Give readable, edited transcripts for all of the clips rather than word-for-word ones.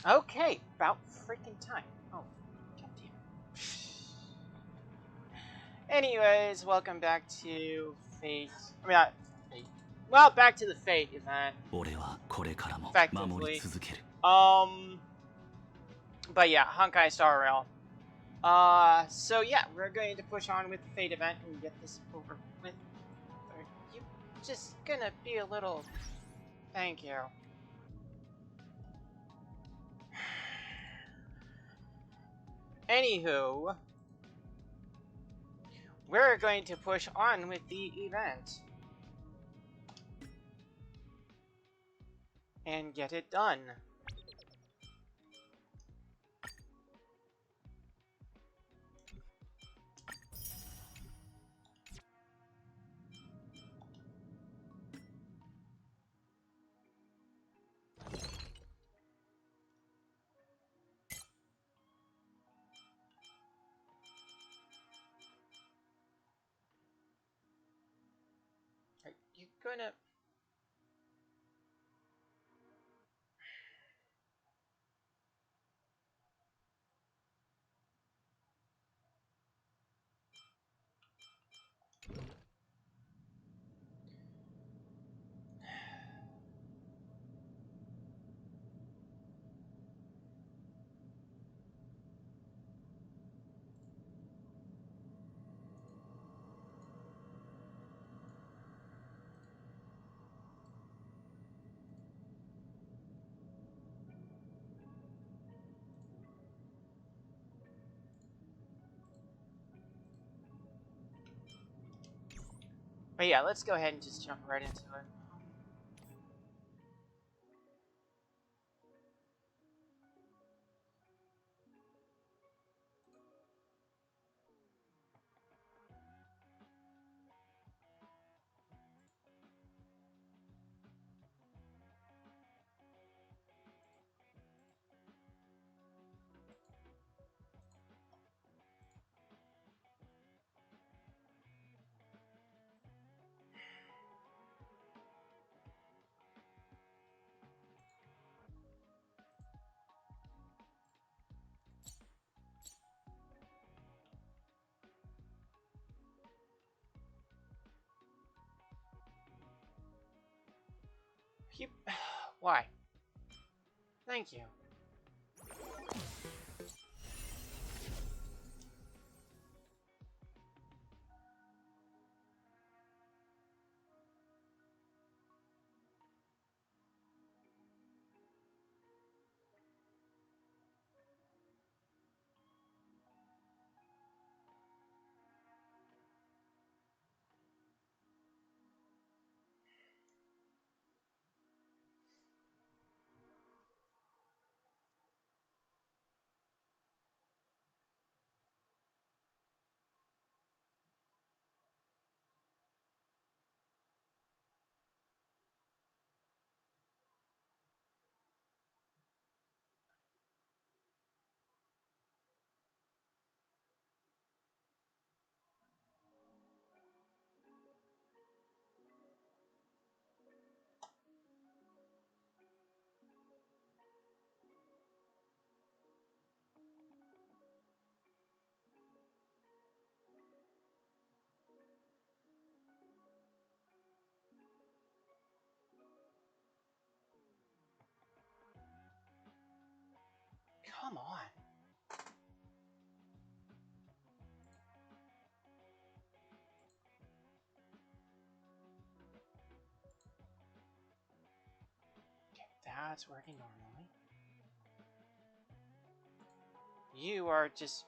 Okay, about freaking time. Oh, goddamn. Anyways, welcome back to Fate. I mean, not Fate. Well, back to the Fate event. Effectively. But yeah, Honkai Star Rail. So yeah, we're going to push on with the Fate event and get this over with. Are you just gonna be a little... Thank you. Anywho, we're going to push on with the event. And get it done. Are you gonna... But yeah, let's go ahead and just jump right into it. You... Why? Thank you. Come on. Okay, that's working normally. You are just...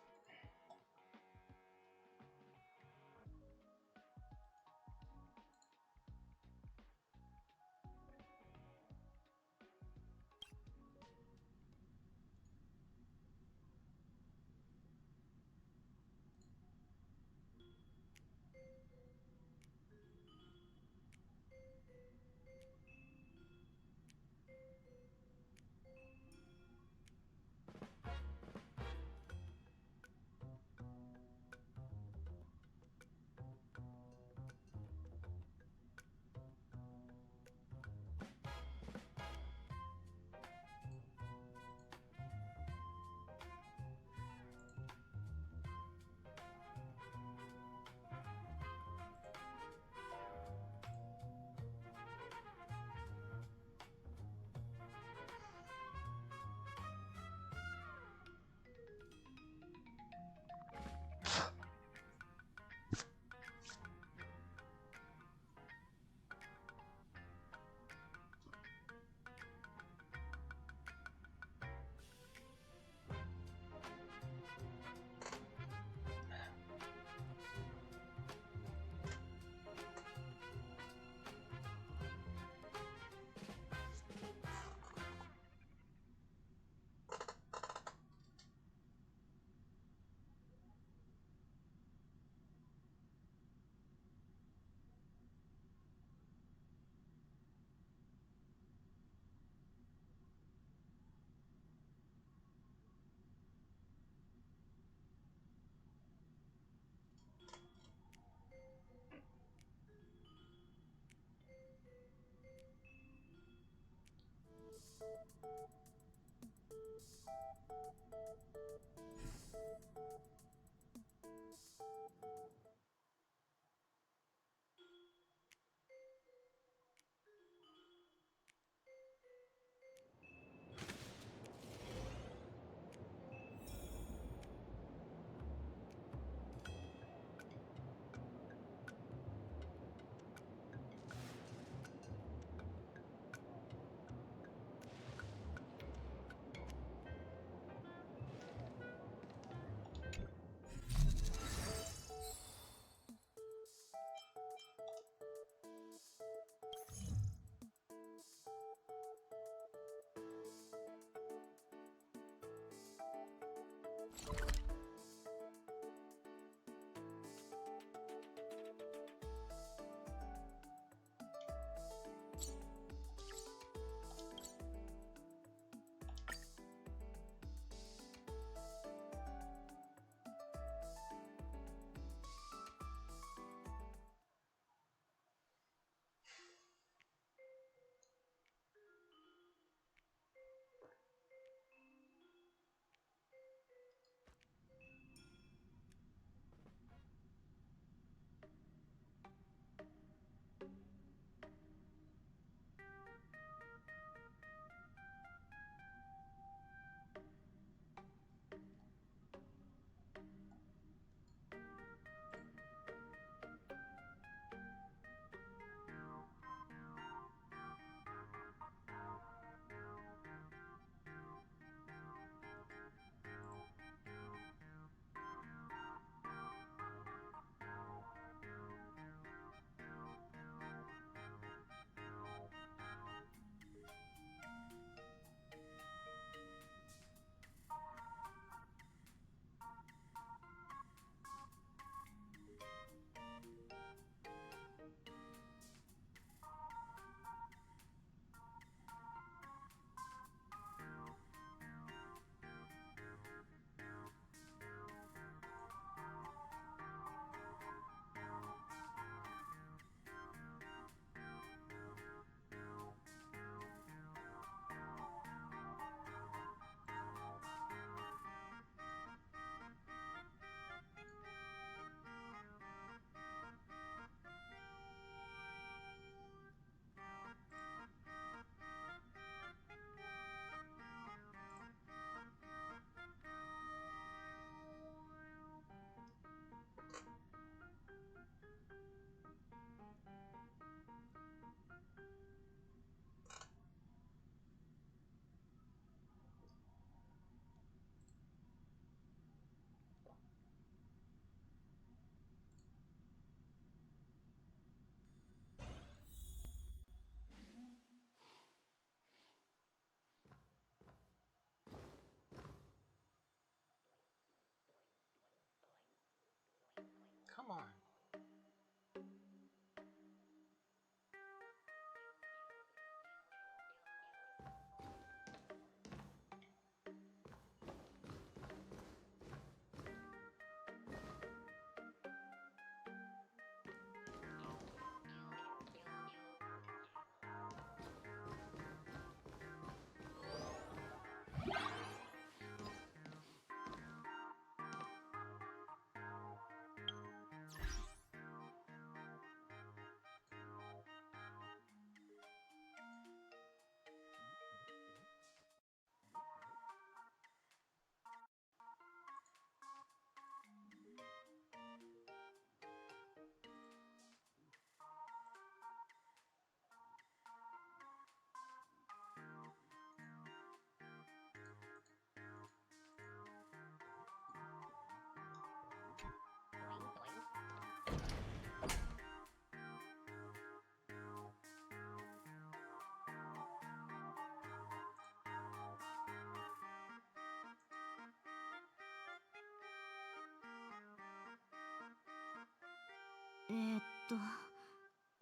Come on.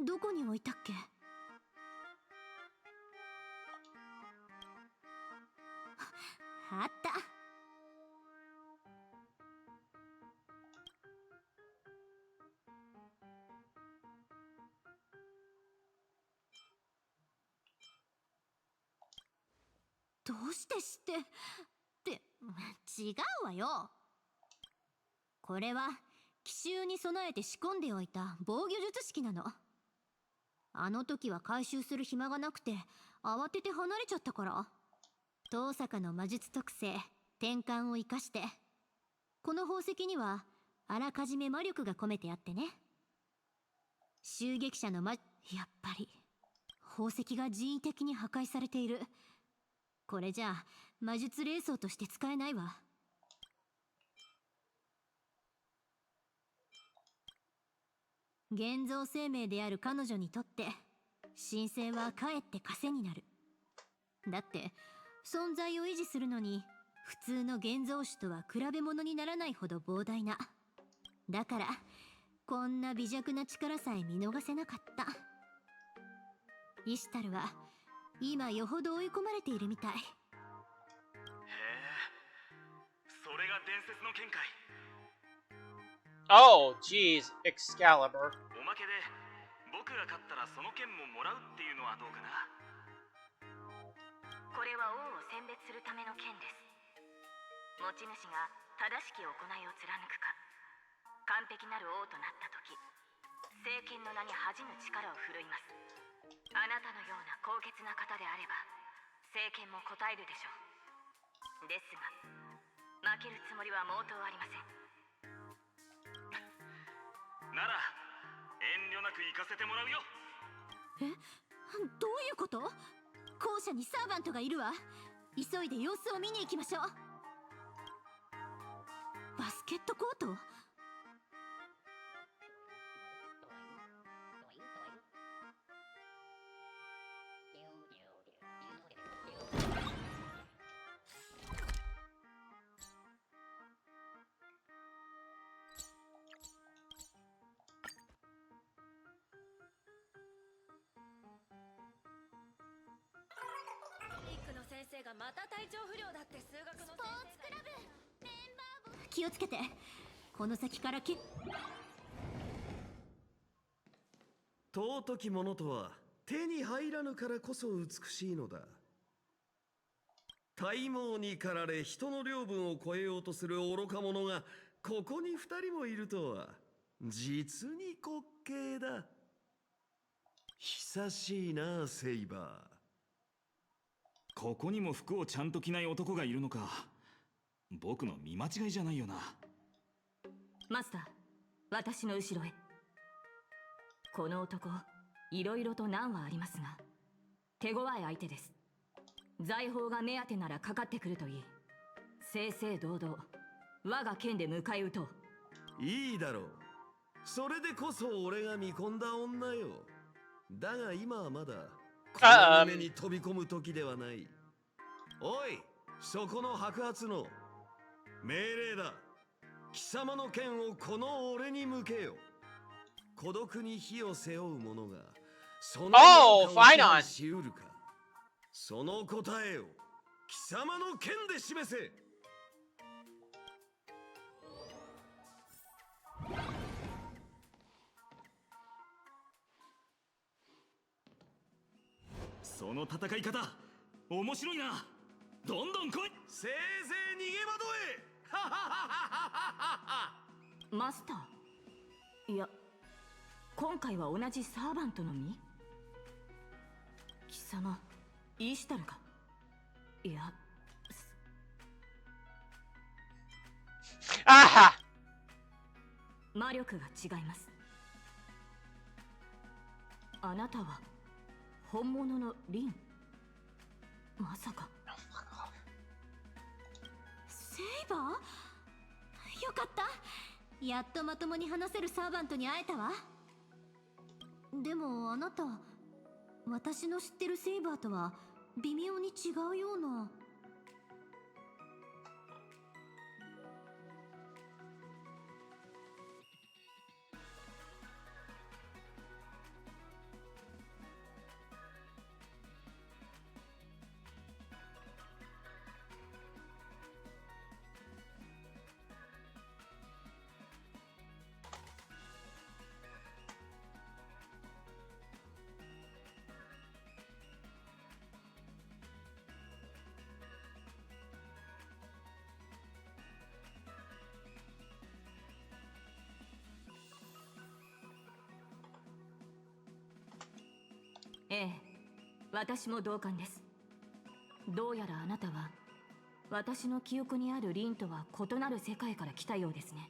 どこに置いたっけ？あった。どうしして知ってって違うわよ。これは奇襲に備えて仕込んでおいた防御術式なの。あの時は回収する暇がなくて慌てて離れちゃったから。遠坂の魔術特性転換を生かして、この宝石にはあらかじめ魔力が込めてあってね。襲撃者のやっぱり宝石が人為的に破壊されている。これじゃあ魔術霊装として使えないわ。現像生命である彼女にとって神聖はかえって枷になる。だって存在を維持するのに普通の現像種とは比べ物にならないほど膨大な。だからこんな微弱な力さえ見逃せなかった。イシュタルは今よほど追い込まれているみたい。へえ、それが伝説の剣かい。Oh, geez, Excalibur. おまけで僕が勝ったらその剣ももらうっていうのはどうかな。これは王を選別するための剣です。持ち主が正しき行いを貫くか、完璧なる王となった時、聖剣の名に恥じぬ力を振るいます。あなたのような高潔な方であれば聖剣も応えるでしょう。ですが負けるつもりは毛頭ありません。なら遠慮なく行かせてもらうよ。どういうこと？校舎にサーバントがいるわ。急いで様子を見に行きましょう。バスケットコート？先生がまた体調不良だって。数学のスポーツクラブメンバー気をつけて。この先から尊きものとは手に入らぬからこそ美しいのだ。体毛に駆られ人の領分を超えようとする愚か者がここに2人もいるとは実に滑稽だ。久しいな、セイバー。ここにも服をちゃんと着ない男がいるのか。僕の見間違いじゃないよな。マスター、私の後ろへ。この男、いろいろと難はありますが手強い相手です。財宝が目当てならかかってくるといい。正々堂々我が剣で迎え撃とう。いいだろう。それでこそ俺が見込んだ女よ。だが今はまだこの目に飛び込む時ではない。おい、そこの白髪の命令だ。貴様の剣をこの俺に向けよ。孤独に火を背負う者がその何かをしうるか。その答えを貴様の剣で示せ。その戦い方面白いな。どんどん来い。せいぜい逃げ惑え。はははは。マスター、いや今回は同じサーバントの身。貴様イーシュタルか。いやあ魔力が違います。あなたは本物のリン。まさかセイバー？よかった。やっとまともに話せるサーバントに会えたわ。でもあなた、私の知ってるセイバーとは微妙に違うような。ええ、私も同感です。どうやらあなたは私の記憶にある凛とは異なる世界から来たようですね。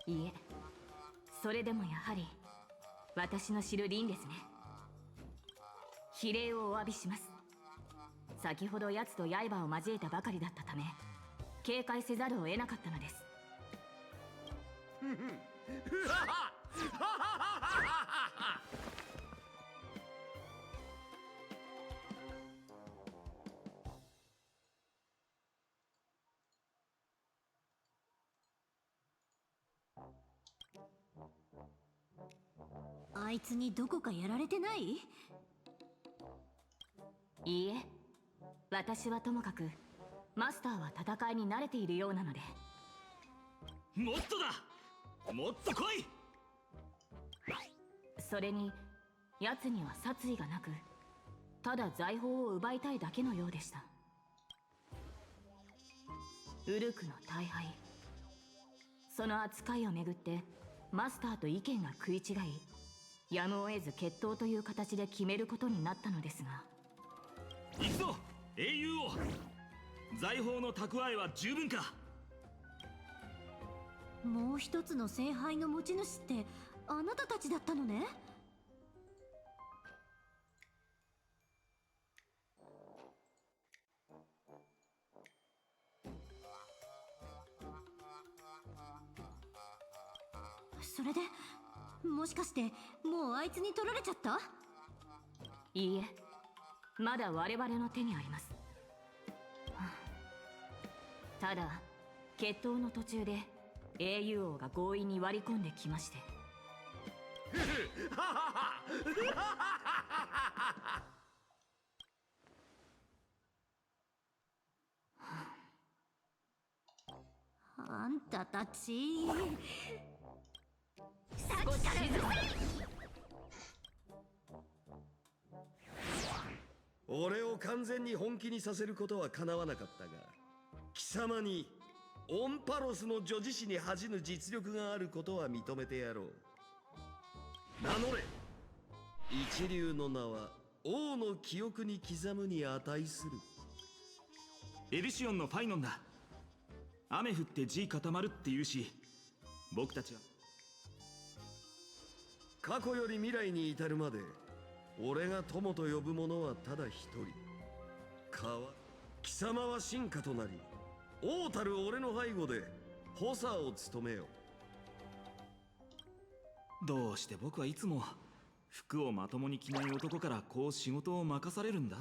いえ、それでもやはり私の知る凛ですね。比例をお詫びします。先ほど奴と刃を交えたばかりだったため警戒せざるを得なかったのです。あいつにどこかやられてない？いいえ、私はともかくマスターは戦いに慣れているようなので。もっとだ、もっと来い。それに奴には殺意がなく、ただ財宝を奪いたいだけのようでした。ウルクの大敗、その扱いをめぐってマスターと意見が食い違い、やむを得ず決闘という形で決めることになったのですが。行くぞ英雄王、財宝の蓄えは十分か。もう一つの聖杯の持ち主ってあなたたちだったのね。それでもしかしてもうあいつに取られちゃった？いいえ、まだ我々の手にあります。ただ決闘の途中で英雄王が強引に割り込んできまして。あんたたち少し静かに。俺を完全に本気にさせることは叶わなかったが、貴様にオンパロスの女子誌に恥じぬ実力があることは認めてやろう。名乗れ。一流の名は王の記憶に刻むに値する。エルシオンのファイノンだ。雨降って地固まるって言うし、僕たちは過去より未来に至るまで俺が友と呼ぶ者はただ一人。貴様は進化となり、王たる俺の背後で補佐を務めよ。どうして僕はいつも服をまともに着ない男からこう仕事を任されるんだ。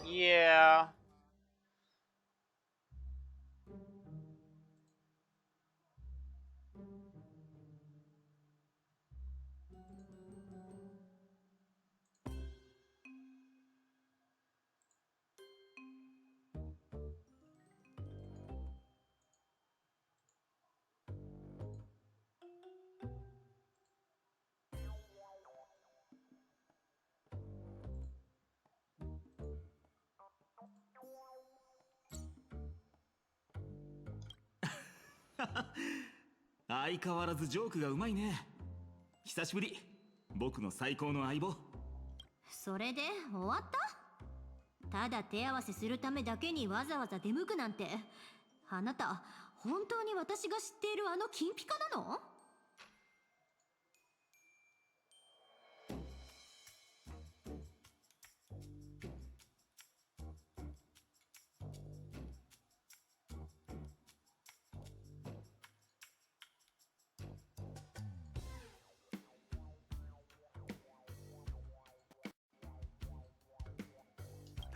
Yeah. 相変わらずジョークがうまいね。久しぶり、僕の最高の相棒。それで終わった？ただ手合わせするためだけにわざわざ出向くなんて、あなた本当に私が知っているあの金ピカなの？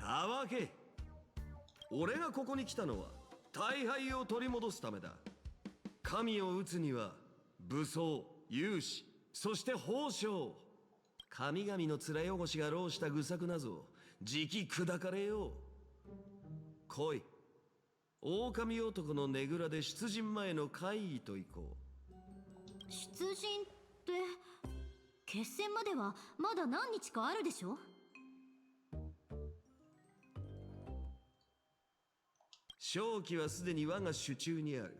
たわけ。俺がここに来たのは大敗を取り戻すためだ。神を討つには武装、勇士、そして褒章。神々の面汚しが浪した愚策なぞじき砕かれよう。来い。狼男のねぐらで出陣前の会議と行こう。出陣って決戦まではまだ何日かあるでしょ？勝機はすでに我が手中にある。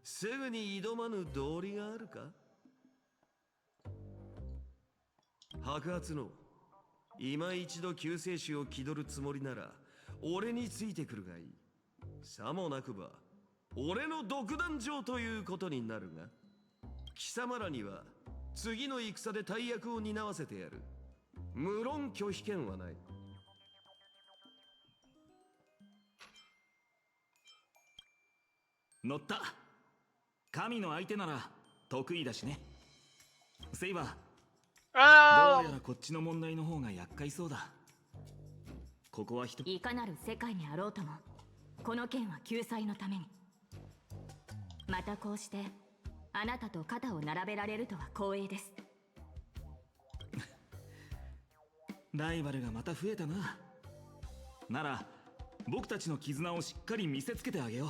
すぐに挑まぬ道理があるか？白髪の今一度救世主を気取るつもりなら俺についてくるがいい。さもなくば俺の独壇場ということになるが、貴様らには次の戦で大役を担わせてやる。無論拒否権はない。乗った。神の相手なら得意だしね。セイバー、どうやらこっちの問題の方が厄介そうだ。ここはいかなる世界にあろうとも、この剣は救済のために。またこうしてあなたと肩を並べられるとは光栄です。ライバルがまた増えたな。なら僕たちの絆をしっかり見せつけてあげよう。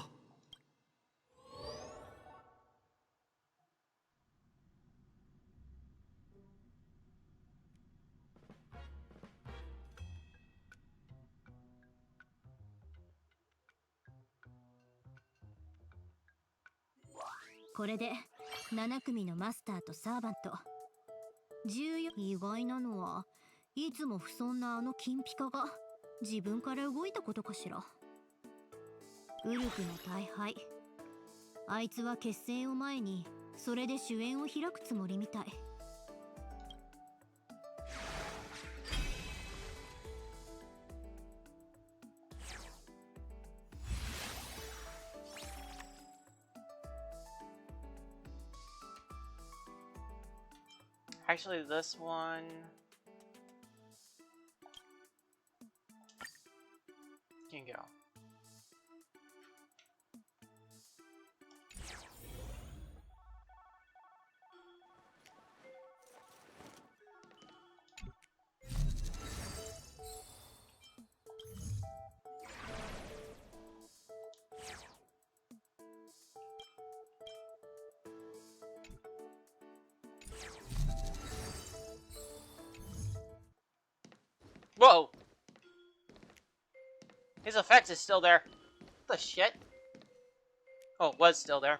これで7組のマスターとサーバント。14。意外なのはいつも不遜なあの金ピカが自分から動いたことかしら。ウルクの大敗。あいつは決戦を前にそれで主演を開くつもりみたい。Actually, this one can go. Whoa! His effect is still there. What the shit? Oh, it was still there.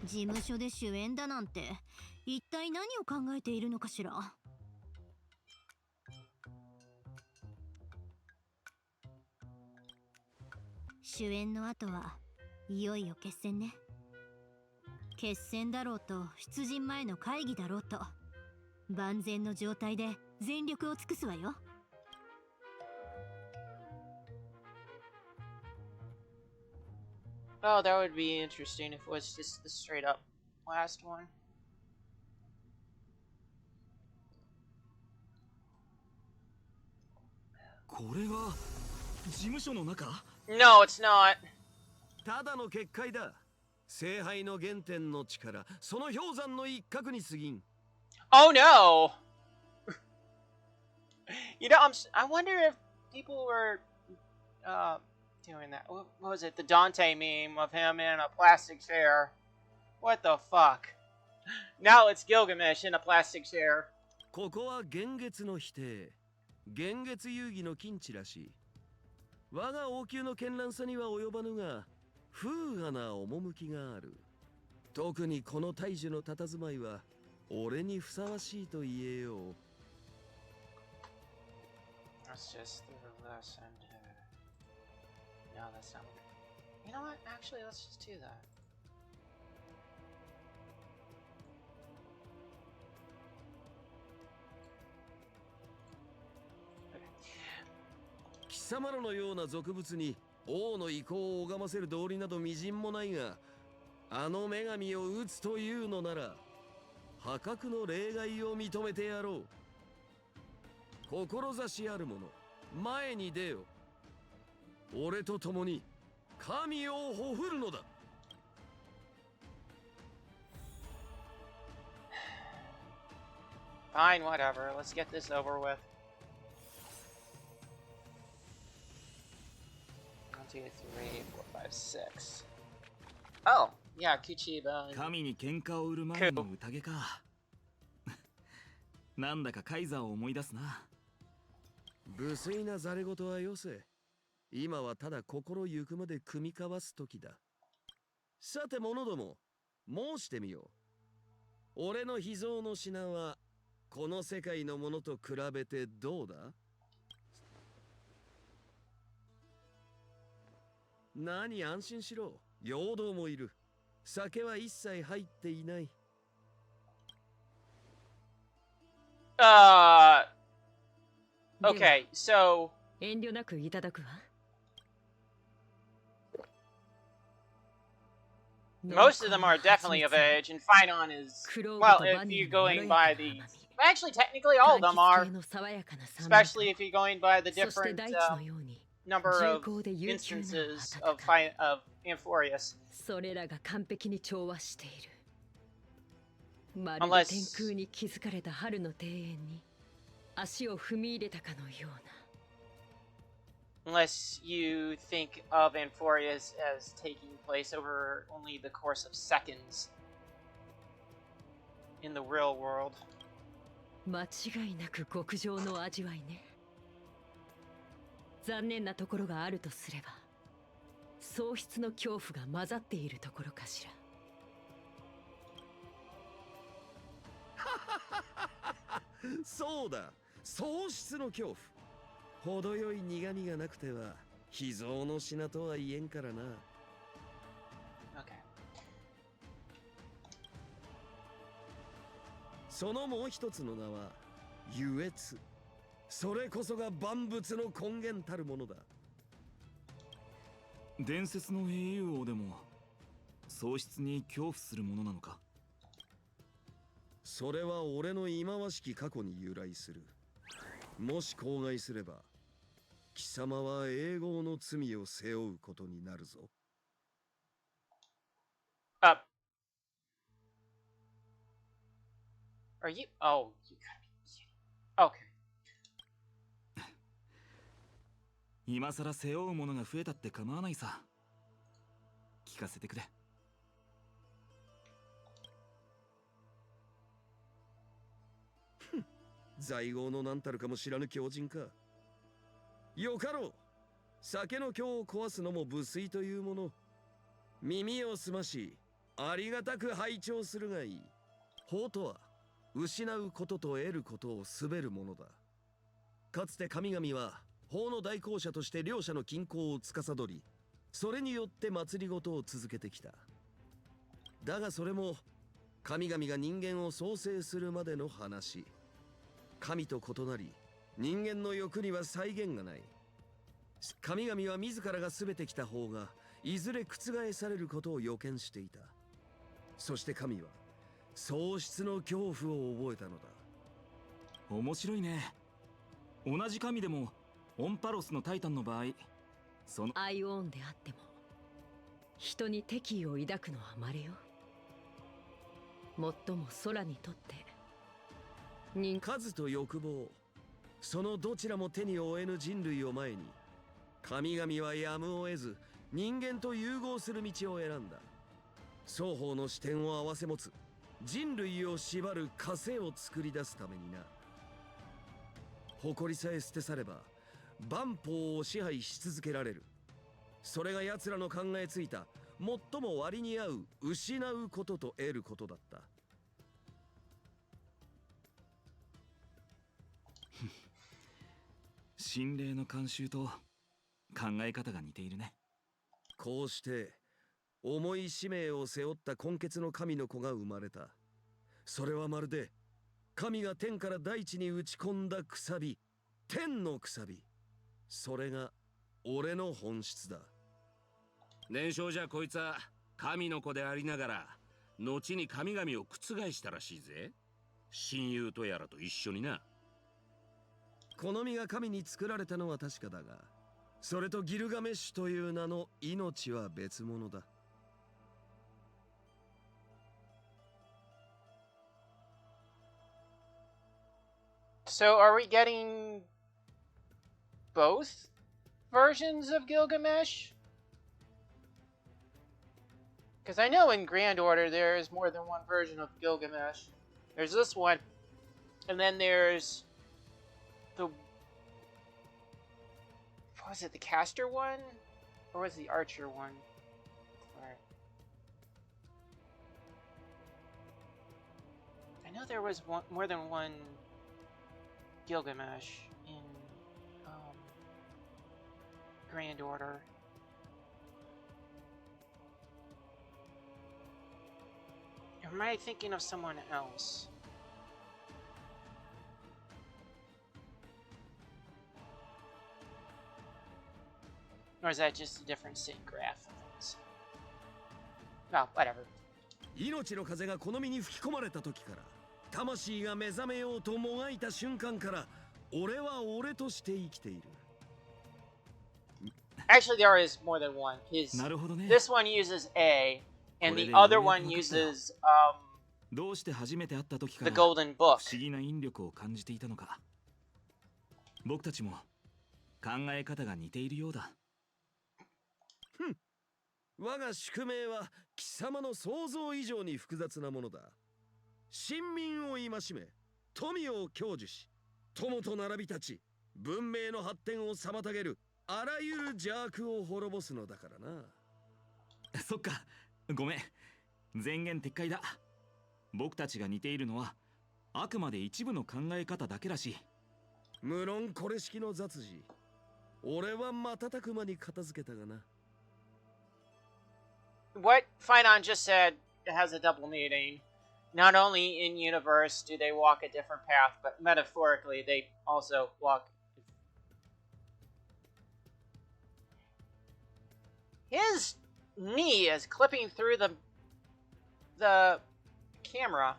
事務所で主演だなんて一体何を考えているのかしら。主演の後はいよいよ決戦ね。決戦だろうと出陣前の会議だろうと万全の状態で全力を尽くすわよ。Oh, that would be interesting if it was just the straight up last one. これが事務所の中？ No, it's not. ただの結界だ。聖杯の原点の力、その氷山の一角に過ぎん。Oh no! You know, I wonder if people were doing that. What was it? The Dante meme of him in a plastic chair. What the fuck? Now it's Gilgamesh in a plastic chair. ここは幻月の否定。幻月遊戯の禁地らしい。我が王宮の絢爛さには及ばぬが、風雅な趣がある。特にこの大樹の佇まいは俺にふさわしいと言えよう。Let's just through this and no, that's not. You know what? Actually, let's just do that. Okay. 貴様らのような俗物に王の意向を拝ませる道理などみじんもないが、あの女神を討つというのなら破格の例外を認めてやろう。志ある者、前に出よ。俺と共に神をほふるのだ。Fine, whatever. Let's get this over with. 1, 2, 3, 4, 5, 6. Oh, yeah, Kuchiba. 神に喧嘩を売る前の宴か。なんだかカイザーを思い出すな。無粋なざれ言はよせ。今はただ心ゆくまで組み交わす時だ。さて者ども、申してみよう。俺の秘蔵の品はこの世界のものと比べてどうだ？何、安心しろ。陽動もいる。酒は一切入っていない。Okay, so 遠慮なくいただくわ。most of them are definitely of age, and Phynon is, well, if you're going by the, actually, technically all of them are, especially if you're going by the different number of instances of Amphorius. それらが完璧に調和している。まるで天空に築かれた春の庭園に足を踏み入れたかのような。Unless you think of Amphorius as taking place over only the course of seconds in the real world. 間違いなく極上の味わいね。残念なところがあるとすれば、喪失の恐怖が混ざっているところかしら。そうだ、喪失の恐怖。程よい苦味がなくては秘蔵の品とは言えんからな。Okay. そのもう一つの名は優越。それこそが万物の根源たるものだ。伝説の英雄王でも喪失に恐怖するものなのか？それは俺の忌まわしき過去に由来する。もし口外すれば貴様は永劫の罪を背負うことになるぞ。Are you? Oh, you gotta be kidding. Okay. 今さら背負うものが増えたって構わないさ。聞かせてくれ。在郷の何たるかも知らぬ狂人か。よかろう。酒の今日を壊すのも無粋というもの。耳を澄まし、ありがたく拝聴するがいい。法とは、失うことと得ることを滑るものだ。かつて神々は、法の代行者として両者の均衡を司り、それによって祭りごとを続けてきた。だがそれも、神々が人間を創生するまでの話。神と異なり、人間の欲には際限がない。神々は自らが全てきた方がいずれ覆されることを予見していた。そして神は喪失の恐怖を覚えたのだ。面白いね。同じ神でもオンパロスのタイタンの場合、そのアイオーンであっても人に敵意を抱くのは稀よ。もっとも空にとって数と欲望、そのどちらも手に負えぬ人類を前に、神々はやむを得ず人間と融合する道を選んだ。双方の視点を合わせ持つ人類を縛る枷を作り出すためにな。誇りさえ捨て去れば万法を支配し続けられる。それが奴らの考えついた最も割に合う失うことと得ることだった。心霊の慣習と考え方が似ているね。こうして重い使命を背負った根血の神の子が生まれた。それはまるで神が天から大地に打ち込んだくさび、天のくさび。それが俺の本質だ。年少じゃこいつは神の子でありながら後に神々を覆したらしいぜ。親友とやらと一緒にな。この身が神に作られたのは確かだが、それとギルガメッシュという名の命は別物だ。So are we getting both versions of Gilgamesh? Because I know in Grand Order there is more than one version of Gilgamesh. There's this one, and then there's the... Was it the caster one? Or was it the archer one? Alright. I know there was more than one Gilgamesh in Grand Order. Or am I thinking of someone else? Or is that just a different sync graph of things? Oh, whatever. 命の風がこの身に吹き込まれた時から、魂が目覚めようともがいた瞬間から、俺は俺として生きている。Actually, there is more than one. This one uses A, and the other one uses the Golden Book. 不思議な引力を感じていたのか。僕たちも考え方が似ているようだ。我が宿命は貴様の想像以上に複雑なものだ。臣民を戒め、富を享受し、友と並び立ち、文明の発展を妨げるあらゆる邪悪を滅ぼすのだからな。そっか、ごめん。前言撤回だ。僕たちが似ているのはあくまで一部の考え方だけだし。無論これ式の雑事、俺は瞬く間に片付けたがな。What Finon just said has a double meaning. Not only in universe do they walk a different path, but metaphorically they also walk. His knee is clipping through the camera.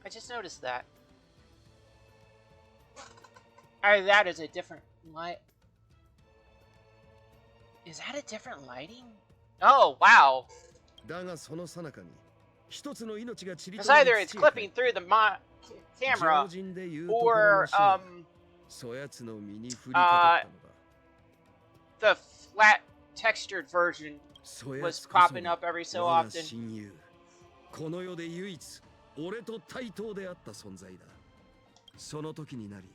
I just noticed that. That is a different light. Is that a different lighting? Oh, wow. Because either it's clipping through the camera, or the flat textured version was popping up every so often. この世で唯一俺と対等であった存在だ。その時になり、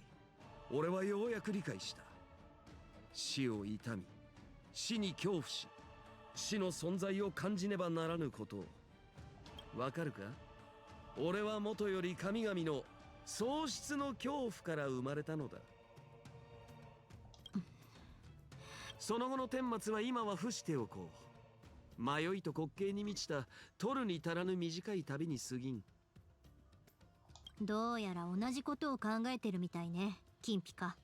俺はようやく理解した。死を悼み、死に恐怖し、死の存在を感じねばならぬことを。わかるか？俺は元より神々の喪失の恐怖から生まれたのだ。その後の顛末は今は伏しておこう。迷いと滑稽に満ちた取るに足らぬ短い旅に過ぎん。どうやら同じことを考えてるみたいね、金ピカ。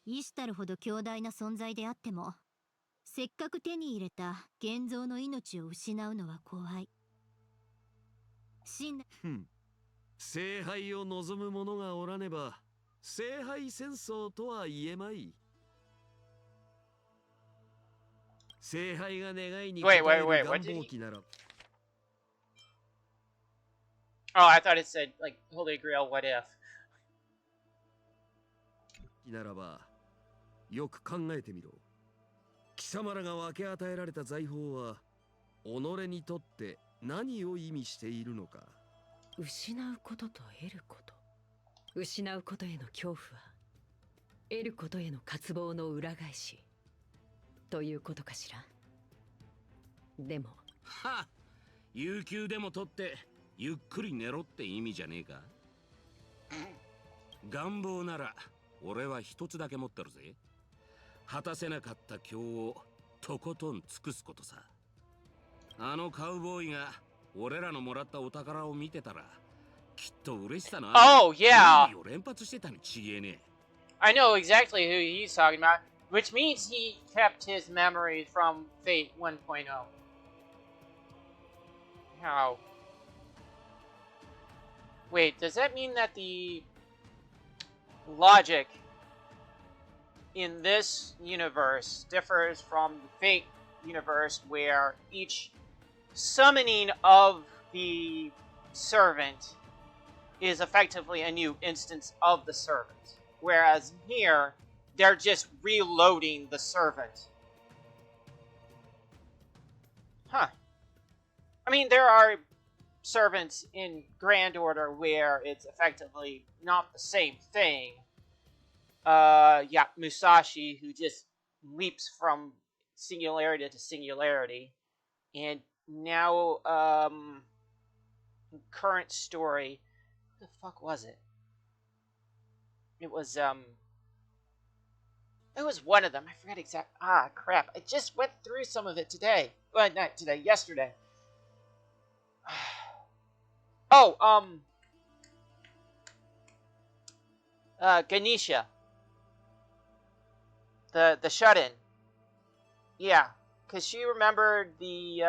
イシュタルほど強大な存在であっても、せっかく手に入れた現像の命を失うのは怖い。聖杯を望む者がおらねば、聖杯戦争とは言えまい。聖杯が願いに応える願望機なら。Oh, I thought it said, like, Holy Grail, what if? ならば、よく考えてみろ。貴様らが分け与えられた財宝は、己にとって何を意味しているのか。失うことと得ること。失うことへの恐怖は得ることへの渇望の裏返しということかしら。でもはっ、有給でも取ってゆっくり寝ろって意味じゃねえか。願望なら俺は一つだけ持ってるぜ。果たせなかった今日をとことん尽くすことさ。あのカウボーイが俺らのもらったお宝を見てたらきっと嬉しさのOh, yeah. を連発してたにちげえね。 I know exactly who he's talking about, which means he kept his memory from Fate 1.0. How? Wait, does that mean that the logic in this universe differs from the Fate universe, where each summoning of the servant is effectively a new instance of the servant, whereas here they're just reloading the servant? Huh. I mean, there are servants in Grand Order where it's effectively not the same thing. Yeah, Musashi, who just leaps from singularity to singularity. And now, current story, what the fuck was it? It was one of them. I forget exact. Ah, crap. I just went through some of it today. Well, not today, yesterday. Oh, Ganesha. The shut-in. Yeah, because she remembered the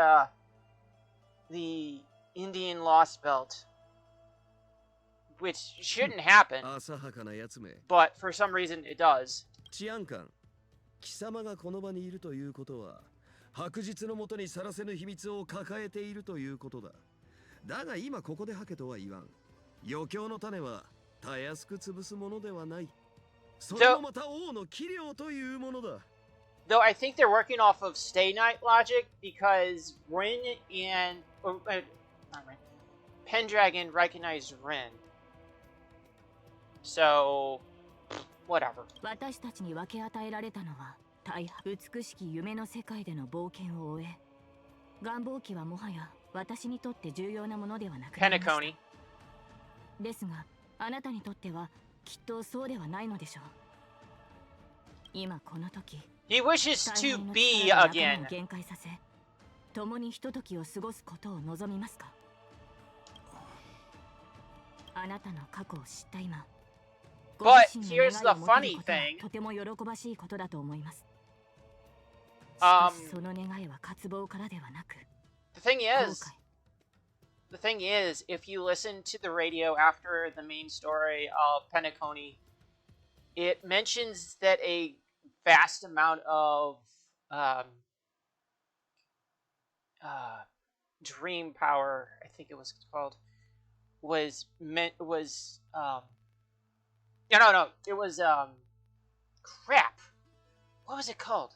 Indian Lost Belt, which shouldn't happen, 浅はかなやつめ。 but for some reason it does. 治安官、貴様がこの場にいるということは、白日のもとにさらせぬ秘密を抱えているということだ。だが今ここでハケとは言わん。余興の種はたやすく潰すものではない。それもまた王の器量というものだ。Though I think they're working off of Stay Night logic, because Rin and not Rin, Pendragon recognized Rin. So, whatever. 私たちに分け与えられたのは大半美しき夢の世界での冒険を終え、願望機はもはや私にとって重要なものではなくなりました。 Penacony. ですが、あなたにとってはきっとそうではないのでしょう。今この時、 He wishes 大 to 変の be 力で仲間 again. を限界させ、共にひとときを過ごすことを望みますか。あなたの過去を知った今、ご But 自身の here's 願い the を持てる funny ことは thing. とても喜ばしいことだと思います。しかしその願いは渇望からではなく、 The thing 後 is, 悔。 the thing is, if you listen to the radio after the main story of Penacony, it mentions that a vast amount of dream power, I think it was called, was meant was no, it was crap. What was it called?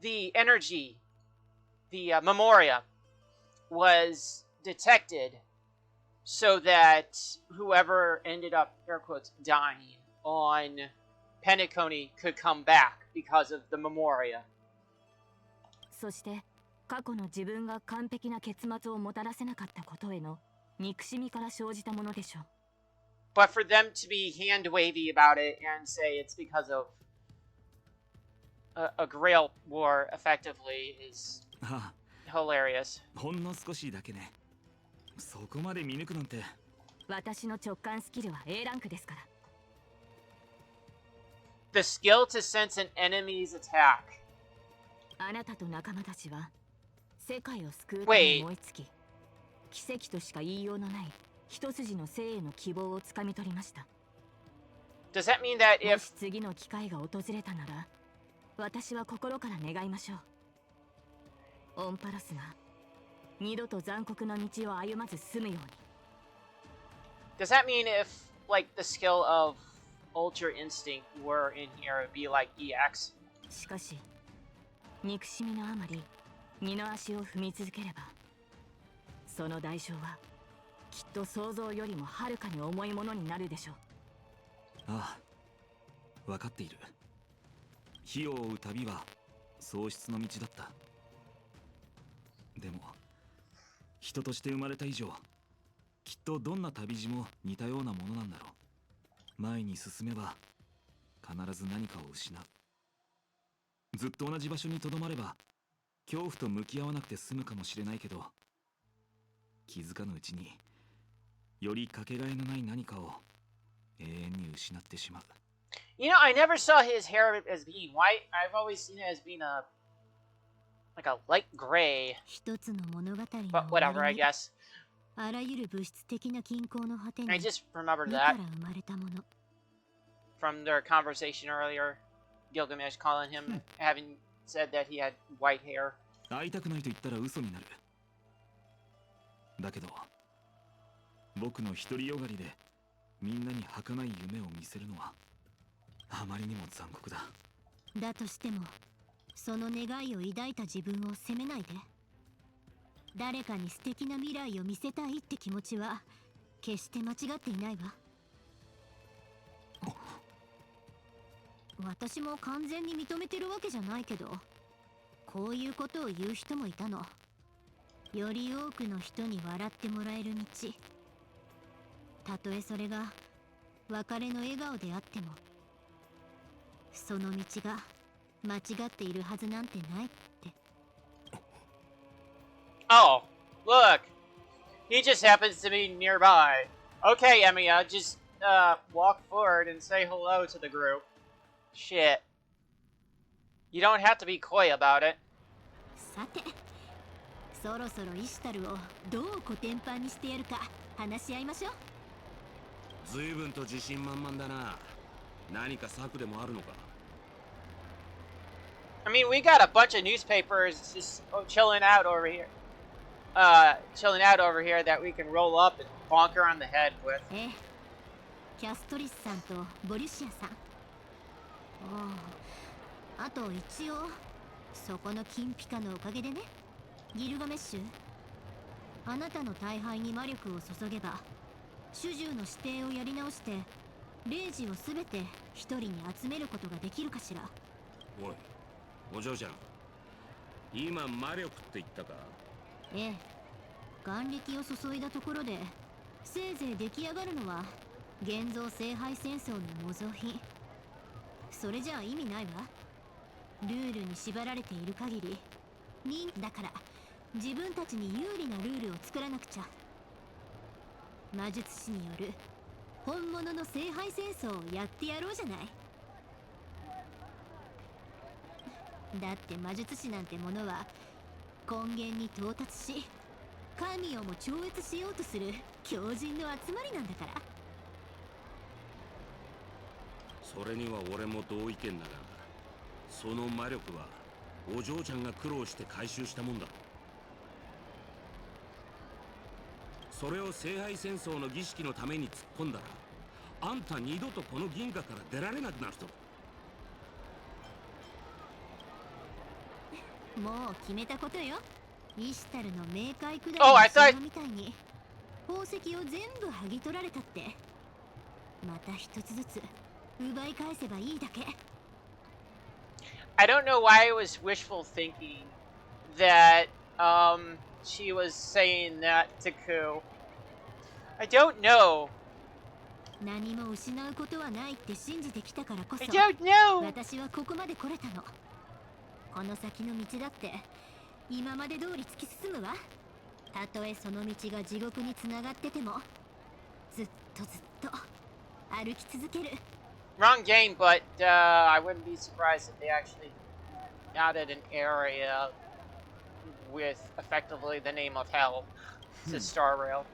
The energy, the memoria, was detected so that whoever ended up, air quotes, dying on Penacony could come back because of the memoria. そして過去の自分が完璧な結末をもたらせなかったことへの憎しみから生じたものでしょう。 But for them to be hand wavy about it and say it's because of a Grail war, effectively, is あ hilarious. あ、ほんの少しだけね。そこまで見抜くなんて。私の直感スキルは A ランクですから。 The skill to sense an enemy's attack. あなたと仲間たちは世界を救うために燃え尽き、奇跡としか言いようのない一筋の生への希望をつかみ取りました。 Does that mean that も if し次の機会が訪れたなら、私は心から願いましょう。オンパラスが二度と残酷な道を歩まず済むように。 does that mean if like the skill of Ultra Instinct were in here, it'd be like EX? しかし憎しみのあまり二の足を踏み続ければ、その代償はきっと想像よりもはるかに重いものになるでしょう。ああ、分かっている。火を追う旅は喪失の道だった。でも人として生まれた以上、きっとどんな旅路も似たようなものなんだろう。前に進めば必ず何かを失う。ずっと同じ場所にとどまれば恐怖と向き合わなくて済むかもしれないけど、気づかぬうちによりかけがえのない何かを永遠に失ってしまう。You know, I never saw his hair as being white. I've always seen it as being like a light gray. 一つの物語の But 終わ whatever, I りに guess. あらゆる物質的な均衡の果てに I just remembered 無か that ら生まれたもの。 from their conversation earlier. Gilgamesh calling him, having said that he had white hair. 会いたくないと言ったら嘘になる。だけど僕の独りよがりでみんなに儚い夢を見せるのはあまりにも残酷だ。だとしてもその願いを抱いた自分を責めないで。誰かに素敵な未来を見せたいって気持ちは決して間違っていないわ。私も完全に認めてるわけじゃないけど、こういうことを言う人もいたの。より多くの人に笑ってもらえる道、たとえそれが別れの笑顔であっても、その道が間違っているはずなんてないって。 Oh, look! He just happens to be nearby. Okay, Emiya, just walk forward and say hello to the group. Shit. You don't have to be coy about it. さて、そろそろイシュタルをどうコテンパンにしてやるか話し合いましょう。随分と自信満々だな。何か策でもあるのか。 I mean, we got a bunch of newspapers just chilling out over here. Chilling out over here that we can roll up and bonk her on the head with. ええ、キャストリスさんとボリュシアさん。あと一応そこの金ピカのおかげでね、ギルガメッシュ、あなたの大敗に魔力を注げば主従の指定をやり直して霊児をすべて一人に集めることができるかしら。おい、お嬢ちゃん、今魔力って言ったか。ええ、眼力を注いだところでせいぜい出来上がるのは現像聖杯戦争の模造品。それじゃあ意味ないわ。ルールに縛られている限りだから自分たちに有利なルールを作らなくちゃ。魔術師による本物の聖杯戦争をやってやろうじゃない。だって魔術師なんてものは根源に到達し神をも超越しようとする狂人の集まりなんだから。それには俺も同意見だが、その魔力はお嬢ちゃんが苦労して回収したもんだ。それを聖杯戦争の儀式のために突っ込んだら、あんた二度とこの銀河から出られなくなると。もう決めたことよ。イシュタルの冥界下り Oh, の I thought- 島みたいに宝石を全部剥ぎ取られたってまた一つずつ奪い返せばいいだけ。 I don't know why I was wishful thinking that she was saying that to Ku. I don't know. 何も失うことはないって信じてきたからこそ I don't know. 私はここまで来れたの。この先の道だって今まで通り突き進むわ。たとえその道が地獄につながっててもずっと歩き続ける。 Wrong game, but I wouldn't be surprised if they actually added an area with effectively the name of hell to Star Rail.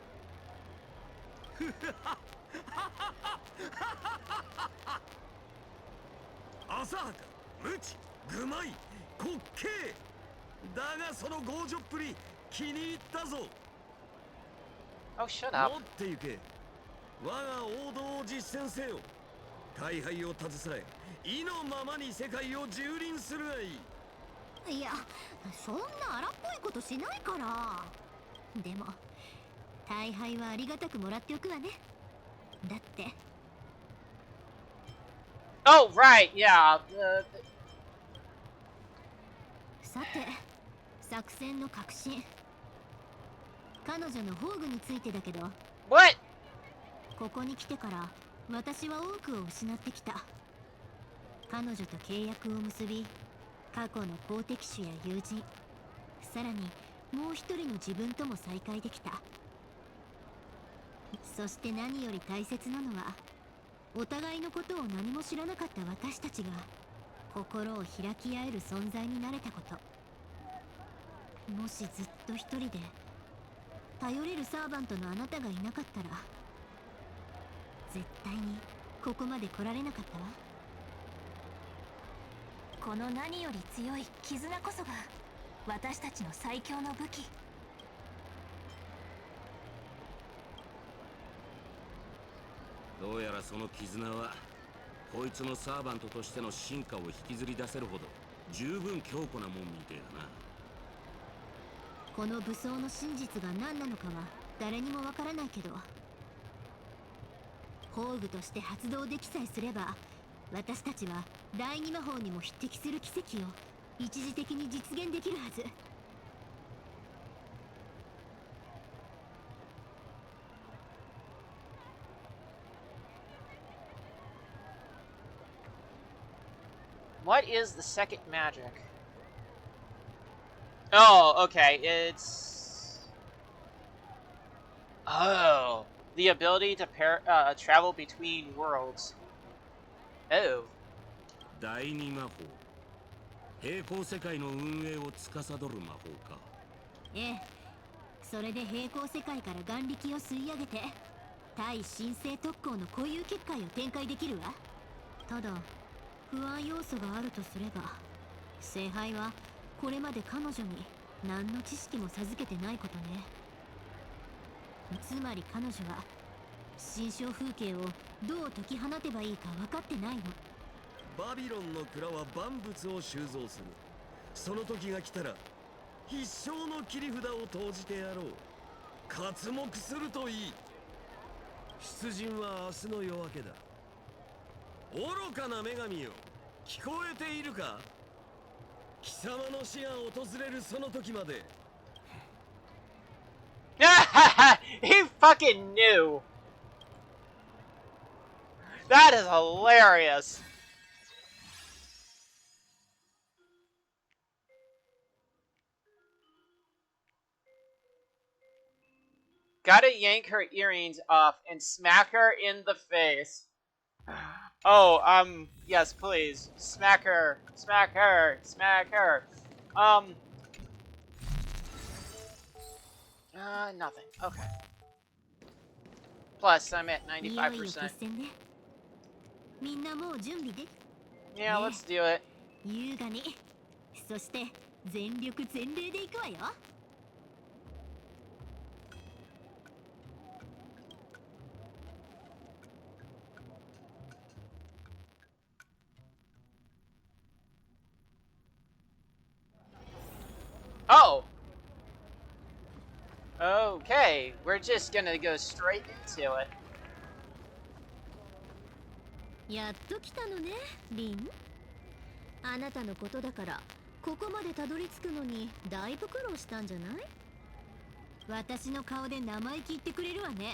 浅はか、無知、愚昧、滑稽。だがその強情っぷり気に入ったぞ。 Oh, shut up. 持って行け。我が王道を実践せよ。大敗を携え、意のままに世界を蹂躙するがいい。いや、そんな荒っぽいことしないから。でも大敗はありがたくもらっておくわね。だって Oh, right, yeah. さて、作戦の核心。彼女の宝具についてだけど、What? ここに来てから私は多くを失ってきた。彼女と契約を結び、過去の好敵手や友人、さらにもう一人の自分とも再会できた。そして何より大切なのは、お互いのことを何も知らなかった私たちが心を開き合える存在になれたこと。もしずっと一人で頼れるサーバントのあなたがいなかったら、絶対にここまで来られなかったわ。この何より強い絆こそが私たちの最強の武器。どうやらその絆はこいつのサーバントとしての進化を引きずり出せるほど十分強固なもんみてえだな。この武装の真実が何なのかは誰にもわからないけど、宝具として発動できさえすれば、私たちは第二魔法にも匹敵する奇跡を一時的に実現できるはず。What is the second magic? Oh, okay, it's... Oh, the ability to travel between worlds. Oh. 第二魔法、平行世界の運営を司る魔法か。ええ、それで平行世界から眼力を吸い上げて対神聖特攻の固有結界を展開できるわ。ただ不安要素があるとすれば、聖杯はこれまで彼女に何の知識も授けてないことね。つまり彼女は心象風景をどう解き放てばいいか分かってないの。バビロンの蔵は万物を収蔵する。その時が来たら必勝の切り札を投じてやろう。刮目するといい。出陣は明日の夜明けだ。愚かな女神よ、聞こえているか？貴様の死が訪れるその時まで。He fucking knew! That is hilarious! Gotta yank her earrings off and smack her in the face. Oh, yes, please. Smack her. Smack her. Smack her. Nothing. Okay. Plus, I'm at 95%. いよいよ決戦ね。みんなもう準備で。Yeah, let's do it. 優雅に、そして全力全霊でいくわよ。Oh! Okay, we're just gonna go straight into it. やっと来たのね、リン。あなたのことだからここまでたどり着くのにだいぶ苦労したんじゃない？私の顔で生意気言ってくれるわね。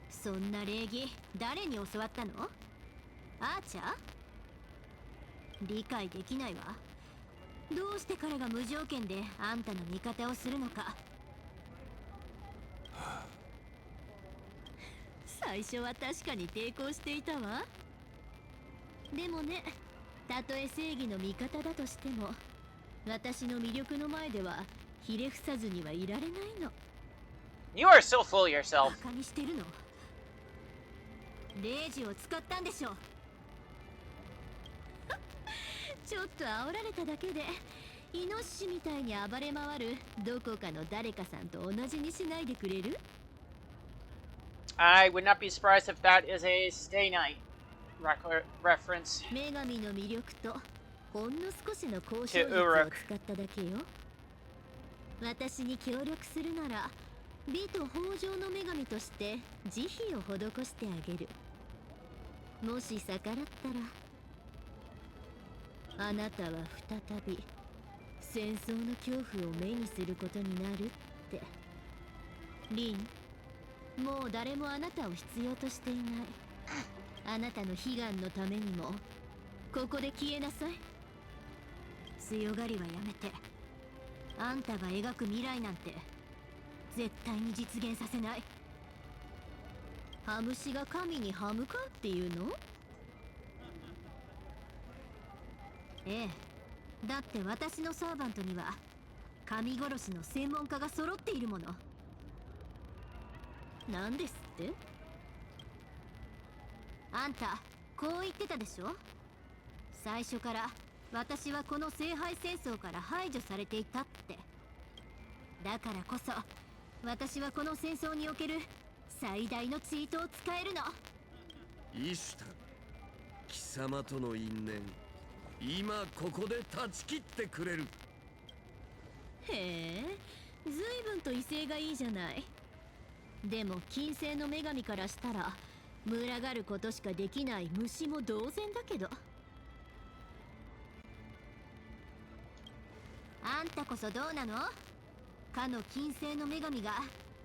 そんな礼儀誰に教わったの？アーチャー？理解できないわ。どうして彼が無条件であんたの味方をするのか。最初は確かに抵抗していたわ。でもね、たとえ正義の味方だとしても、私の魅力の前ではひれ伏さずにはいられないの。You are so full of yourself. バカにしてるの？レイジを使ったんでしょ。ちょっと煽られただけでイノシシみたいに暴れ回るどこかの誰かさんと同じにしないでくれる？ I would not be surprised if that is a Stay Night reference. 女神の魅力とほんの少しの交渉術を使っただけよ。私に協力するなら美と豊穣の女神として慈悲を施してあげる。もし逆らったらあなたは再び戦争の恐怖を目にすることになるって。リン、もう誰もあなたを必要としていない。あなたの悲願のためにもここで消えなさい。強がりはやめて。あんたが描く未来なんて絶対に実現させない。ハムシが神に歯向かうっていうの？ええ、だって私のサーバントには神殺しの専門家が揃っているもの。なんですって？あんたこう言ってたでしょ。最初から私はこの聖杯戦争から排除されていたって。だからこそ私はこの戦争における最大のチートを使えるの。イシュタ、貴様との因縁、今ここで断ち切ってくれる。へえ、随分と威勢がいいじゃない。でも金星の女神からしたら群がることしかできない虫も同然だけど。あんたこそどうなの？かの金星の女神が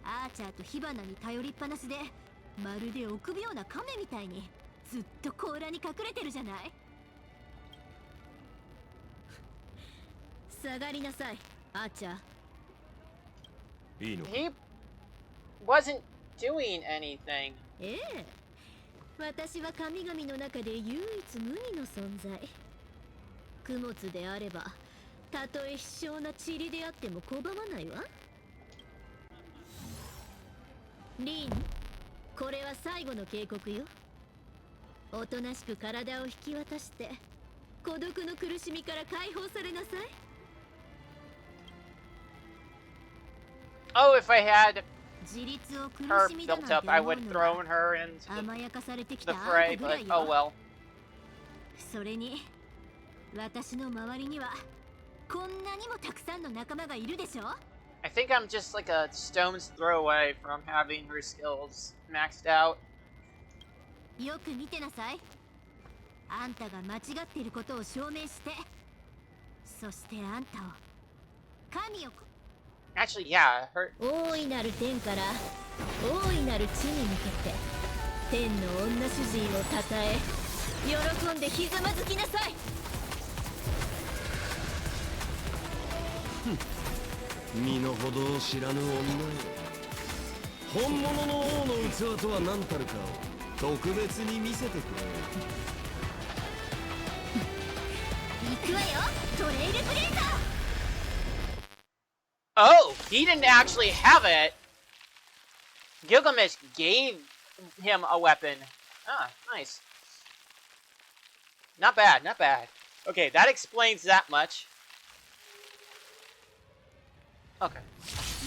アーチャーと火花に頼りっぱなしで、まるで臆病な亀みたいにずっと甲羅に隠れてるじゃない。下がりなさい、アーチャー。いいのか？ He wasn't doing anything. ええ、私は神々の中で唯一無二の存在。供物であればたとえ卑小な塵であっても拒まないわ。リン、これは最後の警告よ。おとなしく体を引き渡して孤独の苦しみから解放されなさい。Oh, if I had 自立を苦 her しみだなん built て up, I 思う would の throw は her into 甘やかされてき the たあん fray, たぐら but い oh よ。 well. それに私の周りにはこんなにもたくさんの仲間がいるでしょ。 I think I'm just like a stone's throw away from having her skills maxed out. よく見てなさい。あんたが間違っていることを証明して、そしてあんたを神を Actually, yeah, her. 大いなる天から大いなる地に向けて天の女主人をたたえ喜んでひざまずきなさい。身の程を知らぬ女よ。本物の王の器とは何たるかを特別に見せてくれ。行くわよ、トレイルブレイザー。 Oh, he didn't actually have it. Gilgamesh gave him a weapon. Ah, nice. Not bad, not bad. Okay, that explains that much. Okay.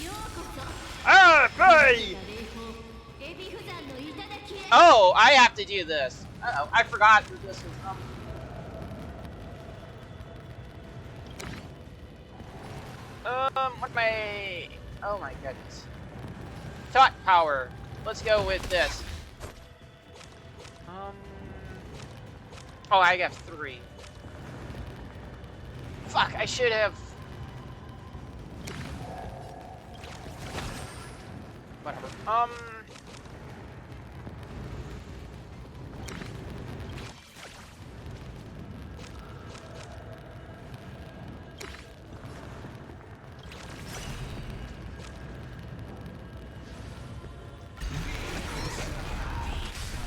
ようこそ Ah, boy! 霊峰エビフ山の頂へ。 Oh, I have to do this. Uh-oh, I forgot that this was. What am I? Oh my goodness. Thought power. Let's go with this. Oh, I got 3. Fuck, I should have. Whatever.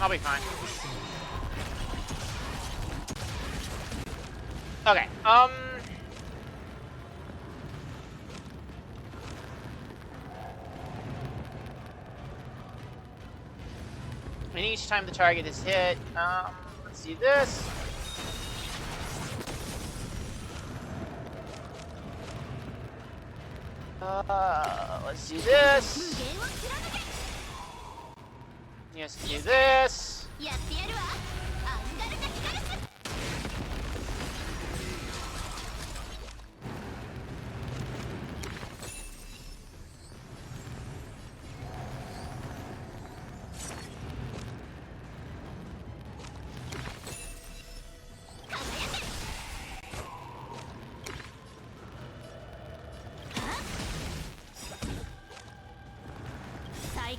I'll be fine. Okay, and each time the target is hit, let's do this. Let's do this. 無限を貫け。 Yes, do this. やってやるわ、アンガルタキガルス。 Okay.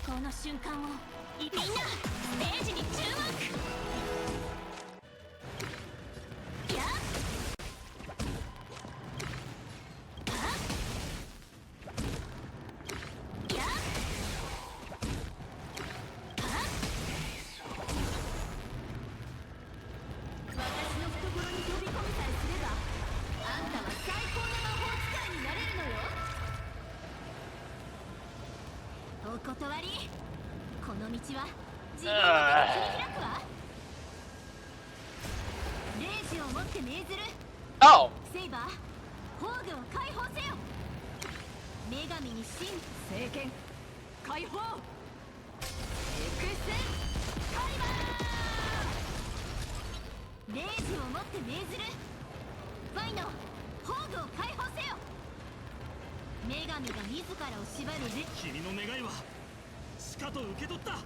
高の瞬間をみんなステージに注目。やっお断り。この道は自分の手で切り開くわ。レイジを持って命ずる。 Oh. セイバー、宝具を解放せよ。女神に真聖剣解放。エクスカリバー。レイジを持って命ずる。ファイノ、宝具を解放せよ。女神が自らを縛るレ。君の願いはしかと受け取った。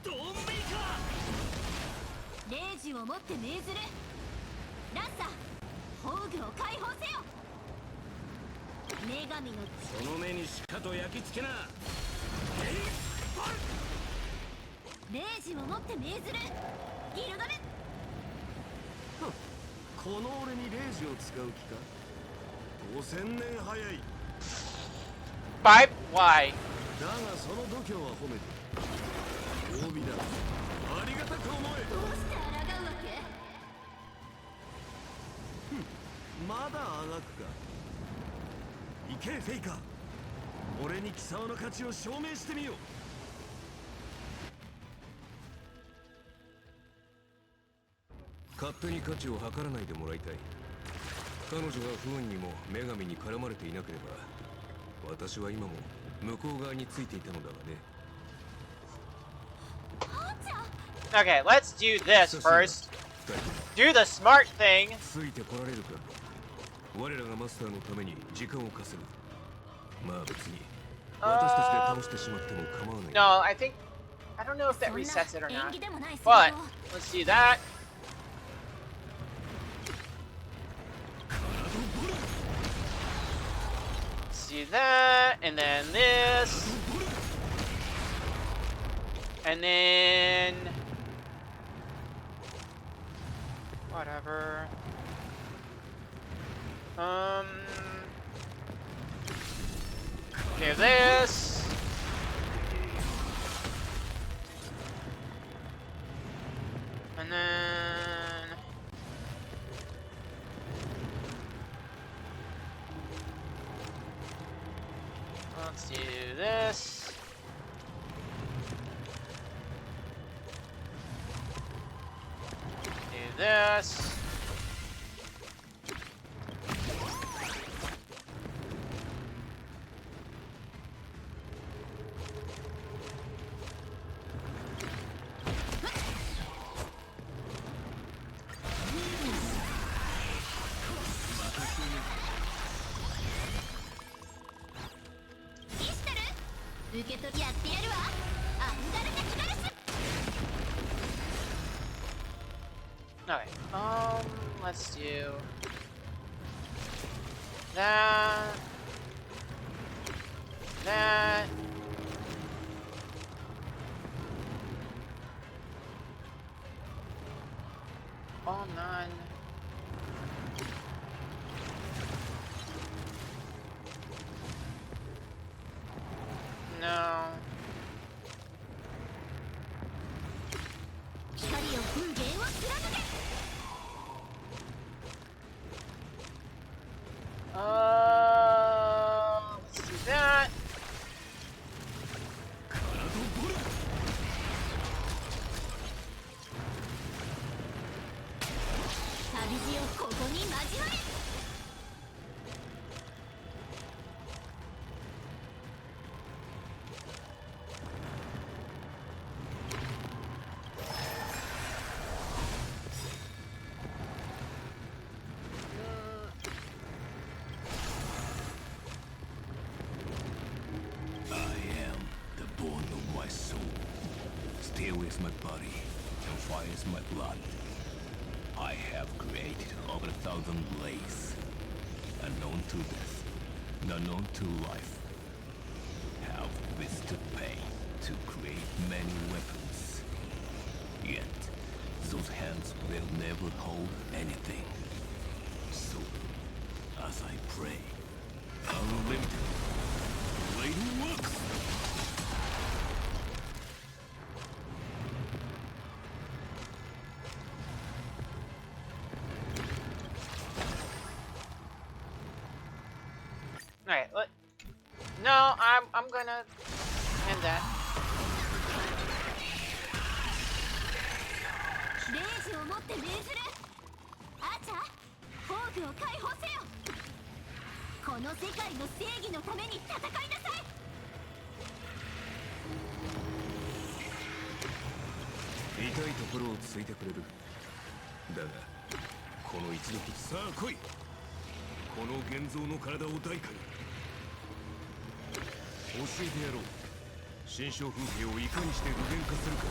ドーンメイカレイジを持って命ずる。ラッサ、宝具を解放せよ。女神のその目にしかと焼き付けな。レイジを持って命ずる。ギルドレ。この俺にレイジを使う気か。5000年早い。 Bye. Why? だがその度胸は褒めてる。褒美だ。ありがたく思え。どうして抗うわけ。まだあがくか。行けフェイカー。俺に貴様の価値を証明してみよう。勝手に価値を測らないでもらいたい。彼女が不運にも女神に絡まれていなければ、私は今も向こう側についていたのだがね。 Okay, let's do this first. Do the smart thing. ついてこられるか。我らがマスターのために時間を稼ぐ。まあ別に私たちで倒してしまっても構わない。 No, I don't know if that resets it or not. But let's do that. Let's do that, and then this, and then whatever. Do this. And then let's do this. Do this. Okay, let's do that, that, all none. No. 光を噴源を貫け。Let's do that. Steel is my body, and fire is my blood. I have created over 1,000 blades, unknown to death, unknown to life, have withstood pain, any weapons. Yet, those hands will never hold anything. So, as I pray, unlimited blade works! Alright, no, I'm gonna end that. レイジをもって命ずる。アーチャー、宝具を解放せよ。この世界の正義のために戦いなさい。痛いところをついてくれる。だがこの一撃、さあ来い。この現像の体を代価に教えてやろう。心象風景をいかにして具現化するか。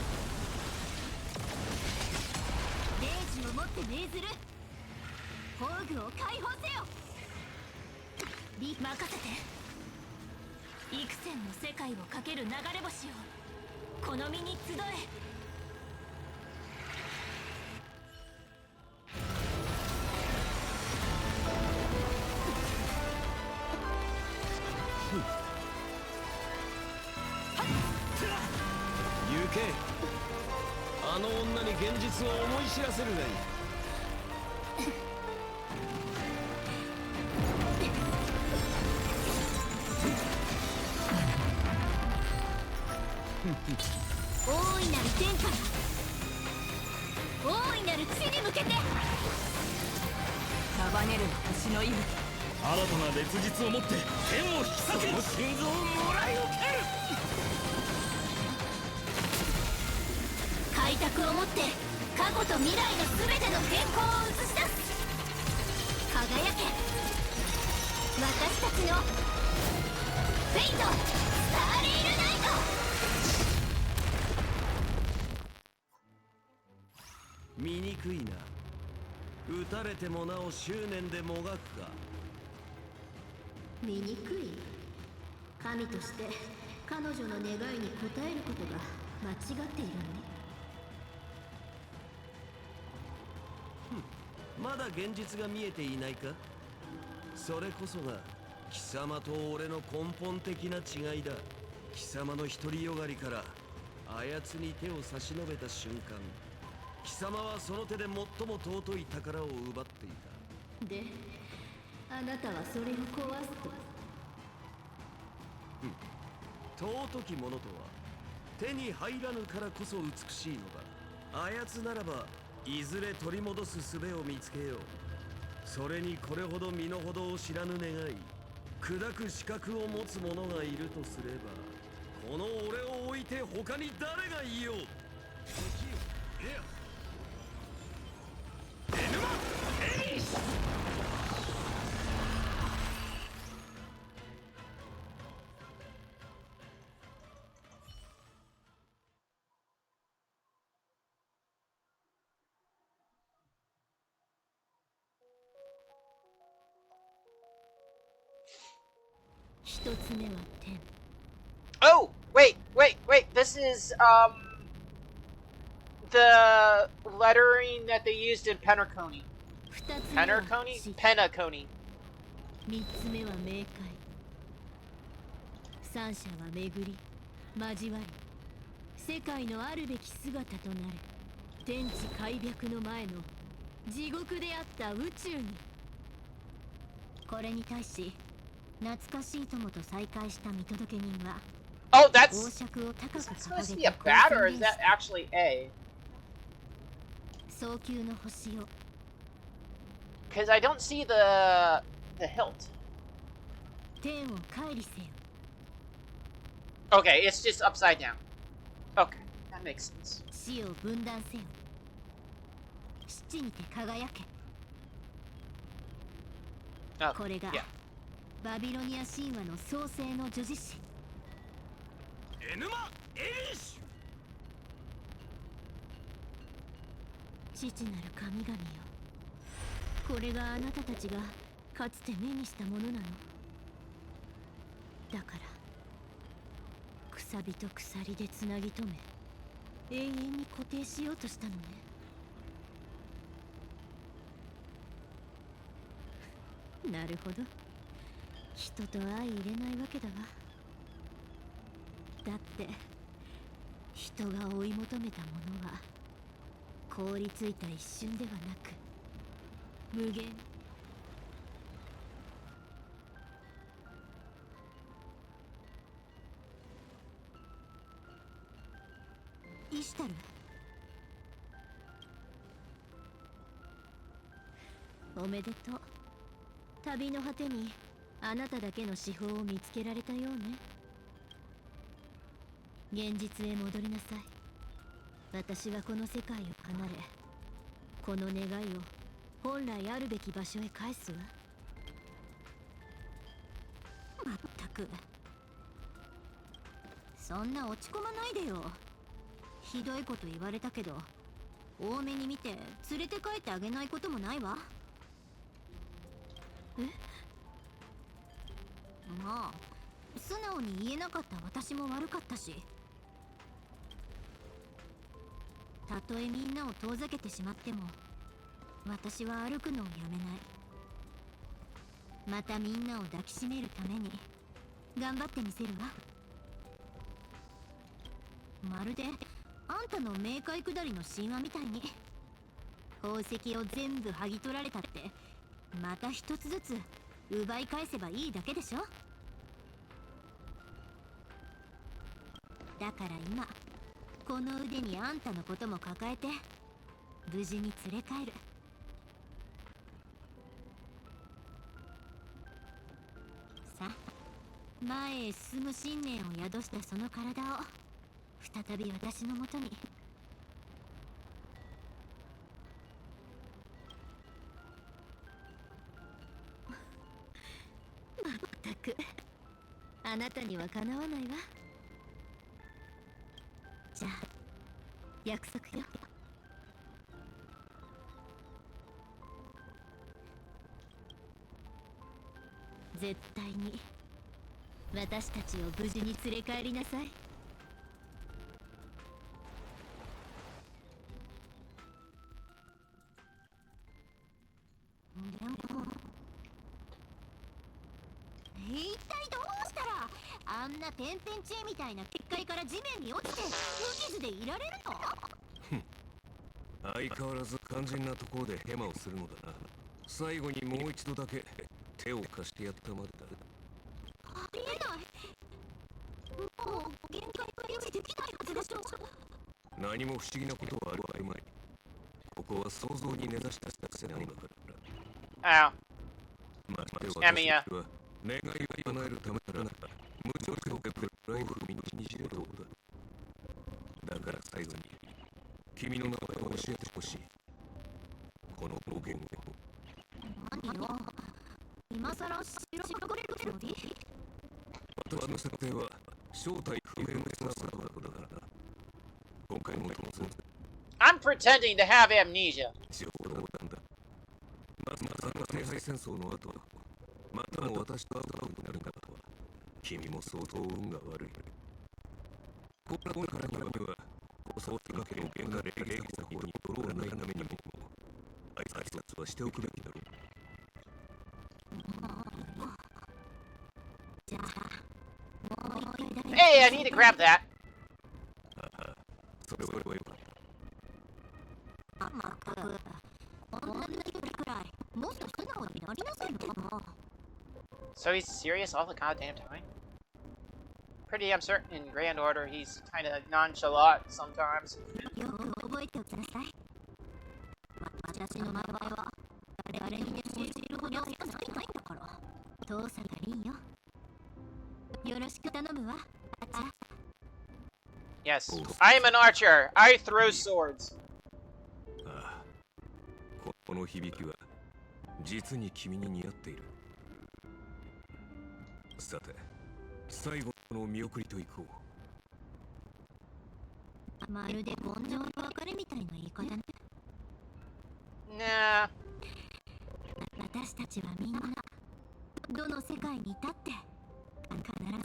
レイジをもって命ずる。宝具を解放せよ。任せて。幾千の世界をかける流れ星をこの身に集え。行け。あの女に現実を思い知らせるがいい。大いなる天下、大いなる地に向けて。束ねる星の息吹。新たな烈日をもって天を引き裂け。その心臓をもらい受ける。開拓をもって過去と未来の全ての変更を映し出す。輝け、私たちのフェイト、スターレイルナイト。醜いな。撃たれてもなお執念でもがくか。醜い。神として彼女の願いに応えることが間違っているの。まだ現実が見えていないか。それこそが貴様と俺の根本的な違いだ。貴様の独りよがりからあやつに手を差し伸べた瞬間、貴様はその手で最も尊い宝を奪っていた。で、あなたはそれを壊すと。尊きものとは手に入らぬからこそ美しいのだ。あやつならばいずれ取り戻す術を見つけよう。それにこれほど身の程を知らぬ願い、砕く資格を持つ者がいるとすれば、この俺を置いて他に誰がいよう。一つ目は天。 Oh, wait. This is the lettering that they used in Penacony. 二つ目は Penacony? 地。 Penacony. 三つ目は冥界。三者は巡り交わり、世界のあるべき姿となる天地開闢の前の地獄であった宇宙に。これに対し懐かしい友と再会した見届け人は Oh, 王 that's 爵を高く is that 掲 supposed to げ be a て bat or こう is 宣言 that した。 actually A? 早急の星を Because I don't see the hilt. 天を乖離せよ。 Okay, it's just upside down. Okay, that makes sense. 死を分断せよ。七にて輝け。 Oh, これが yeah. バビロニア神話の創世の叙事詩。エヌマ・エリッシ父なる神々よ、これがあなたたちがかつて目にしたものなの。だから腐サビと鎖でつなぎ止め永遠に固定しようとしたのね。なるほど、人と相入れないわけだわ。だって人が追い求めたものは凍りついた一瞬ではなく無限。イシュタル、おめでとう。旅の果てにあなただけの至宝を見つけられたようね。現実へ戻りなさい。私はこの世界を離れ、この願いを本来あるべき場所へ返すわ。まったく、そんな落ち込まないでよ。ひどいこと言われたけど、多めに見て連れて帰ってあげないこともないわ。え？まあ素直に言えなかった私も悪かったし、たとえみんなを遠ざけてしまっても私は歩くのをやめない。またみんなを抱きしめるために頑張ってみせるわ。まるであんたの冥界下りの神話みたいに、宝石を全部剥ぎ取られたってまた一つずつ奪い返せばいいだけでしょ。だから今この腕にあんたのことも抱えて無事に連れ帰る。さあ、前へ進む信念を宿したその体を再び私のもとに。まったくあなたにはかなわないわ。じゃあ約束よ。絶対に私たちを無事に連れ帰りなさい。でも一体どうしたらあんな天変地異みたいな結界から地面に落ちて無傷でいられるの？相変わらず肝心なところでヘマをするのだな。最後にもう一度だけ手を貸してやったまでだ。ありえない。もう限界が維持できないはずでしょ。何も不思議なことはあるまい。ここは想像に根ざした作戦なのだから。Ow. まして私 Amiya. は願いを叶えるためなら無条件でライフにじれるのだ。だから最後に君の名前を教えてほしい。この冒険を。何よ、今さら調べるつもり？私の設定は正体不明のサーバーだからな。今回も当然 I'm pretending to have amnesia. 冗談だ。まず帝敗戦争の後、またも私と会うことになるんだとは、君も相当運が悪い。これからには襲ってかける原画霊芸作法に泥がないためにも挨拶はしておくべきだろう。じゃあもう一回だけ。Hey, I need to grab that. それはよかった。まったく、こんな時くらいもっと素直になりなさいよ。So he's serious all the goddamn time? Pretty damn certain in Grand Order he's kind of nonchalant sometimes. よく覚えておきなさい。私の名前は誰にでも教えるほどないんだから。父さんがいいよ。よろしく頼むわ。Yes, I'm an archer. I throw swords. ああ、この響きは実に君に似合っている。さて、最後の見送りといこう。まるで凡情の別れみたいな言い方ね。Nah. 私たちはみんなどの世界にいたって必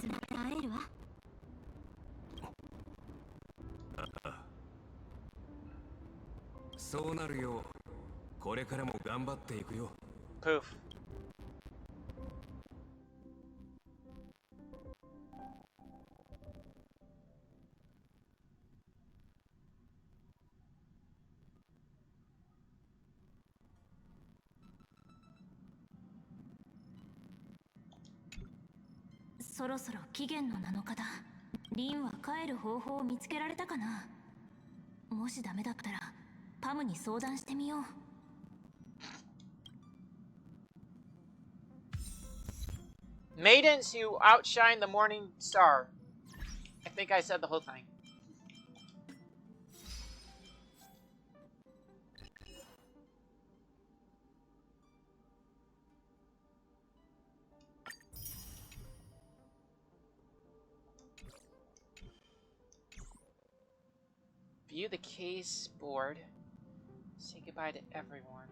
ずまた会えるわ。そうなるようこれからも頑張っていくよ。 Poof. "そろそろ期限の7日だ。リンは帰る方法を見つけられたかな。もしダメだったらパムに相談してみよう。Maidens who outshine the morning star. I think I said the whole thing. View the case board. Say goodbye to everyone.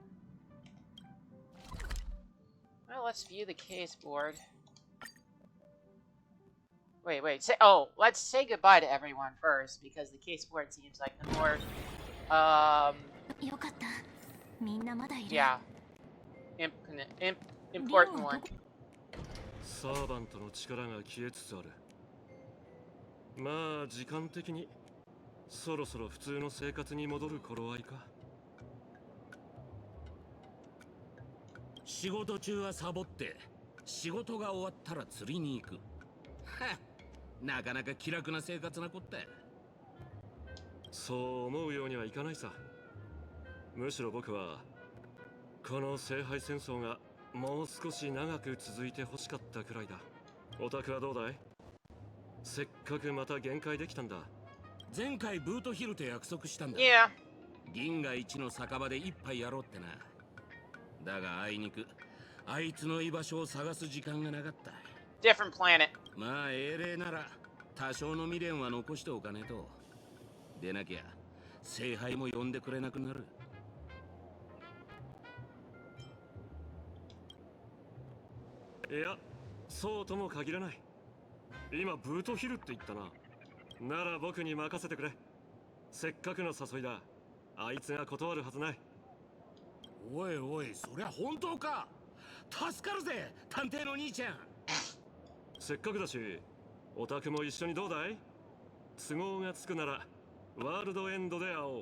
Well, let's view the case board. Wait. Let's say goodbye to everyone first, because the case board seems like the more, よかった。みんなまだいる。yeah, important one. サーバントの力が消えつつある。まあ時間的にそろそろ普通の生活に戻る頃合いか。仕事中はサボって仕事が終わったら釣りに行く。はっ、なかなか気楽な生活なこった。そう思うようにはいかないさ。むしろ僕はこの聖杯戦争がもう少し長く続いてほしかったくらいだ。オタクはどうだい？せっかくまた限界できたんだ。前回ブートヒルと約束したんだ。Yeah. 銀河一の酒場で一杯やろうってな。だがあいにくあいつの居場所を探す時間がなかった。 Different planet. まあ英霊なら多少の未練は残しておかねえと。でなきゃ聖杯も呼んでくれなくなる。いや、そうとも限らない。今ブートヒルって言ったな。なら僕に任せてくれ。せっかくの誘いだ。あいつが断るはずない。おいおい、そりゃ本当か。助かるぜ、探偵の兄ちゃん。せっかくだし、オタクも一緒にどうだい？都合がつくならワールドエンドで会お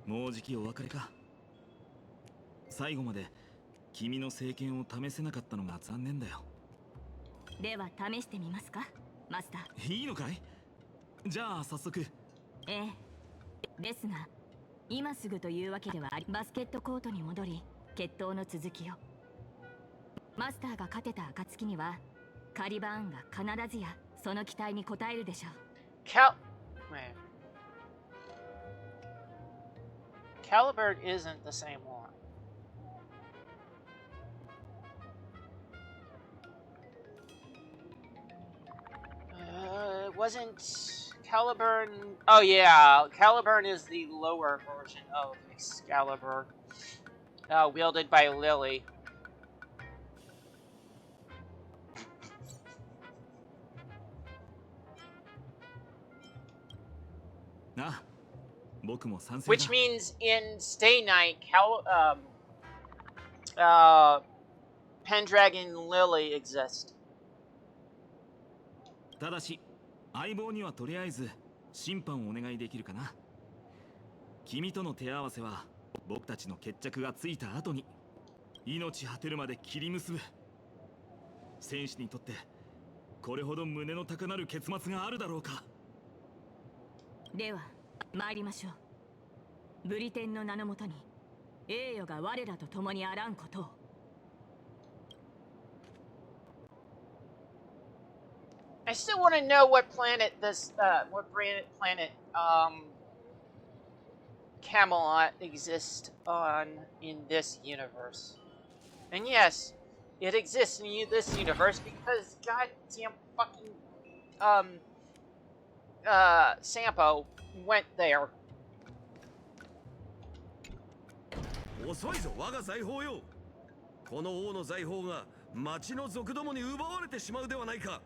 う。もうじきお別れか。最後まで君の聖剣を試せなかったのが残念だよ。では試してみますか、マスター。いいのかい？じゃあ早速。ええ。ですが今すぐというわけではあり、バスケットコートに戻り決闘の続きを。マスターが勝てた暁にはカリバーンが必ずやその期待に応えるでしょう。Wait. Calibert isn't the same one. Wasn't Caliburn? Oh yeah, Caliburn is the lower version of Excalibur, wielded by Lily. あ、僕も賛成だ。 Which means in Stay Night, Pendragon Lily exist. ただし相棒にはとりあえず審判をお願いできるかな。君との手合わせは僕たちの決着がついた後に命果てるまで切り結ぶ。戦士にとってこれほど胸の高鳴る結末があるだろうか。では参りましょう。ブリテンの名のもとに栄誉が我らと共にあらんことを。I still want to know what planet Camelot exists on in this universe. And yes, it exists in this universe because goddamn fucking Sampo went there. 遅いぞ我が財宝よ。この王の財宝が町の族どもに奪われてしまうではないか。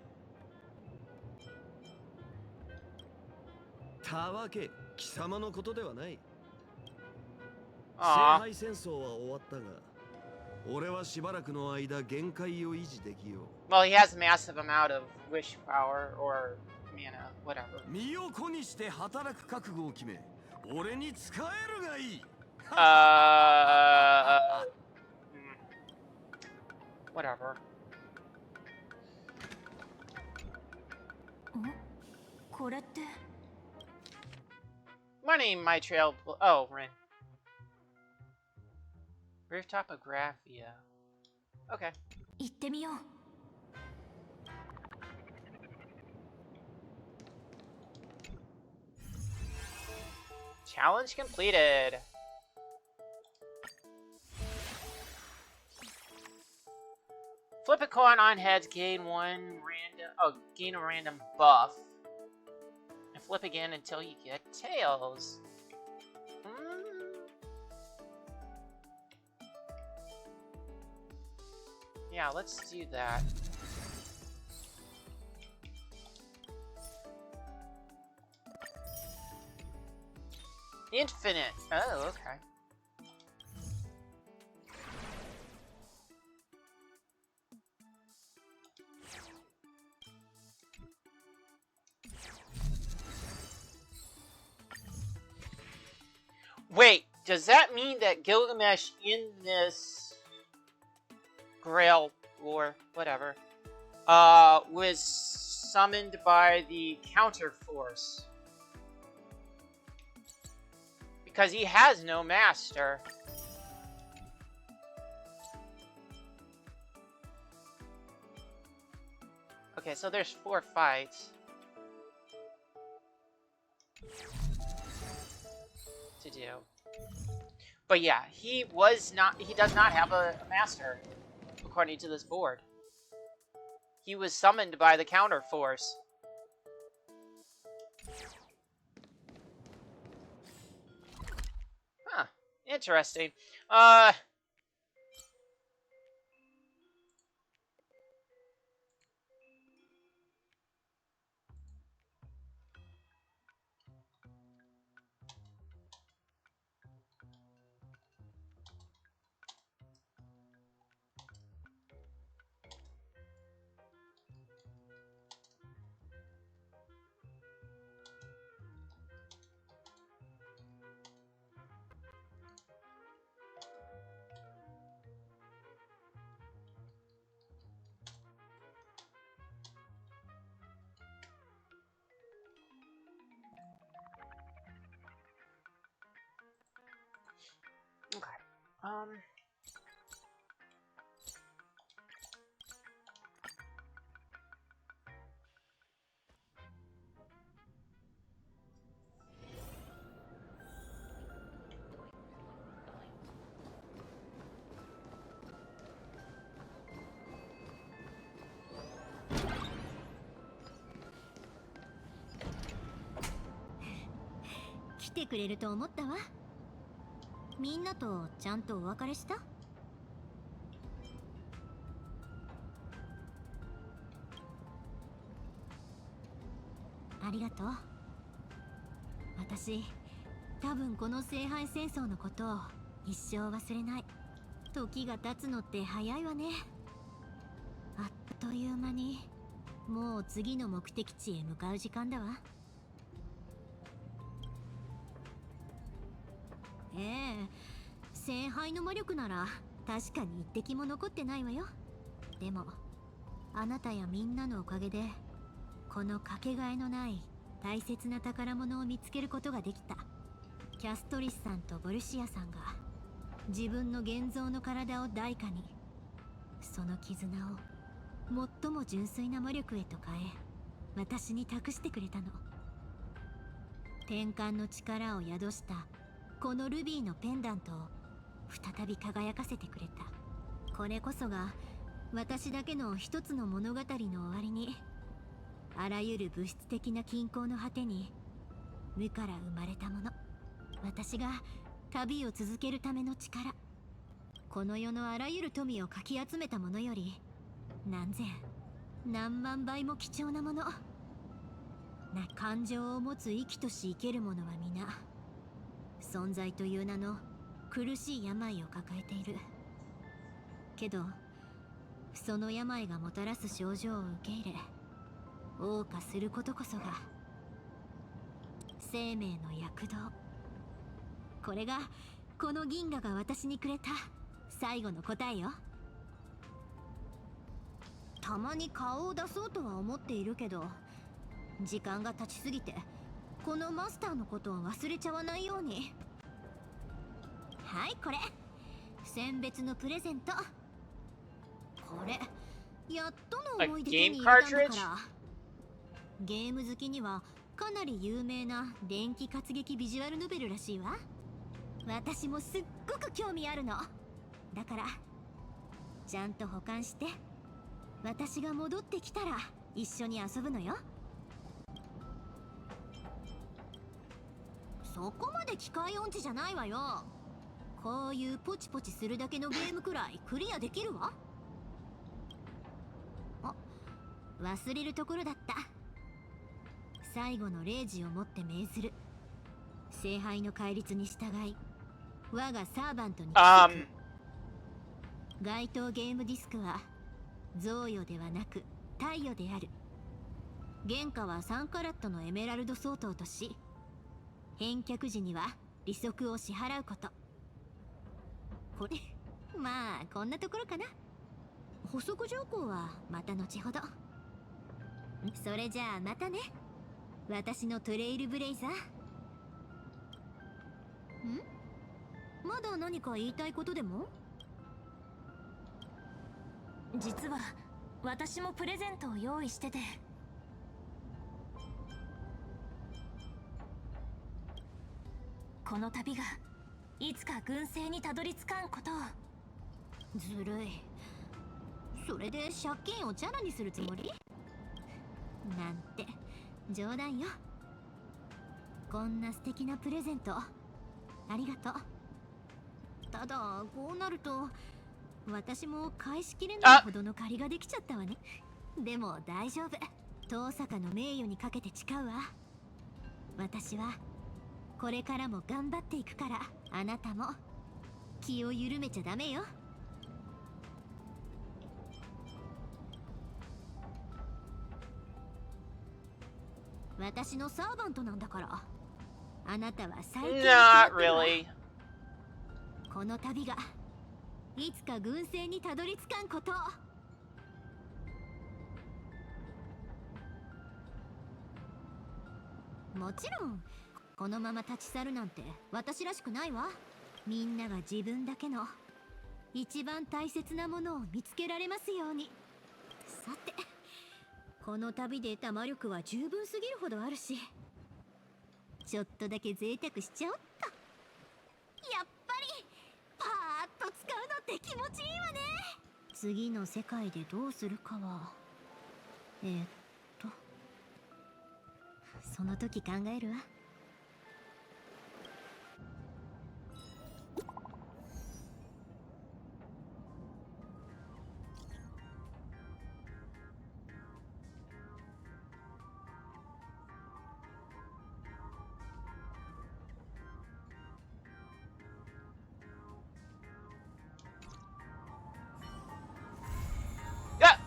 たわけ、貴様のことではない。聖 Aw. 杯戦争は終わったが、俺はしばらくの間限界を維持できよう。 Well, he has a massive amount of wish power or mana, whatever. 身を粉にして働く覚悟を決め、俺に仕えるがいい。Whatever. これって Money, my trail. Oh, Rin. Rooftopography. Okay. 行ってみよう。Challenge completed. Flip a coin on heads, gain gain a random buff. And flip again until you get tails. Yeah, let's do that. Infinite. Oh, okay. Wait, does that mean that Gilgamesh in this Grail or whatever was summoned by the counter force? Because he has no master. Okay, so there's 4 fights to do. But yeah, he does not have a master, according to this board. He was summoned by the counter force. Huh, interesting. Okay.「来てくれると思ったわ。みんなとちゃんとお別れした？ありがとう。私、多分この聖杯戦争のことを一生忘れない。時が経つのって早いわね。あっという間に、もう次の目的地へ向かう時間だわ。ええ、聖杯の魔力なら確かに一滴も残ってないわよ。でも、あなたやみんなのおかげで、このかけがえのない大切な宝物を見つけることができた。キャストリスさんとボルシアさんが自分の現像の体を代価に、その絆を最も純粋な魔力へと変え、私に託してくれたの。転換の力を宿したこのルビーのペンダントを再び輝かせてくれた。これこそが私だけの一つの物語の終わりに、あらゆる物質的な均衡の果てに無から生まれたもの。私が旅を続けるための力。この世のあらゆる富をかき集めたものより何千何万倍も貴重なもの。感情を持つ生きとし生ける者は皆存在という名の苦しい病を抱えている。けどその病がもたらす症状を受け入れ謳歌することこそが生命の躍動。これがこの銀河が私にくれた最後の答えよ。たまに顔を出そうとは思っているけど、時間が経ちすぎてこのマスターのことを忘れちゃわないように。はい、これ選別のプレゼント。これやっとの思いで手に入れたんだから。ゲーム好きにはかなり有名な電気活劇ビジュアルノベルらしいわ。私もすっごく興味あるの。だからちゃんと保管して、私が戻ってきたら一緒に遊ぶのよ。そこまで機械音痴じゃないわよ。こういうポチポチするだけのゲームくらいクリアできるわ。あ、忘れるところだった。最後の0時をもって命ずる。聖杯の戒律に従い我がサーバントに帰く。該当ゲームディスクは贈与ではなく貸与である。原価は3カラットのエメラルド相当とし、返却時には利息を支払うこと。これまあこんなところかな。補足条項はまた後ほど。それじゃあまたね、私のトレイルブレイザー。まだ何か言いたいことでも？実は私もプレゼントを用意してて。この旅がいつか軍政にたどり着かんことを。ずるい。それで借金をチャラにするつもり？なんて冗談よ。こんな素敵なプレゼントありがとう。ただこうなると私も返しきれないほどの借りができちゃったわね。でも大丈夫。遠坂の名誉にかけて誓うわ。私はこれからも頑張っていくから、あなたも気を緩めちゃダメよ。私のサーバントなんだから。あなたは最強に決まってるわ。 Not really. この旅がいつか軍政にたどり着かんこと。もちろんこのまま立ち去るなんて私らしくないわ。みんなが自分だけの一番大切なものを見つけられますように。さて、この旅で得た魔力は十分すぎるほどあるし、ちょっとだけ贅沢しちゃおっと。やっぱりパーッと使うのって気持ちいいわね。次の世界でどうするかはその時考えるわ。Yeah.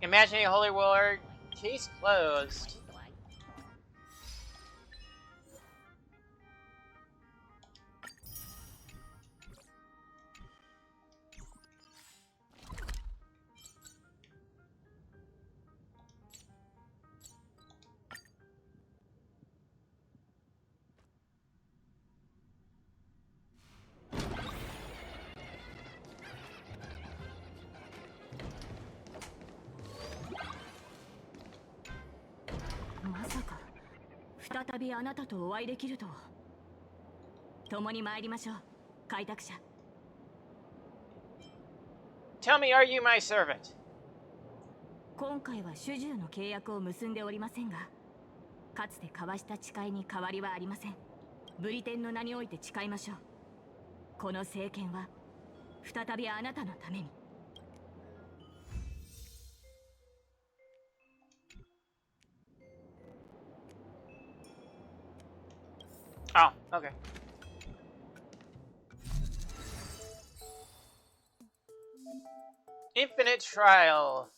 Imagining a holy war. Case closed.まさか再びあなたとお会いできるとは。共に参りましょう、開拓者。 Tell me, are you my servant? 今回は主従の契約を結んでおりませんが、かつて交わした誓いに変わりはありません。ブリテンの名において誓いましょう。この政権は再びあなたのために。Okay. Infinite Trial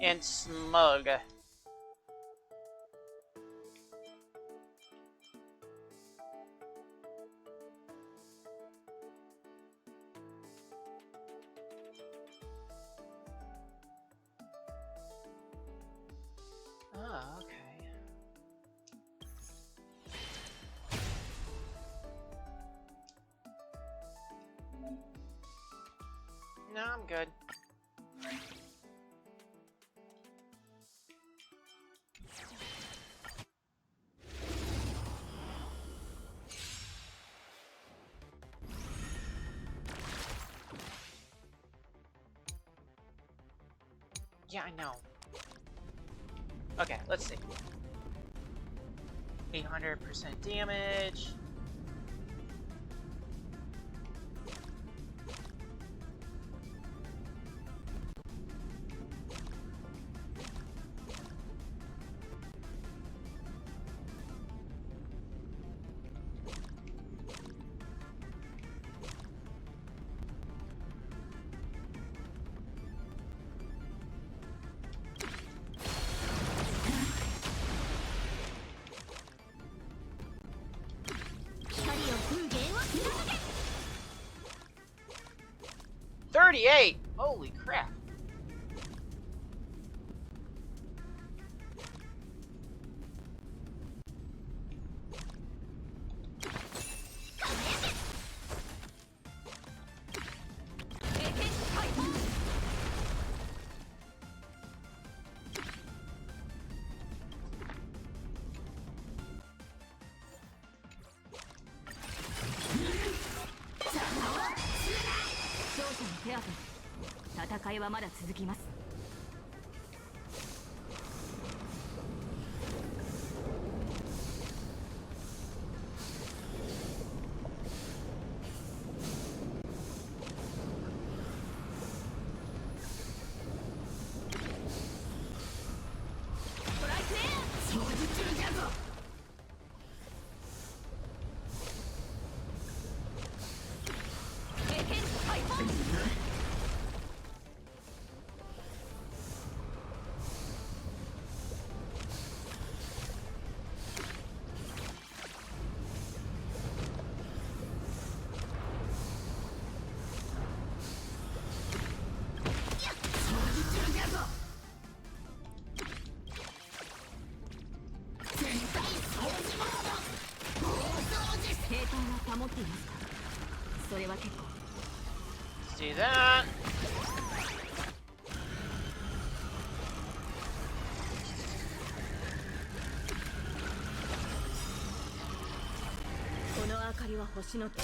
and Smug. Oh, okay. No, I'm good. Yeah, I know. Okay, let's see. 800% damage. $38! Holy crap.手当て。戦いはまだ続きます。保っていますか。それは結構。See that? この明かりは星の手。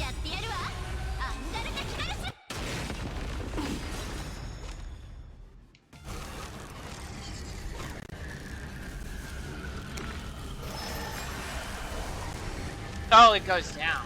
やってやるわ。アンガルテキガルス。Oh, it goes down.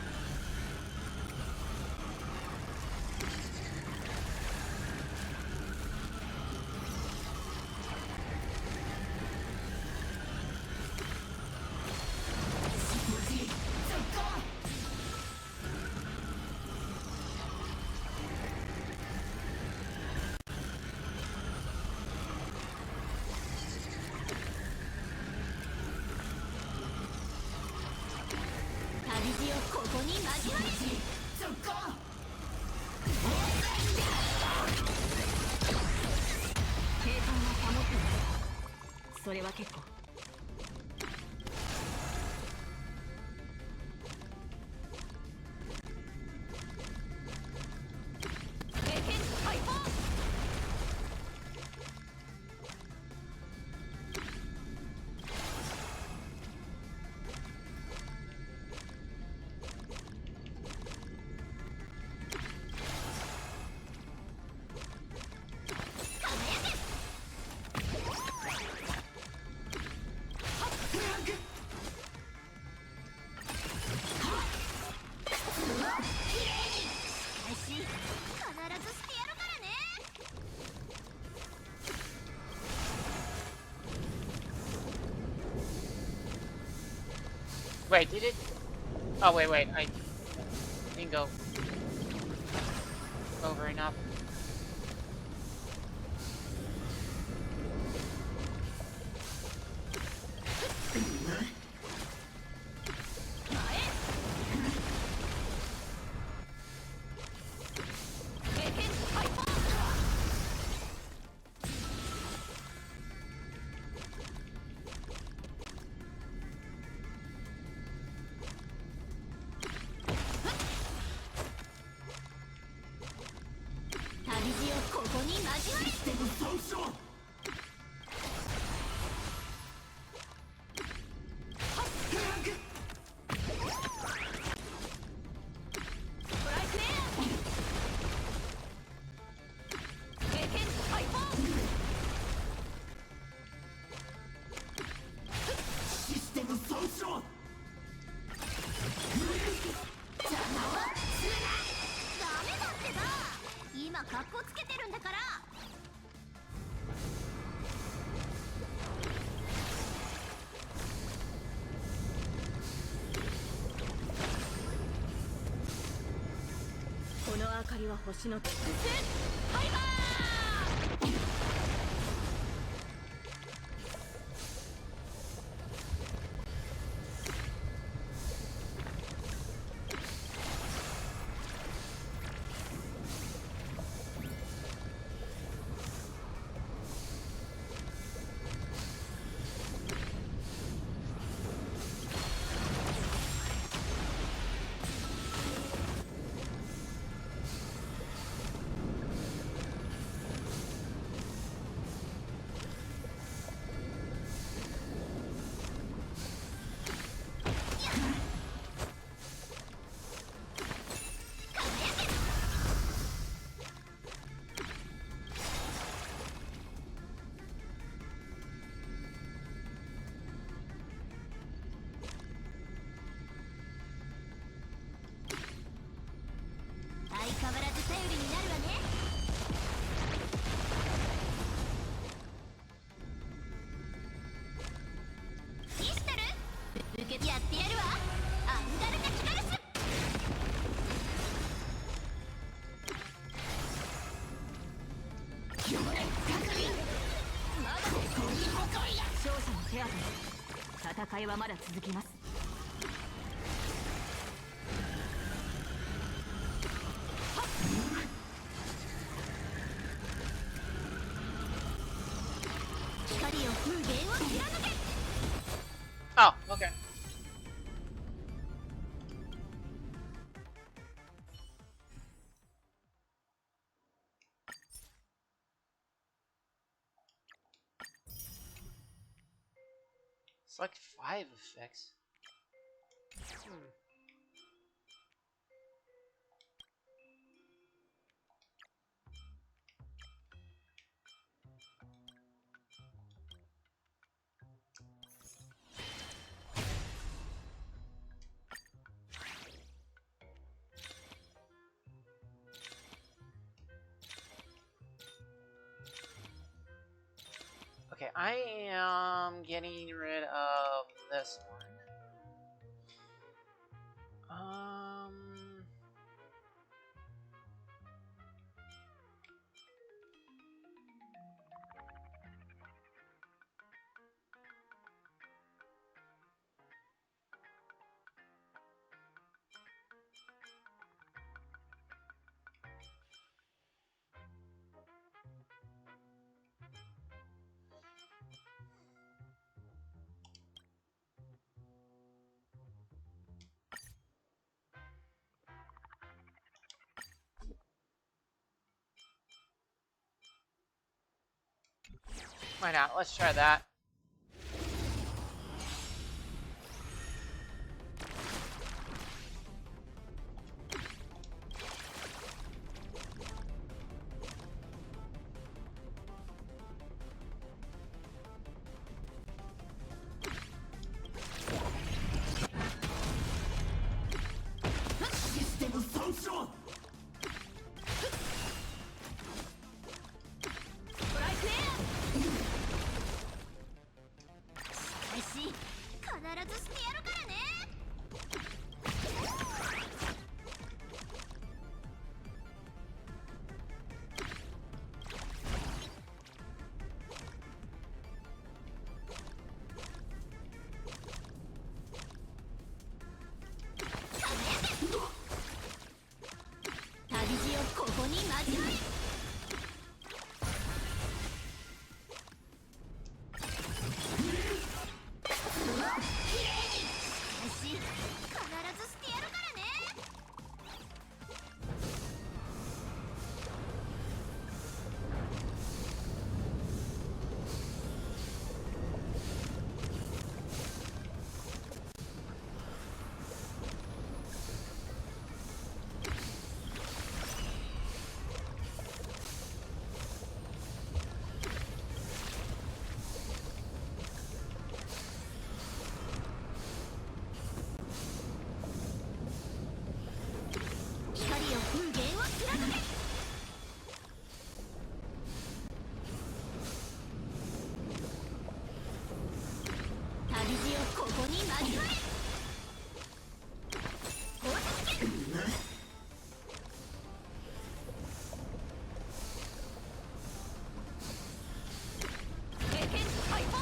それは結構。Wait, did it? Oh, wait, I didn't go over enough.この明かりは星の相変わらず頼りになるわね。ピストル受けてやってやるわ。アンガルナキガルス。勝者の手当て。戦いはまだ続きます。光よ風源を貫け。 Oh, okay. Select 5 effects. Okay, I am getting rid of this one. Why not? Let's try that. 旅路をここに交われ。必ずしてやるからね。光よ風源を貫け。旅路をここに交われ。放射試験。経験解放。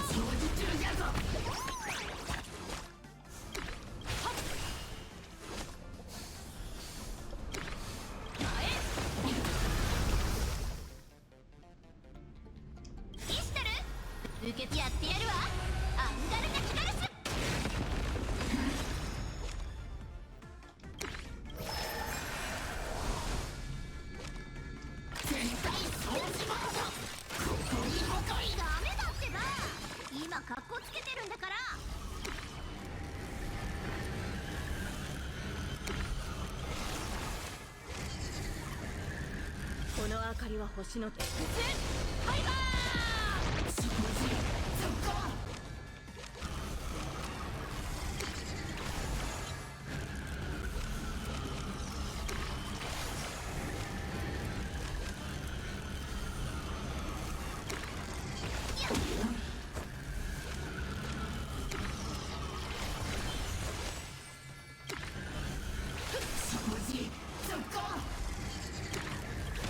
イスタル受けてやってやるわ。アンガルナキカルス。絶対掃除場だ。ここにほこり。ダメだってば。今カッコつけてるんだから。この明かりは星の手。ハイバー。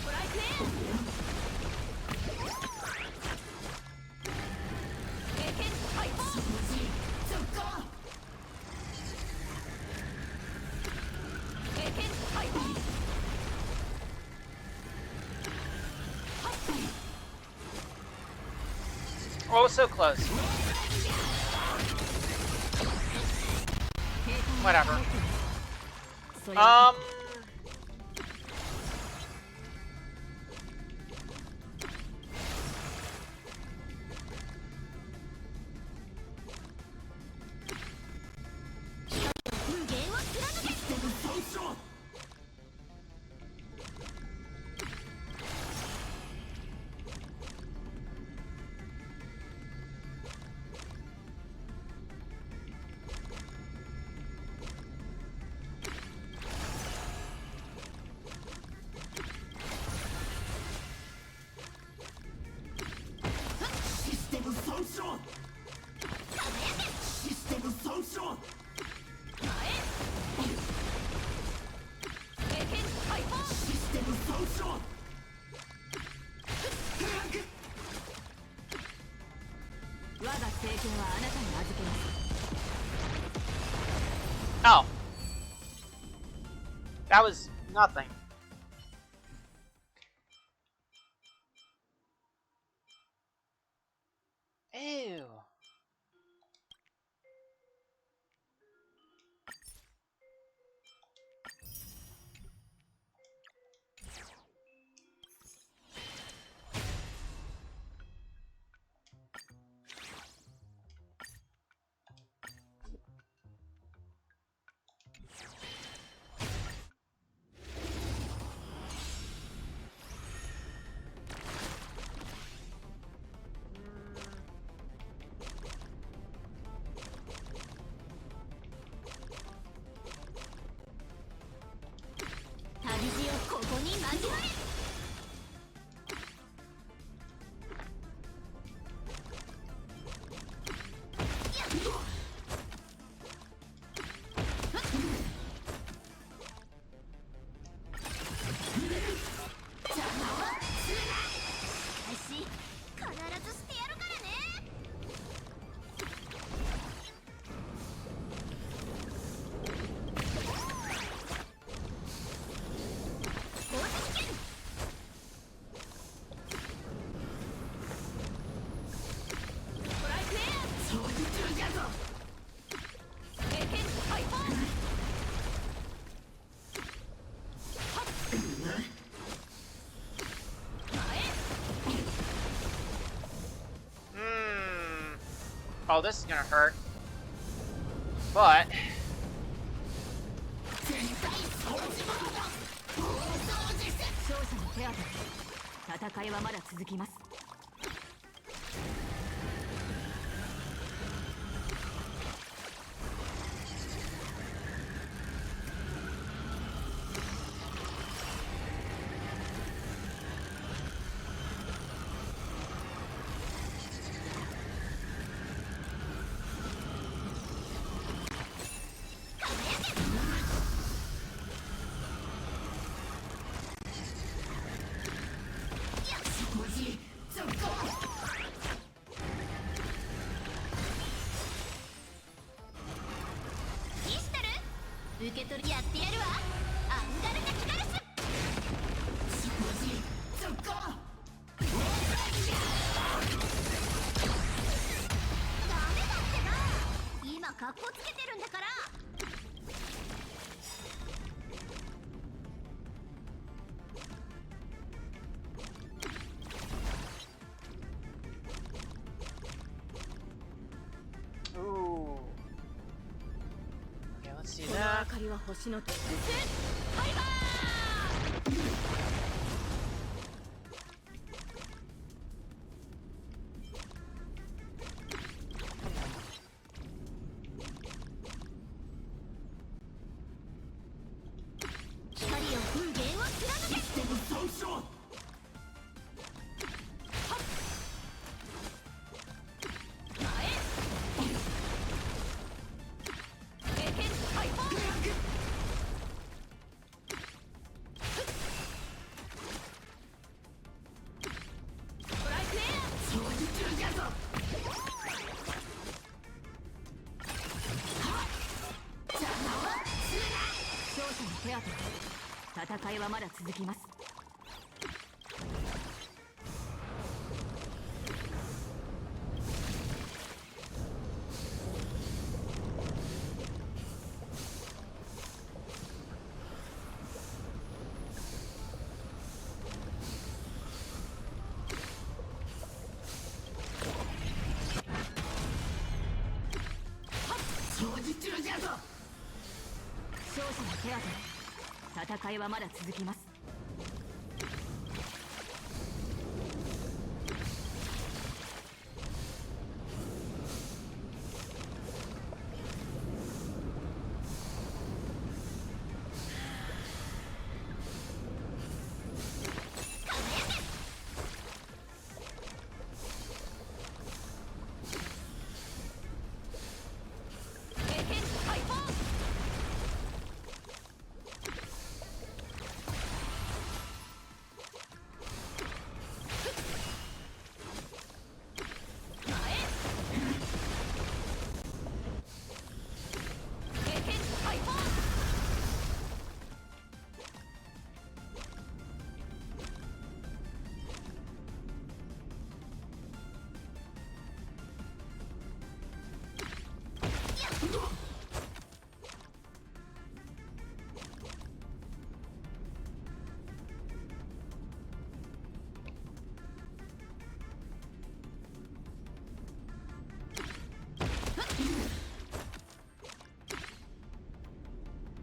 トライクエー。経験解放。経験解放。Oh, so close. Whatever. Oh. That was nothing. Ew. Oh, this is gonna hurt. But...受け取りやってやるわ。アンガルテキカルス。ダメだってば。今格好つけてるんだから。Ooh. Okay, let's see この that. 明かりは星のファイバ光よ、運源を貫け。戦いはまだ続きます。勝者の手当て。戦いはまだ続きます。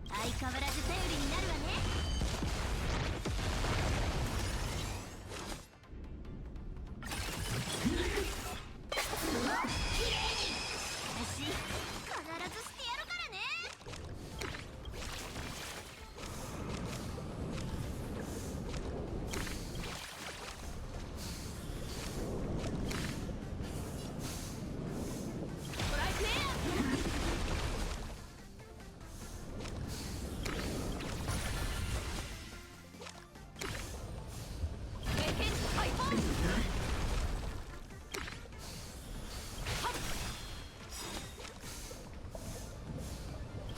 相変わらず頼りになるわね。私必ずしてやるからね。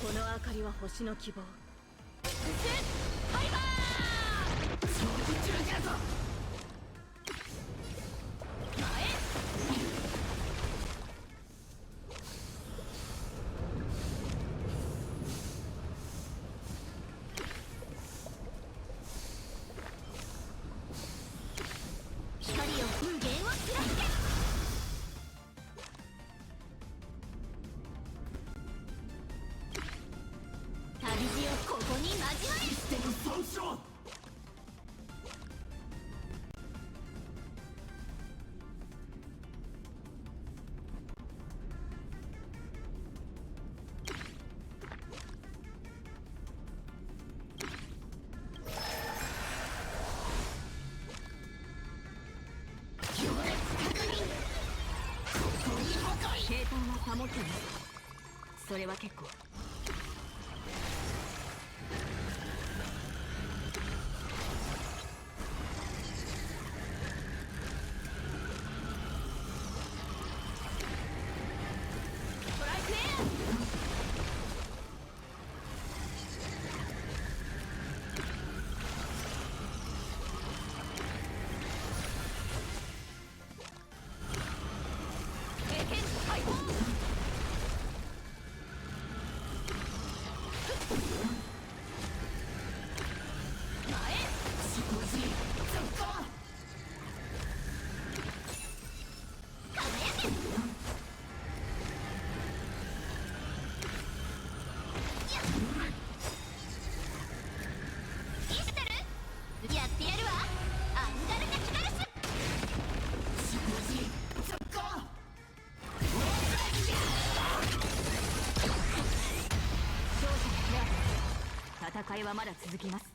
この明かりは星の希望。光よ、運源を貫け。平坦は保っています。それは結構。戦いはまだ続きます。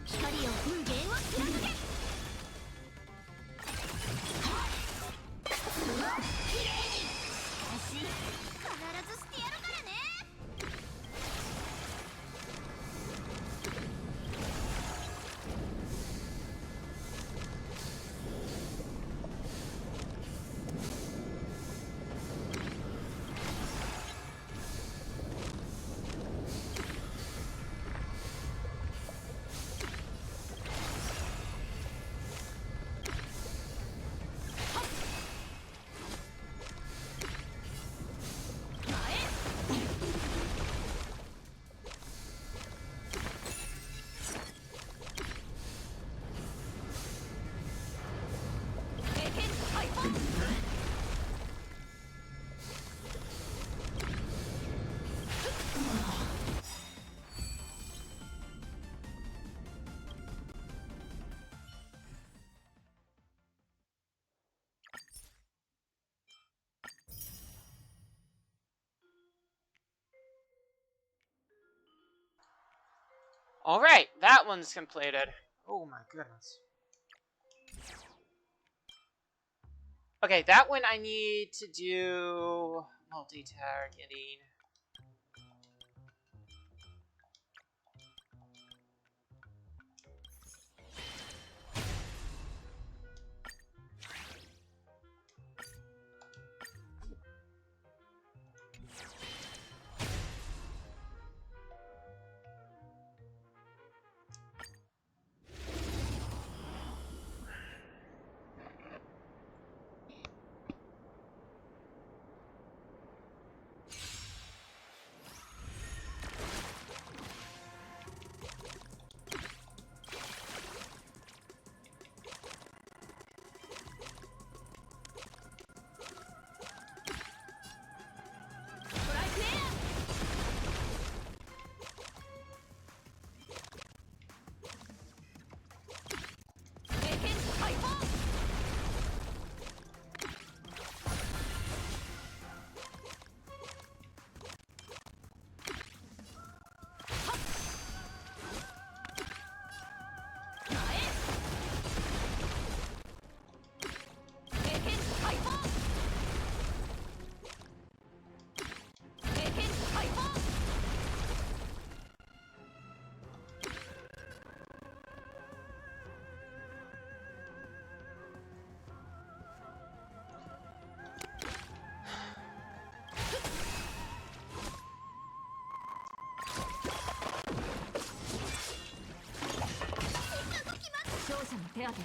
光を無限を貫け。私必ずしてやるからね。Alright, that one's completed. Oh my goodness. Okay, that one I need to do multi-targeting. 手当て。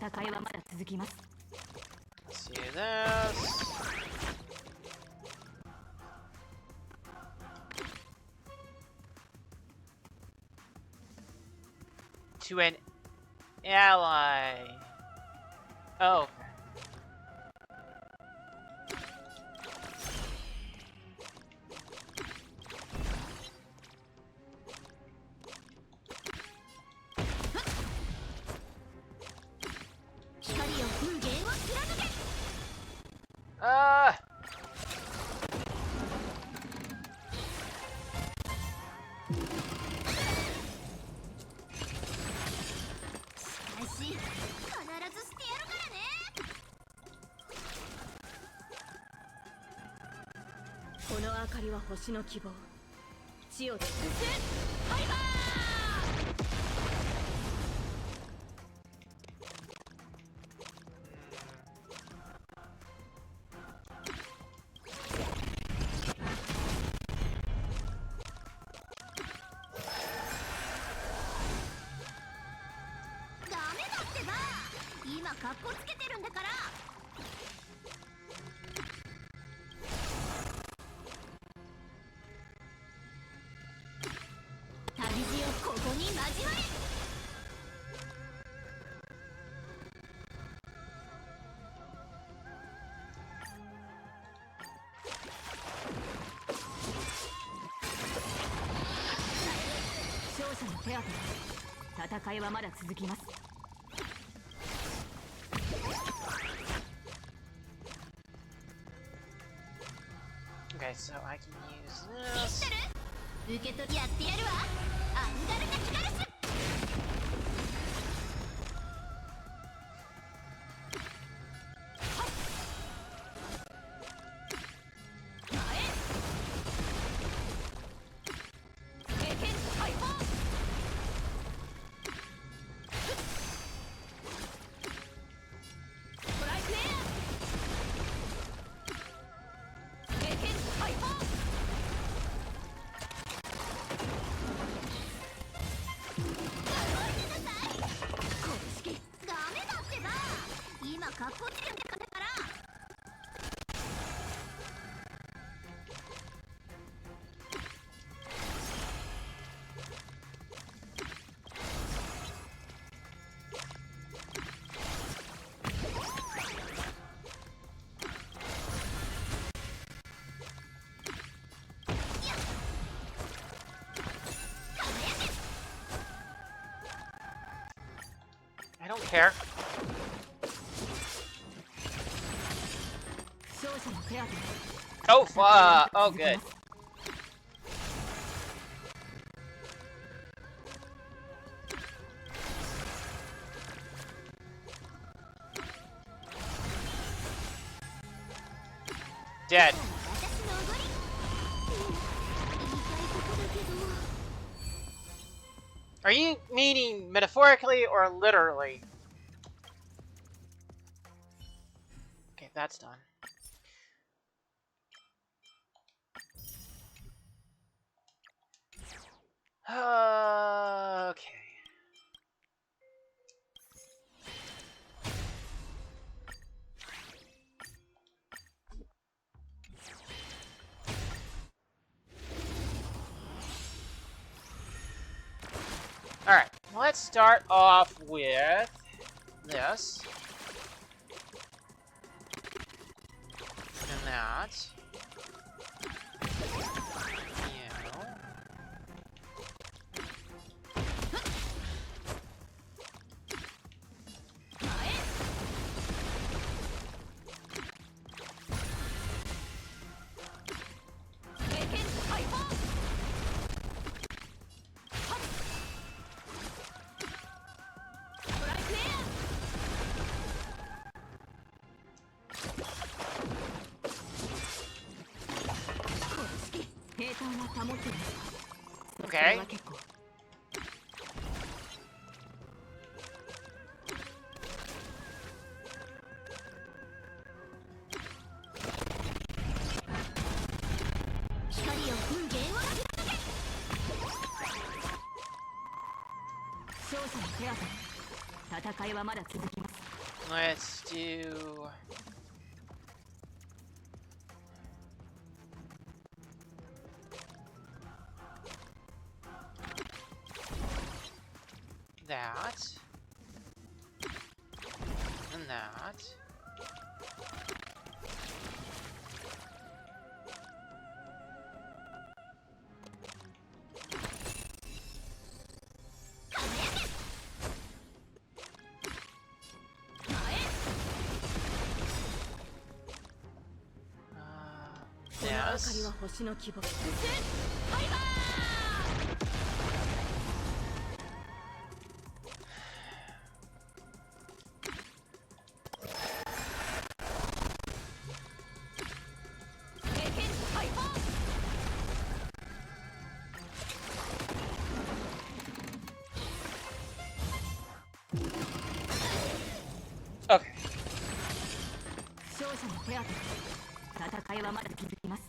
戦いはまだ続きます。 Let's do this. To an ally. Oh, okay. Uh この明かりは星の希望。地を尽くせ。バイバダメだってば。今カッコつけてるんだから。旅路をここに交われ。勝者の手当て。戦いはまだ続きます。 okay, so I can use this. 受け取りやってやるわ。アンガルナキガルス。カッコつけてるんだから。I don't care. Oh, oh, good. Dead. Are you meaning metaphorically or literally? Okay, that's done. Okay. Alright, let's start off with this. And that. Okay. 戦いはまだ続きます。 Let's do that and that. Yes. Okay. 勝者の手当て。戦いはまだ続きます。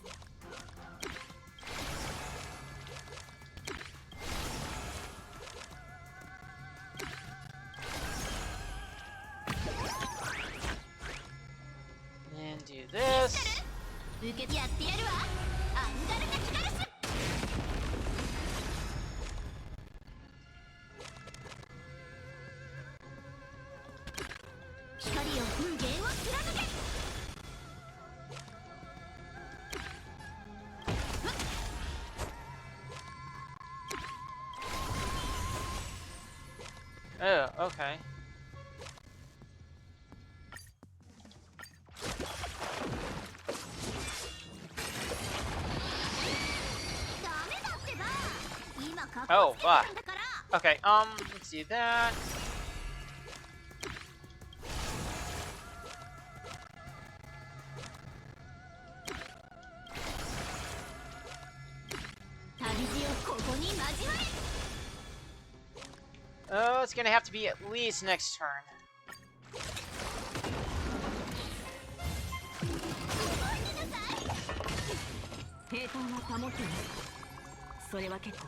And do this. 受けてやってやるわ。アンガルナキガラス。光よ無限を貫け。 Oh, okay. Oh, wow. Okay, let's do that. Oh, it's gonna have to be at least next turn. 平坦は保っています。それは結構。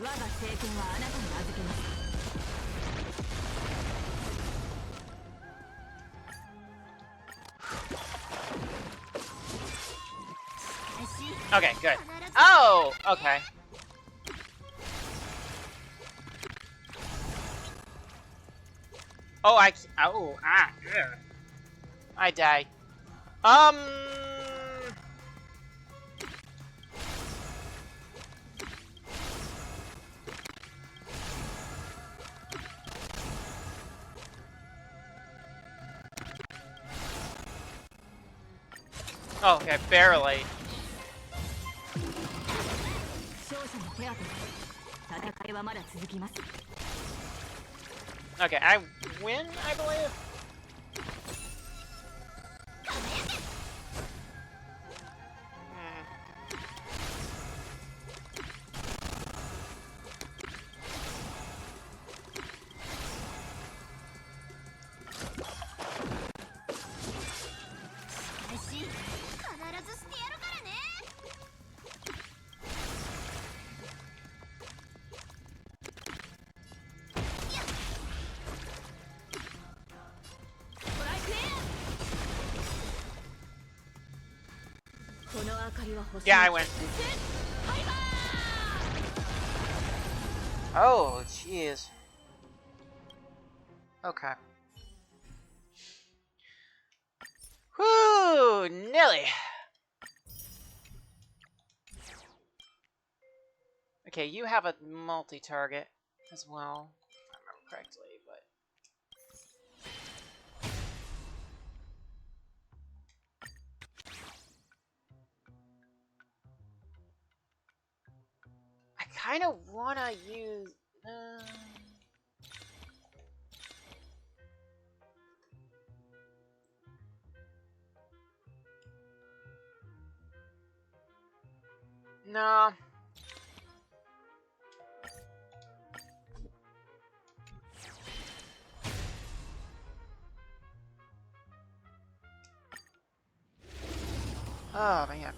我が政権はあなたに預けます。 Okay, good. Oh, okay. Oh, ugh. I died. Oh, okay, barely. 勝者の手当て。戦いはまだ続きます。 Okay, I win, I believe. Yeah, I win. Oh, jeez. Okay. Whoo, Nelly. Okay, you have a multi-target as well, if I remember correctly, but... I kind of want to use... No. Oh, man.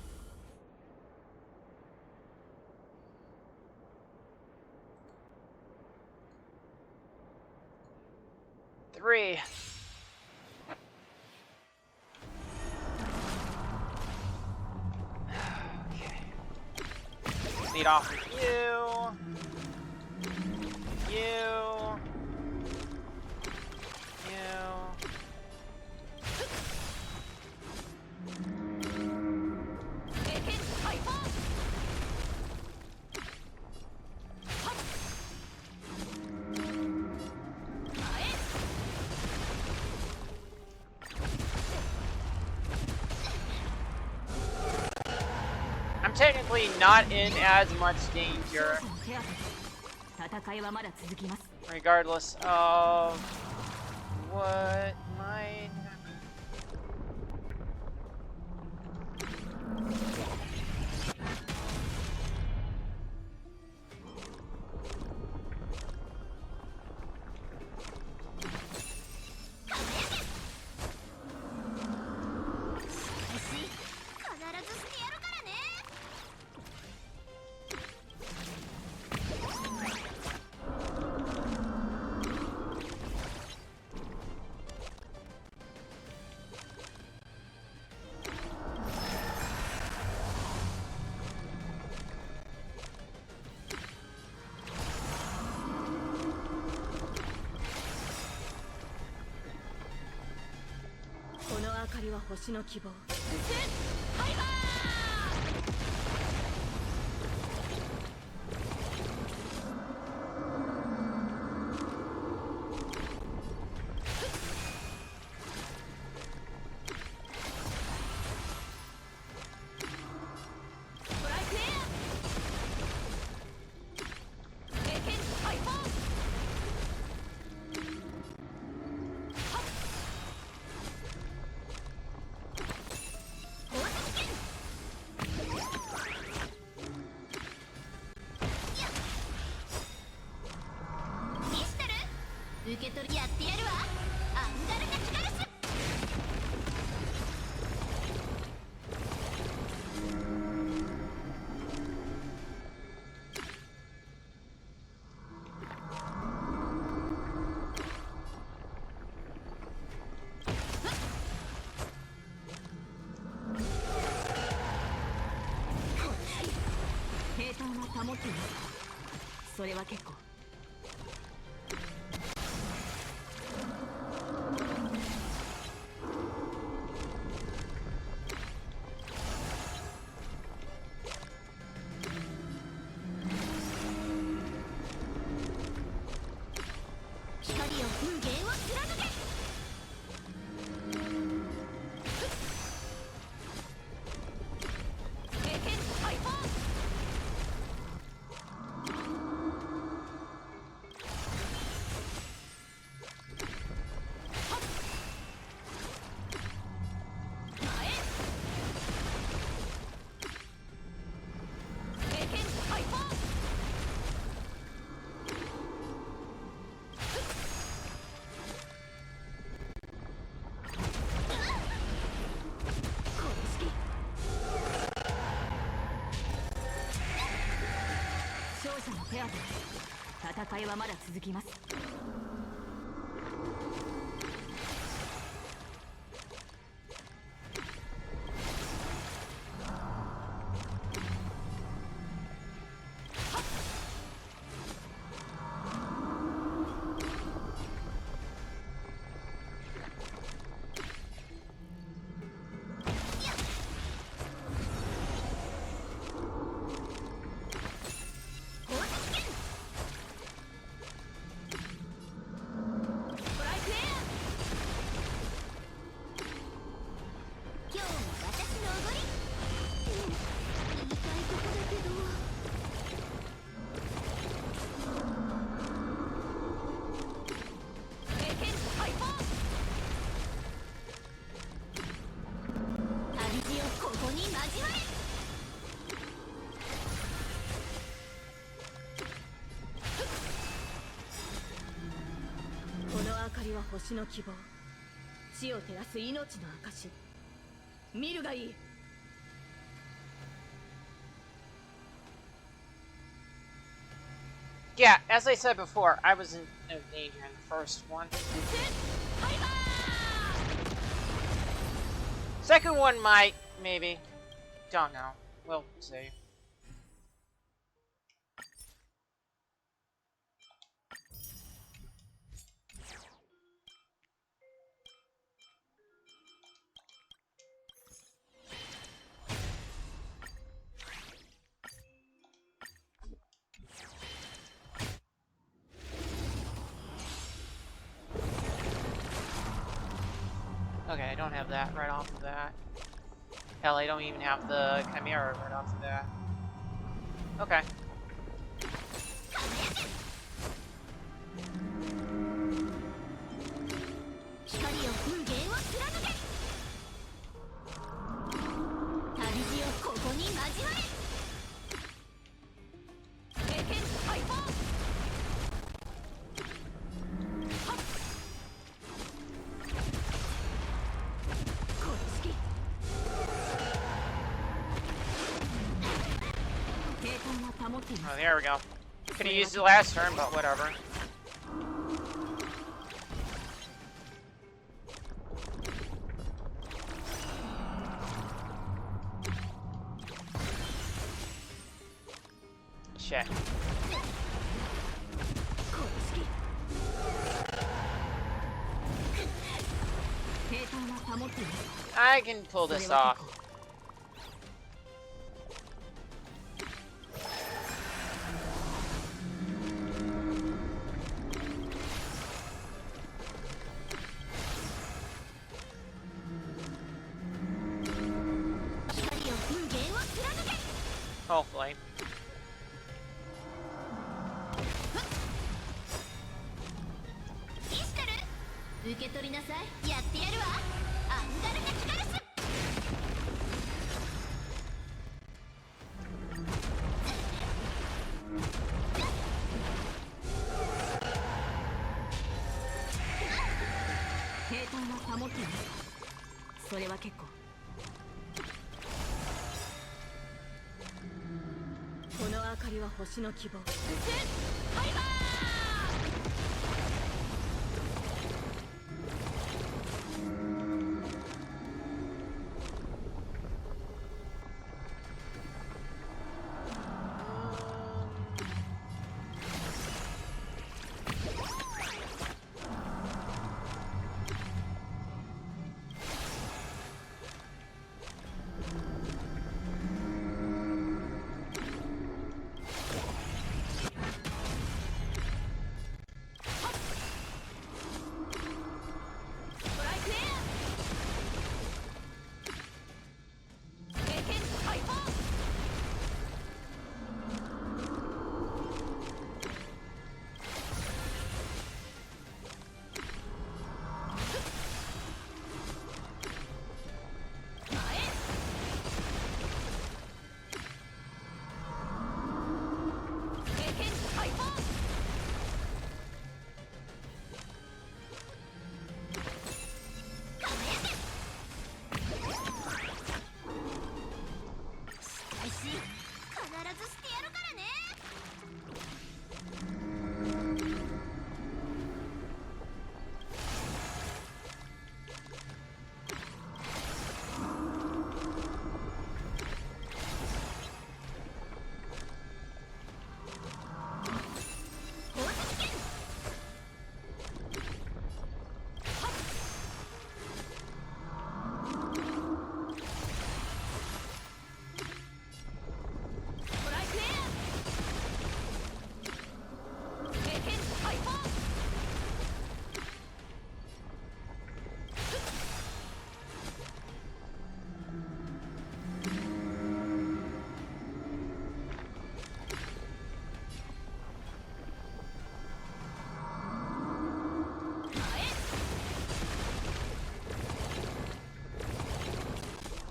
Three. Okay. Lead off with you. You. I'm technically not in as much danger, regardless of what might happen.それは結構。戦いはまだ続きます。かりは星の希望。地を照らす命の証。見るがいい。Yeah, as I said before, I was in no danger in the first one. Second one might, maybe. Don't know. We'll see. Okay, I don't have that right off the bat. Hell, I don't even have the Chimera right off the bat. Okay. Oh, there we go. Could have used it last turn, but whatever. Shit. I can pull this off. Hopefully.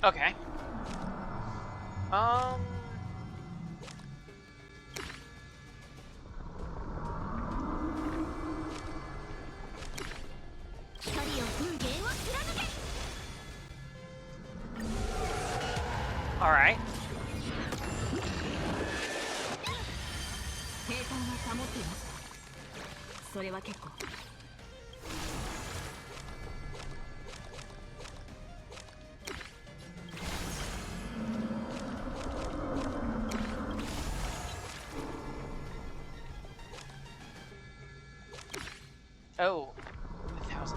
Okay. Alright. 平坦は保っていますか。それは結構。Oh, 1,000.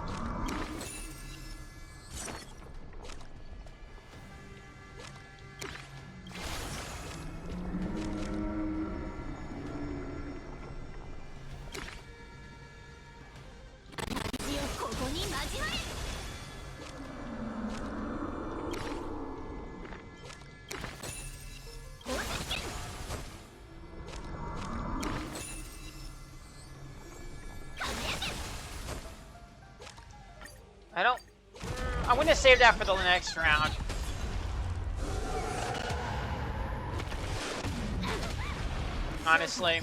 I don't... I'm gonna save that for the next round. Honestly.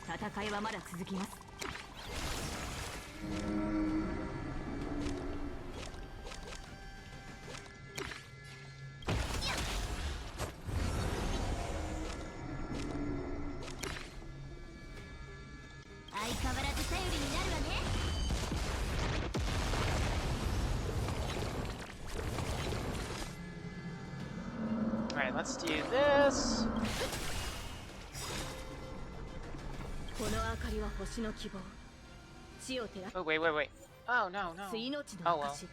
戦いはまだ続きます。相変わらず頼りになるわね。Alright, let's do this. この明かりは星の希望。地を照らす Oh, wait, wait, wait. Oh, no, no. 命の Oh, well. 証。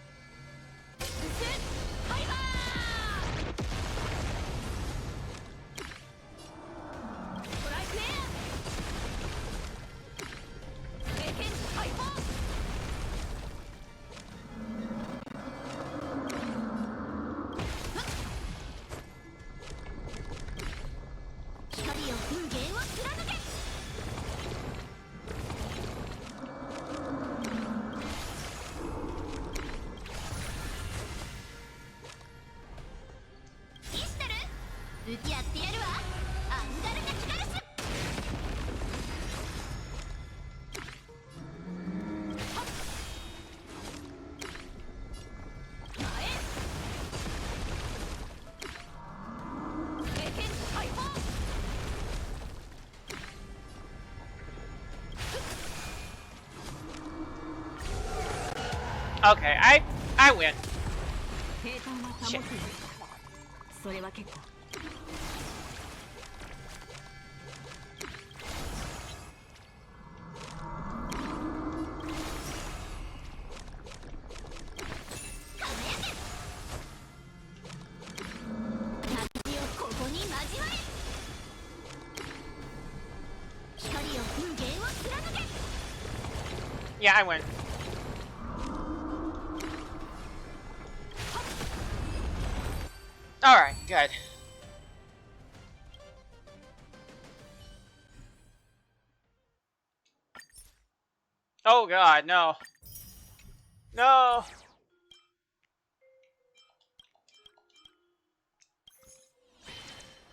光よ風景を貫け。イシタル、武器やってやるわ。アンガルナキガルス。Okay, I win. 平坦は保っていますか。それは結構。旅をここに交われ。光よ風景を貫け。 Yeah, I win. Alright, good. Oh god, no. No!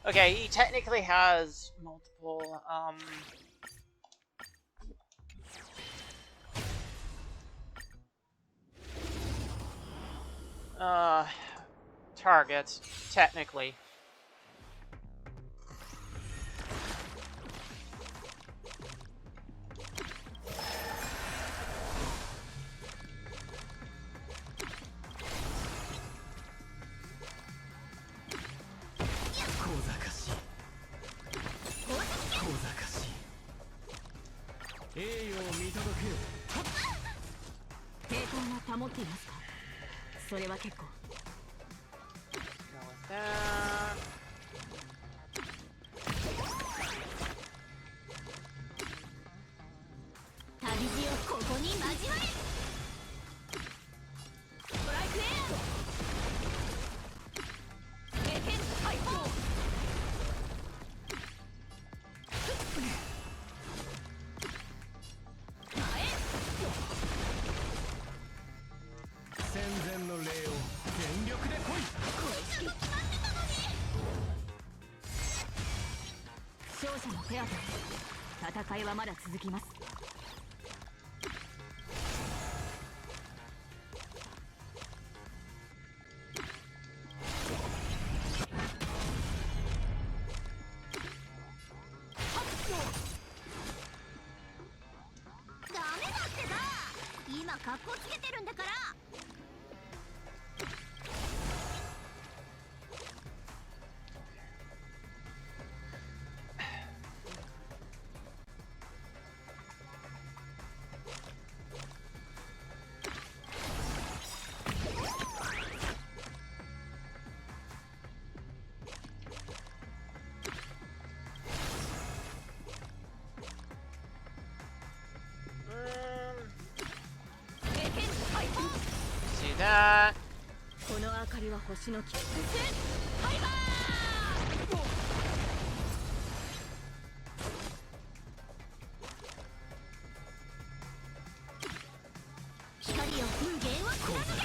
Okay, he technically has multiple, targets, technically. Go with that. 今カッコつけてるんだから。See that? この明かりは星の木。光よ風景を貫け。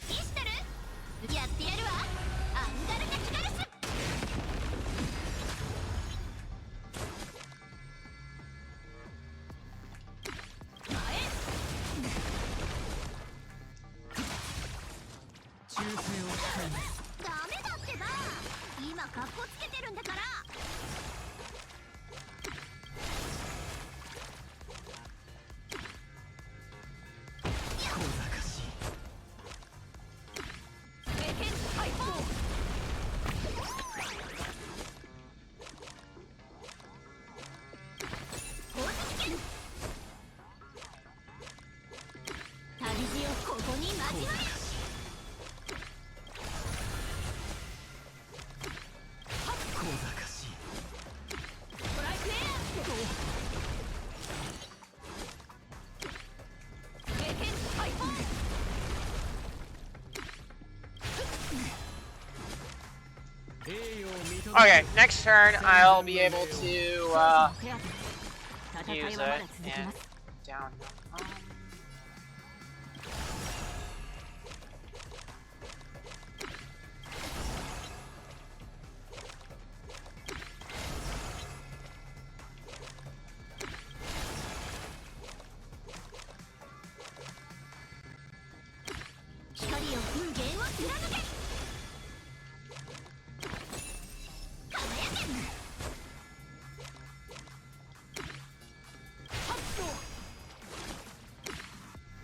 イシュタルやってやるわ。アンガルナキガルス。忠誠を誓います。ダメだってば。今カッコつけてるんだから。小賢しい。旅路をここに交われ。小賢しい。トライプレイヤー。経験解放。 Okay, next turn I'll be able to use it and down.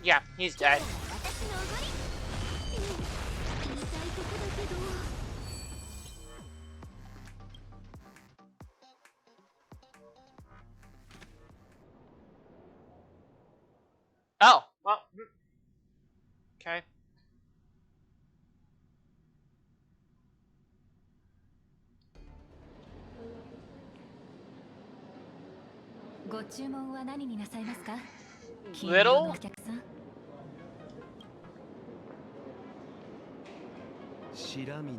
Yeah, he's dead. Oh, well. Okay. ご注文は何になさいますか？ Little? お客さん。白峰の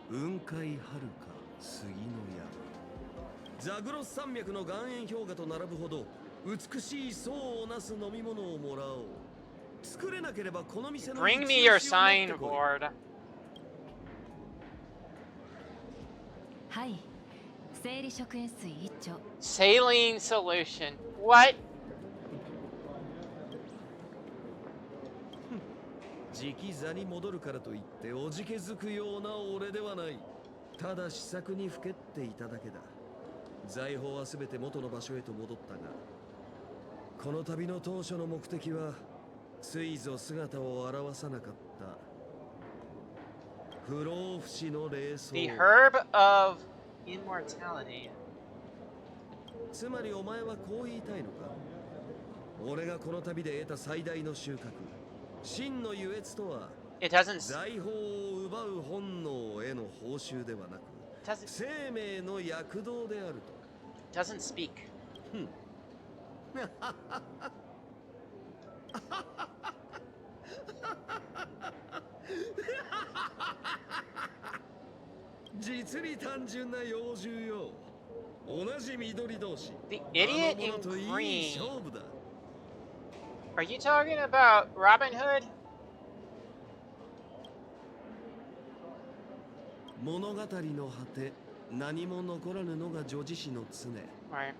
雲海はるか杉の矢。ザグロス山脈の岩塩氷河と並ぶほど美しい層をなす飲み物をもらおう。作れなければこの店の Bring me your signboard. はい。生理食塩水一丁。 Saline solution. What? 直座に戻るからといっておじけづくような俺ではない。ただ試作にふけっていただけだ。財宝は全て元の場所へと戻ったが、この旅の当初の目的はついぞ姿を現さなかった不老不死の霊装。 The herb of immortality. つまりお前はこう言いたいのか？俺がこの旅で得た最大の収穫、真の優越とは It doesn't. 財宝を奪う本能への報酬ではなく、生命の躍動であると。 Doesn't speak. 実に単純な要獣よ。同じ緑同士。 The idiot in あの者といい green. 勝負だ。 Are you talking about Robin Hood? 物語の果て、何も残らぬのが女子誌の常。 Right.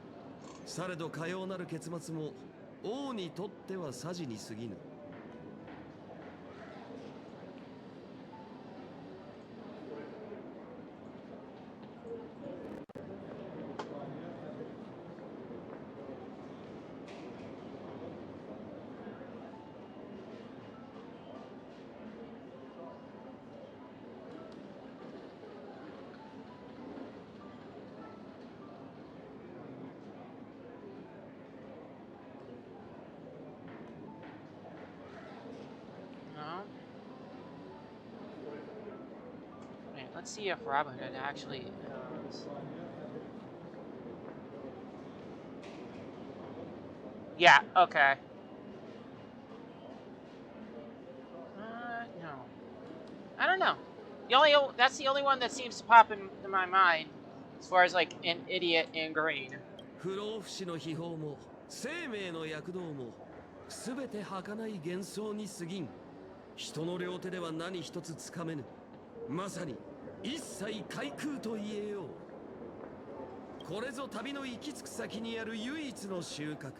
されどかようなる結末も王にとってはさじに過ぎぬ。Let's see if Robin Hood actually knows. Yeah, okay. No. I don't know. That's the only one that seems to pop into my mind as far as like an idiot in green. 不老不死の秘宝も生命の躍動もすべて儚い幻想に過ぎん。人の両手では何一つつかめぬ。まさに一切皆空と言えよう。これぞ旅の行き着く先にある唯一の収穫。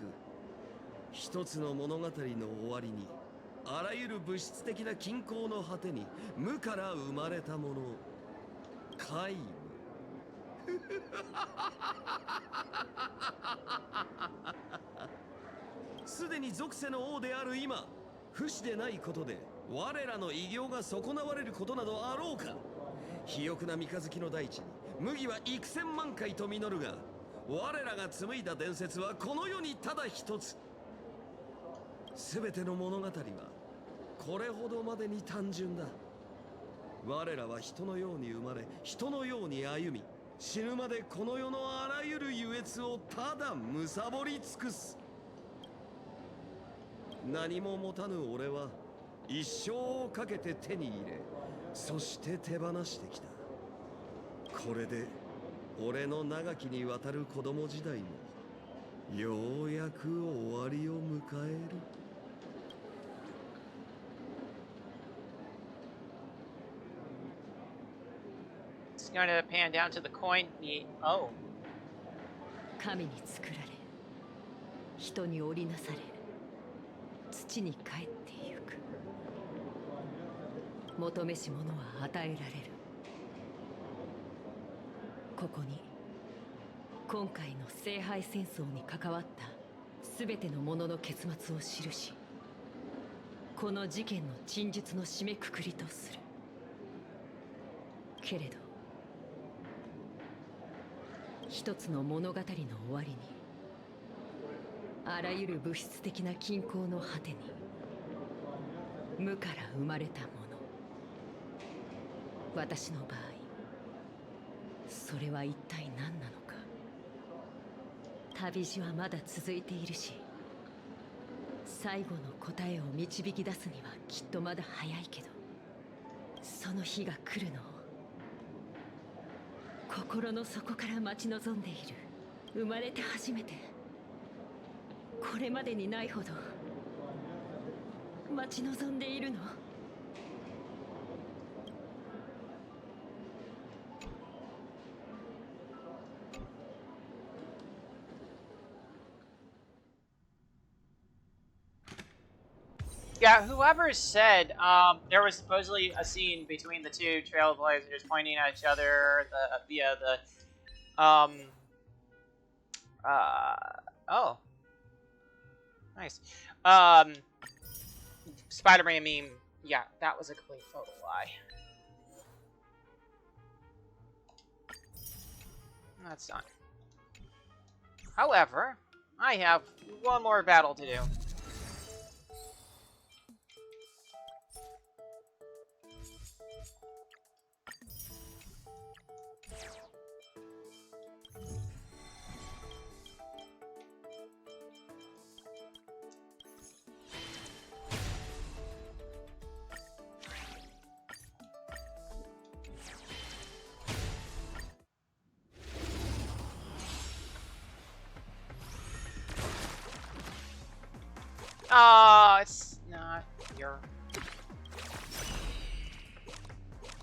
一つの物語の終わりに、あらゆる物質的な均衡の果てに無から生まれたもの、皆無。すでに属性の王である今、不死でないことで我らの偉業が損なわれることなどあろうか。肥沃な三日月の大地に麦は幾千万回と実るが、我らが紡いだ伝説はこの世にただ一つ。すべての物語はこれほどまでに単純だ。我らは人のように生まれ、人のように歩み、死ぬまでこの世のあらゆる優越をただ貪り尽くす。何も持たぬ俺は一生をかけて手に入れ、そして手放してきた。これで俺の長きにわたる子供時代もようやく終わりを迎える。It's going to pan down to the coin. Oh. 神に作られ、人に織りなされ、土に帰ってゆく。求めし者は与えられる。ここに今回の聖杯戦争に関わった全ての者の結末を記し、この事件の陳述の締めくくりとする。けれど一つの物語の終わりに、あらゆる物質的な均衡の果てに無から生まれたもの。私の場合、それは一体何なのか。旅路はまだ続いているし、最後の答えを導き出すにはきっとまだ早いけど、その日が来るのを心の底から待ち望んでいる。生まれて初めて、これまでにないほど待ち望んでいるの。Yeah, whoever said there was supposedly a scene between the two trailblazers pointing at each other via the oh, nice Spider-Man meme. Yeah, that was a complete total lie. That's done. However, I have one more battle to do. Oh, it's not your...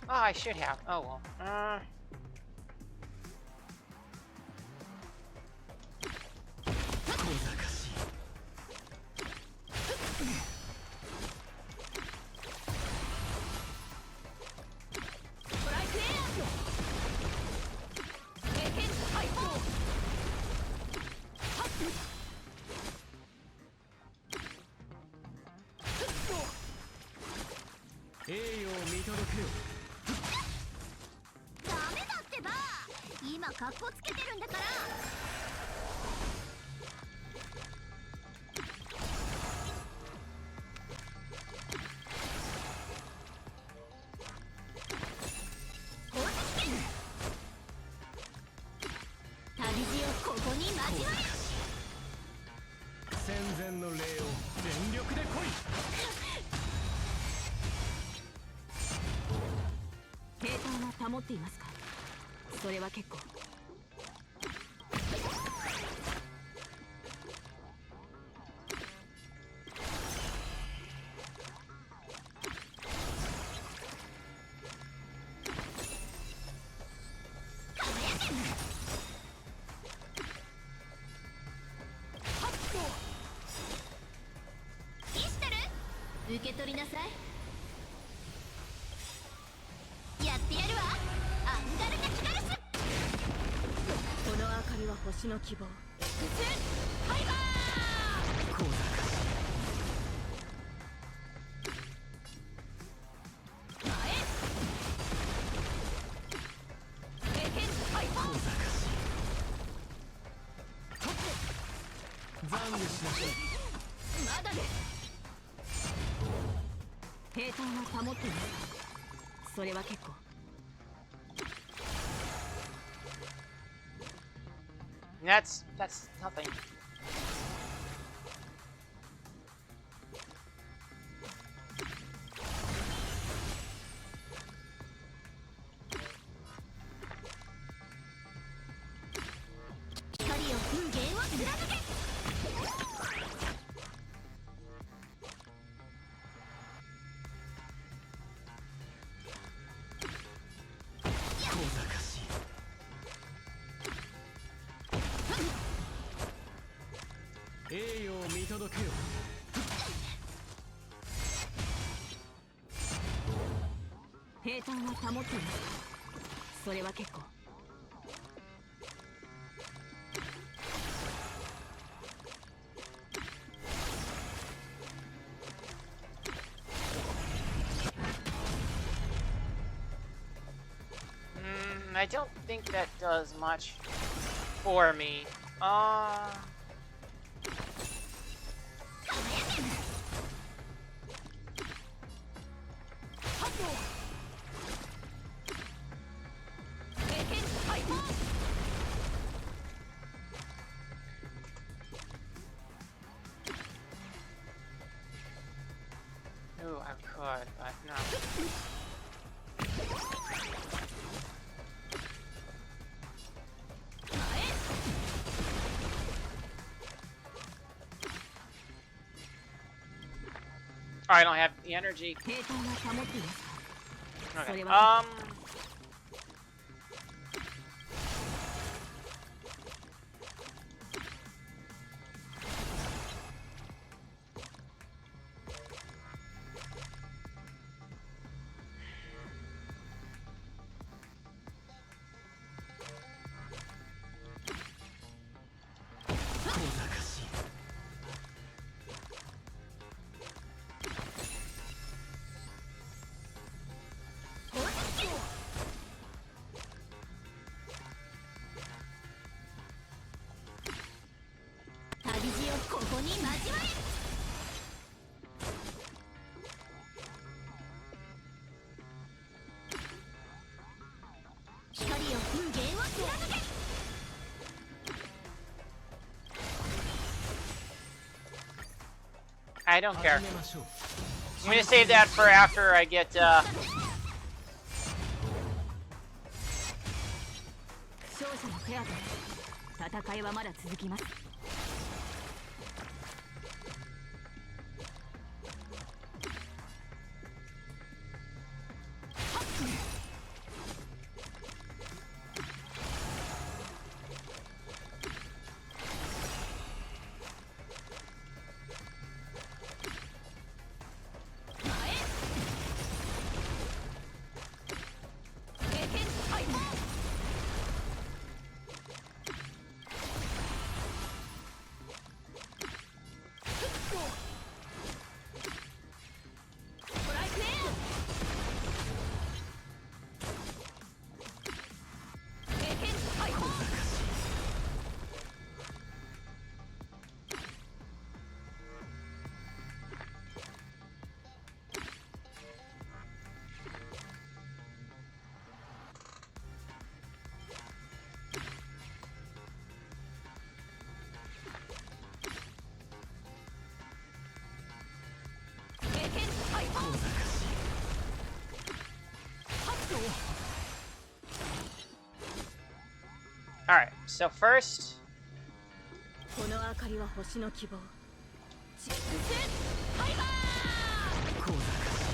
Oh, I should have. Oh, well. 交われ。戦前の礼を全力で来い。平坦は保っていますか？それは結構。受け取りなさい。やってやるわ、アンガルナキカルス。この明かりは星の希望。ファイバー。小賢懺悔しなさい。まだです。平坦は保っていますか？それは結構。That's nothing.栄誉を見届けよ。平坦は保っていますか？それは結構。I don't think that does much for me. Ooh, I could, but no. I don't have the energy. Okay. I don't care. I'm gonna save that for after I get Alright, so first, この明かりは星の希望。チェックファイバー。小賢し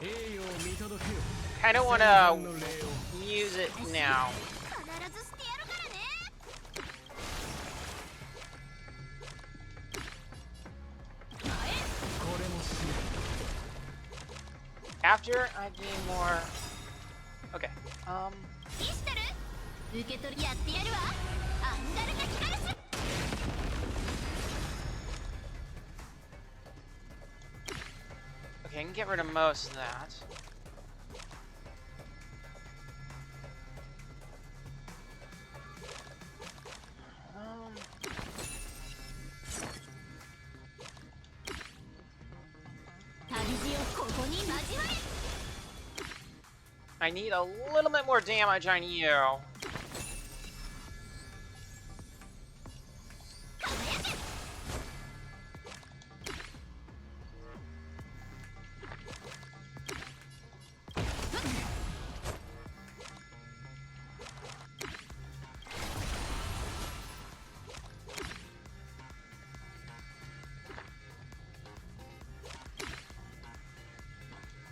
い栄誉を見届けよ I don't 戦 wanna 前の礼を use it now. 必ずしてやるからね。 これも死ね After I gain more. Okay. 意してる？受け取りやってやるわ。アンガルタキカルス。 Okay, I can get rid of most of that. Um, 旅路をここに交われ。 I need a little bit more damage on you.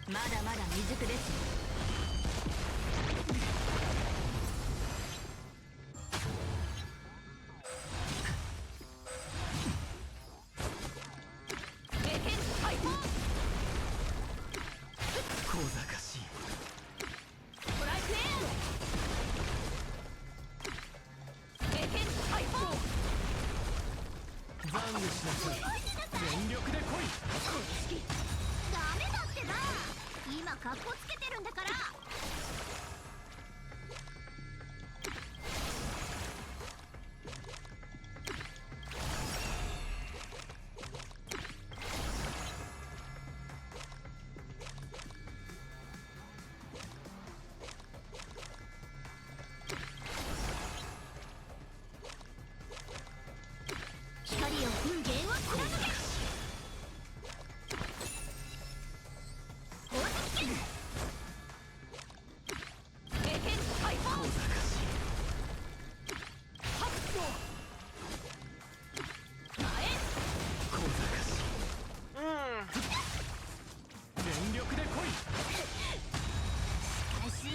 まだまだ未熟ですよ。 小賢しいトライクエ懺悔しなさい全力で来いダメだってば。今カッコつけてるんだから。 光よ、運ゲーを貫け。宝石剣。小賢しい小賢しい Mm. 全力で来いしかし、必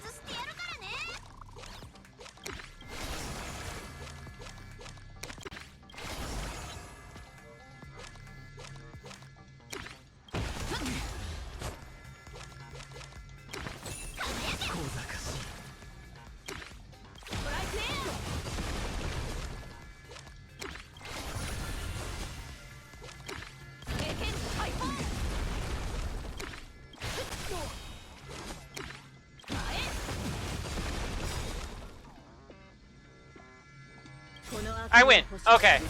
ずしてやるからね。 小賢しいこの明か I りは win. 星の Okay.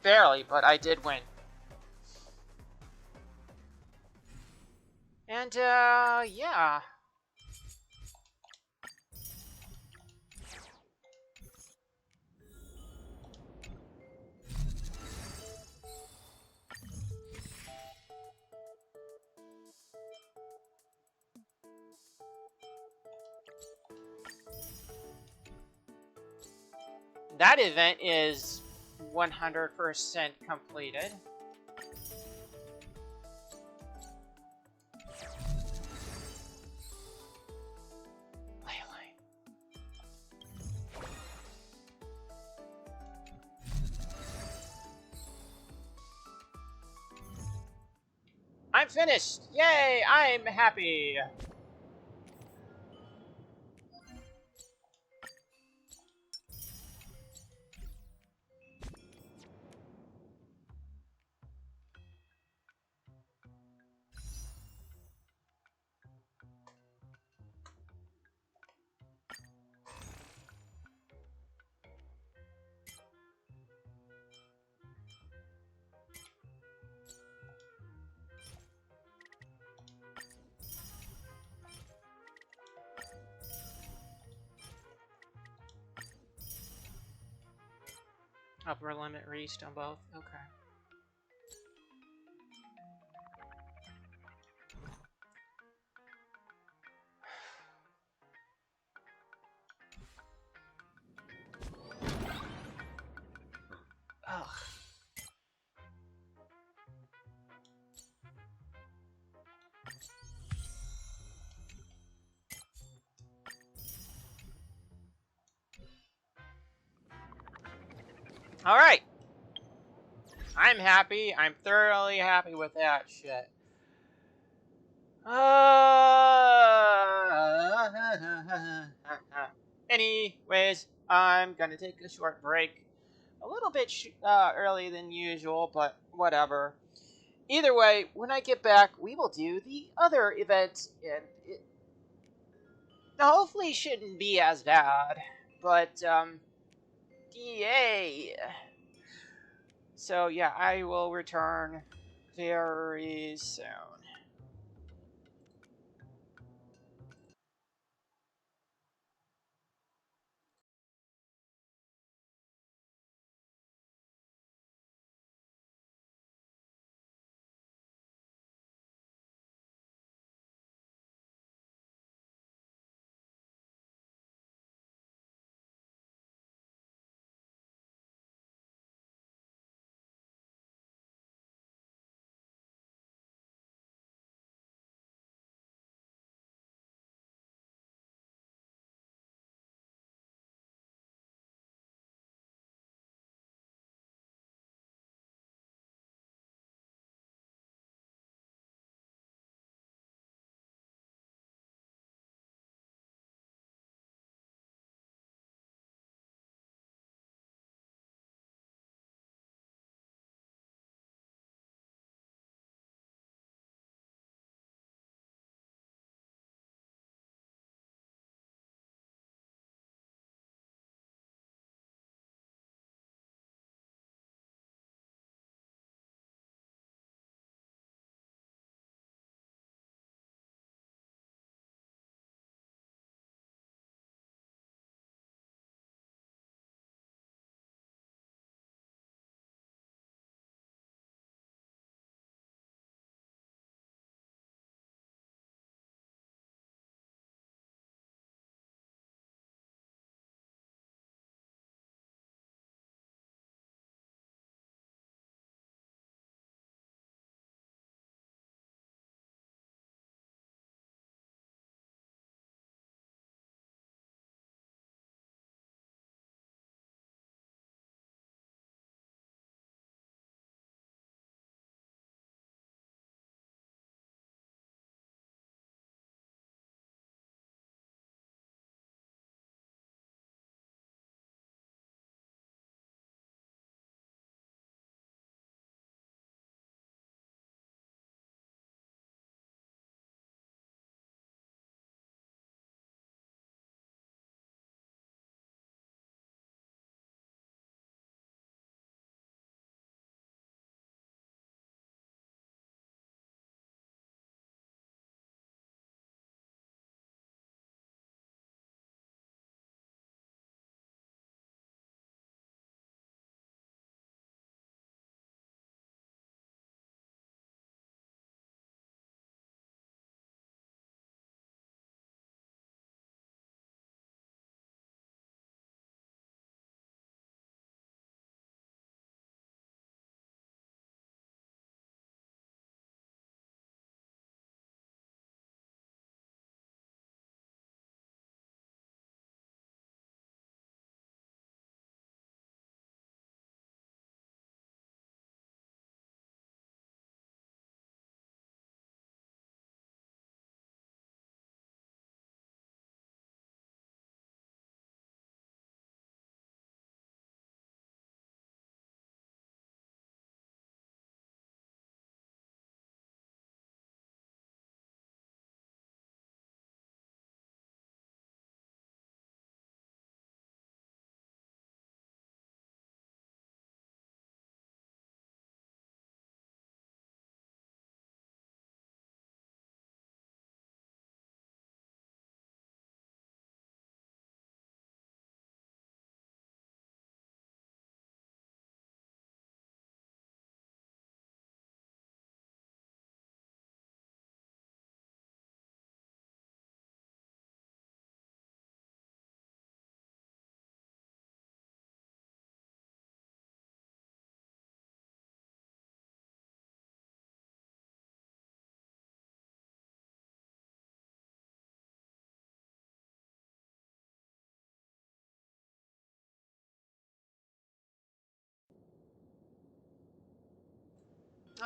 Barely, but I did win. And, yeah. That event is 100% completed. Leyline. I'm finished! Yay! I'm happy! Upper limit reached on both. Okay. Ugh. All right. I'm happy. I'm thoroughly happy with that shit. Anyways, I'm gonna take a short break. A little bit early than usual, but whatever. Either way, when I get back, we will do the other event, and it hopefully shouldn't be as bad. But, yay! So, yeah, I will return very soon.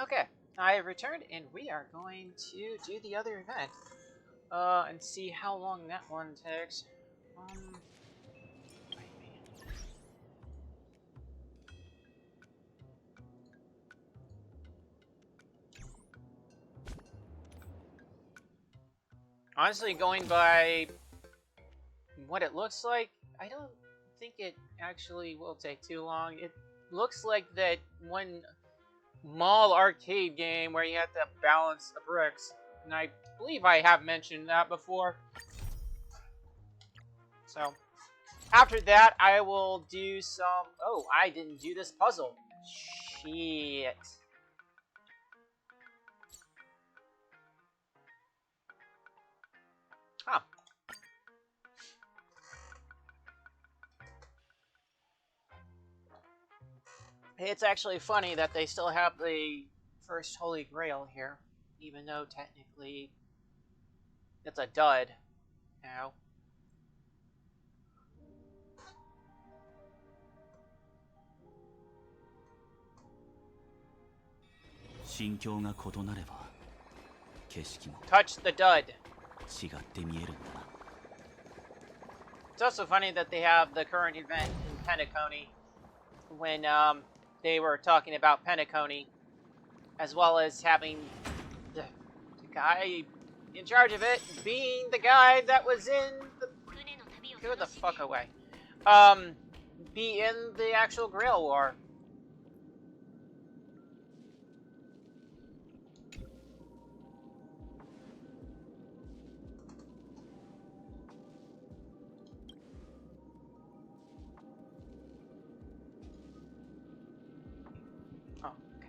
Okay, I have returned, and we are going to do the other event. And see how long that one takes. Wait a minute. Honestly, going by what it looks like, I don't think it actually will take too long. It looks like that one mall arcade game where you have to balance the bricks, and I believe I have mentioned that before. So, after that, I will do some... Oh, I didn't do this puzzle. Shit. Huh. It's actually funny that they still have the first Holy Grail here, even though technically it's a dud now. 心境が異なれば景色も Touch the dud. 違って見えるんだな。 It's also funny that they have the current event in Penacony when they were talking about Penacony, as well as having the guy in charge of it being the guy that was in the... Go the fuck away. Be in the actual Grail War. Oh, okay.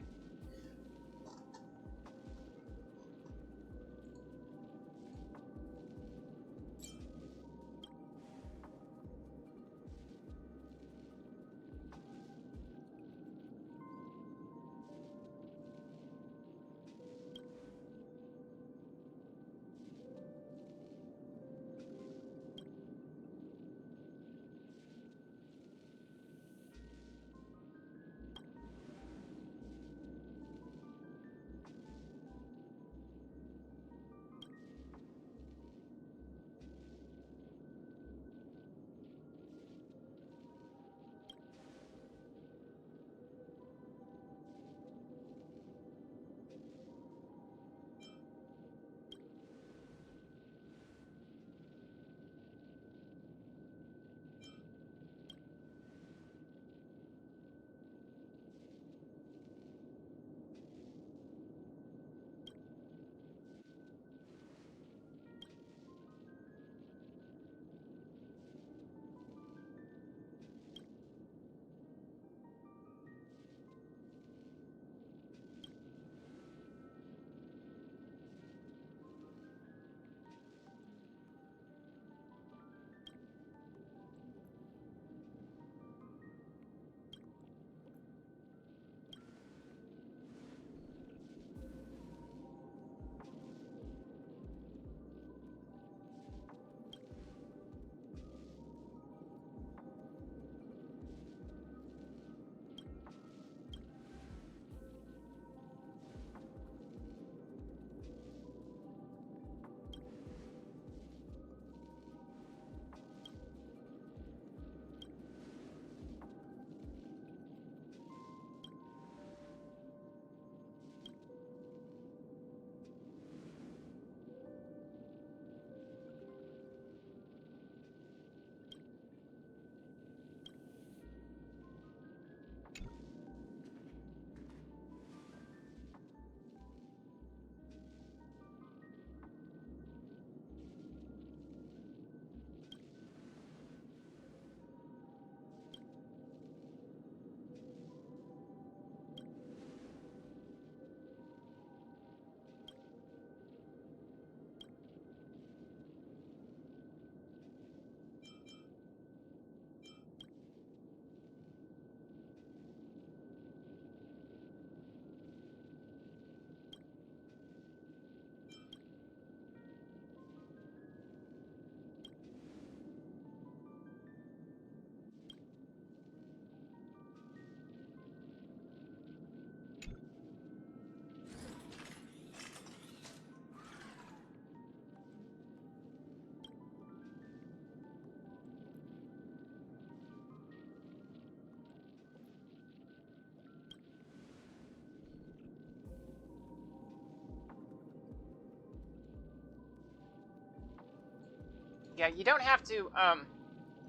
Yeah, you don't have to,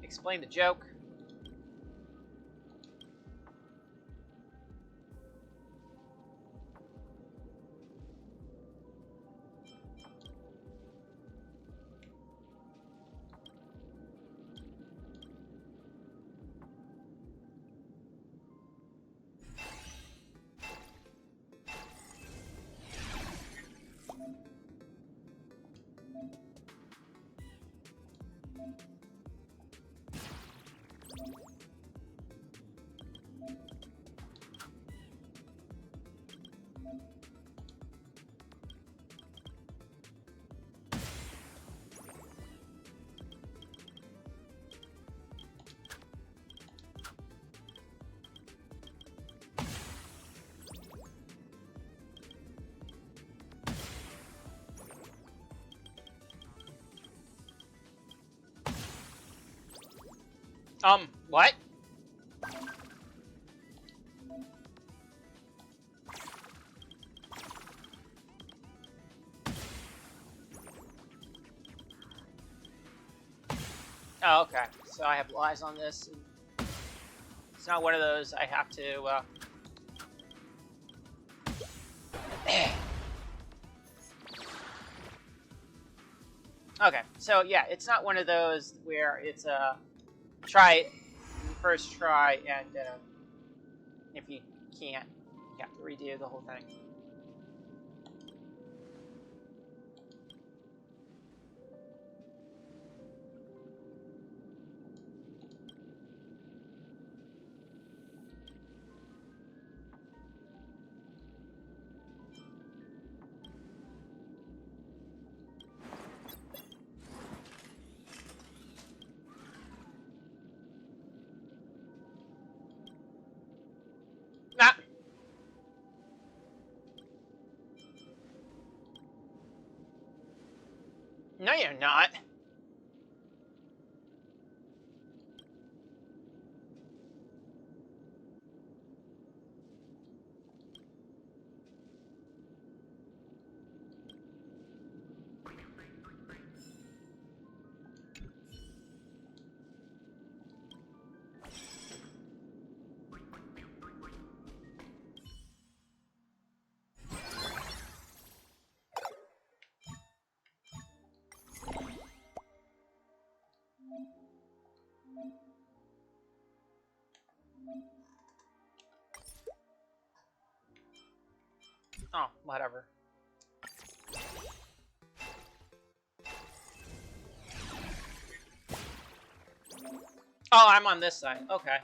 explain the joke. What? Oh, okay. So I have lies on this. It's not one of those I have to, Okay, so yeah, it's not one of those where it's try it first try, and if you can't, you have to redo the whole thing. Nah. No, you're not. Oh, whatever. Oh, I'm on this side. Okay.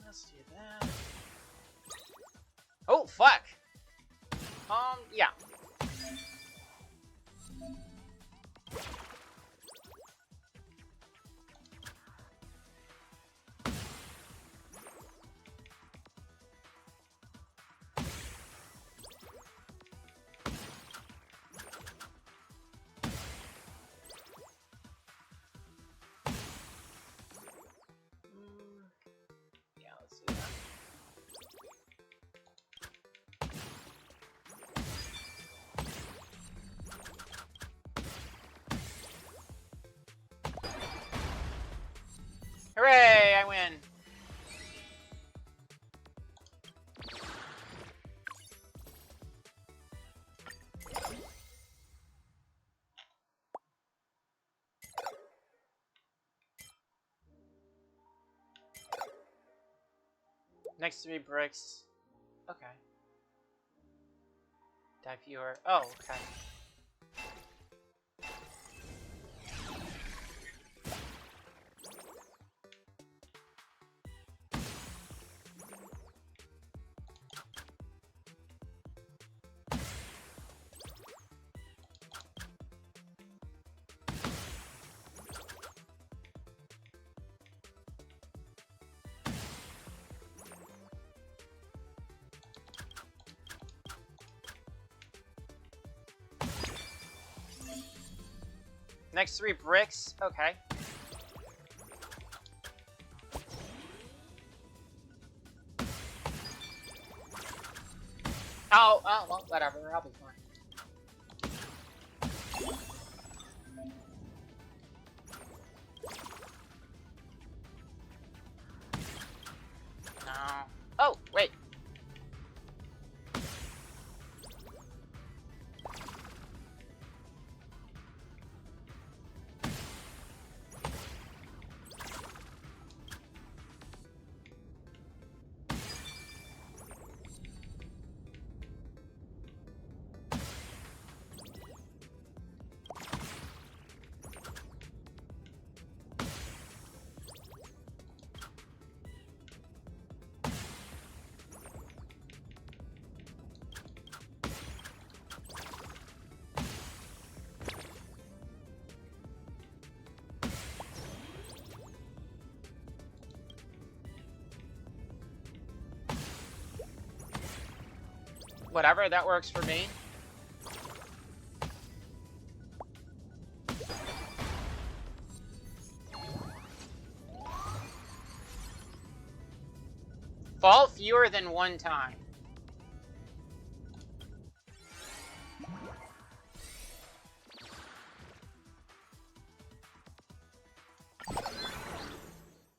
Let's do that. Oh, fuck. Yeah. Yeah, let's do that. Hooray, I win. Next 3 bricks. Okay. Die viewer. Oh, okay. Next 3 bricks. Okay. Oh, well, whatever. I'll be fine. No. Oh, wait. Whatever, that works for me. Fall fewer than 1 time.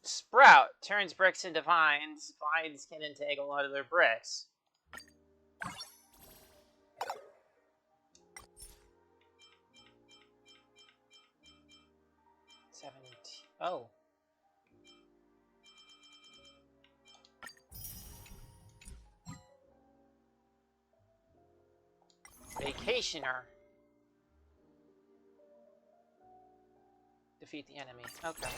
Sprout turns bricks into vines. Vines can entangle other bricks. Oh. Vacationer. Defeat the enemy. Okay.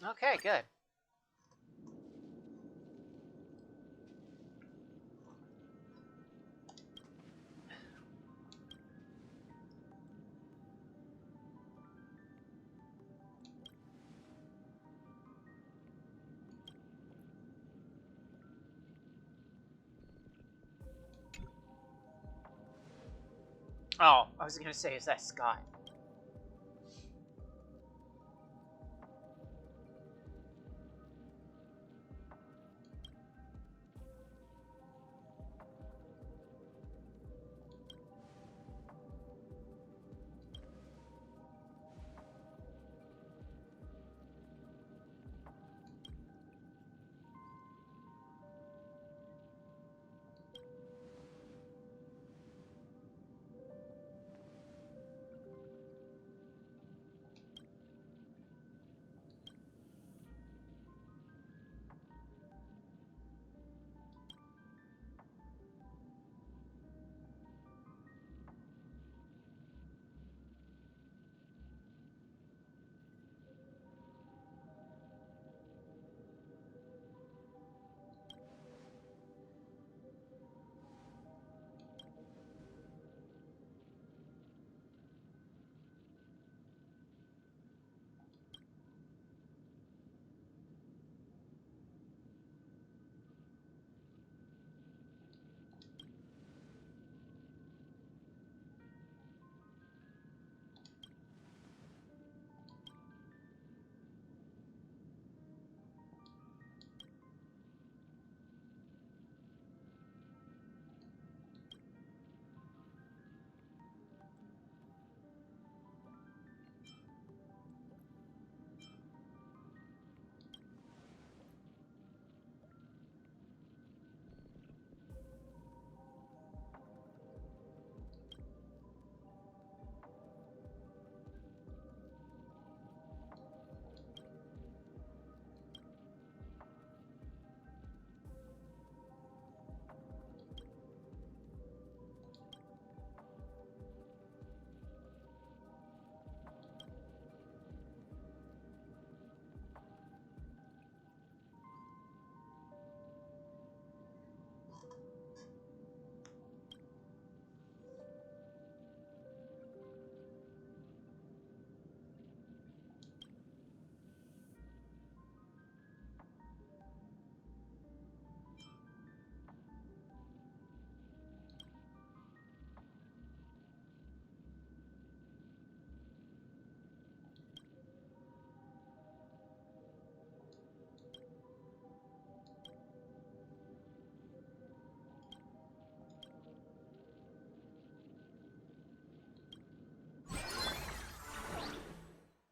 Okay, good. Oh, I was gonna say, is that Scott?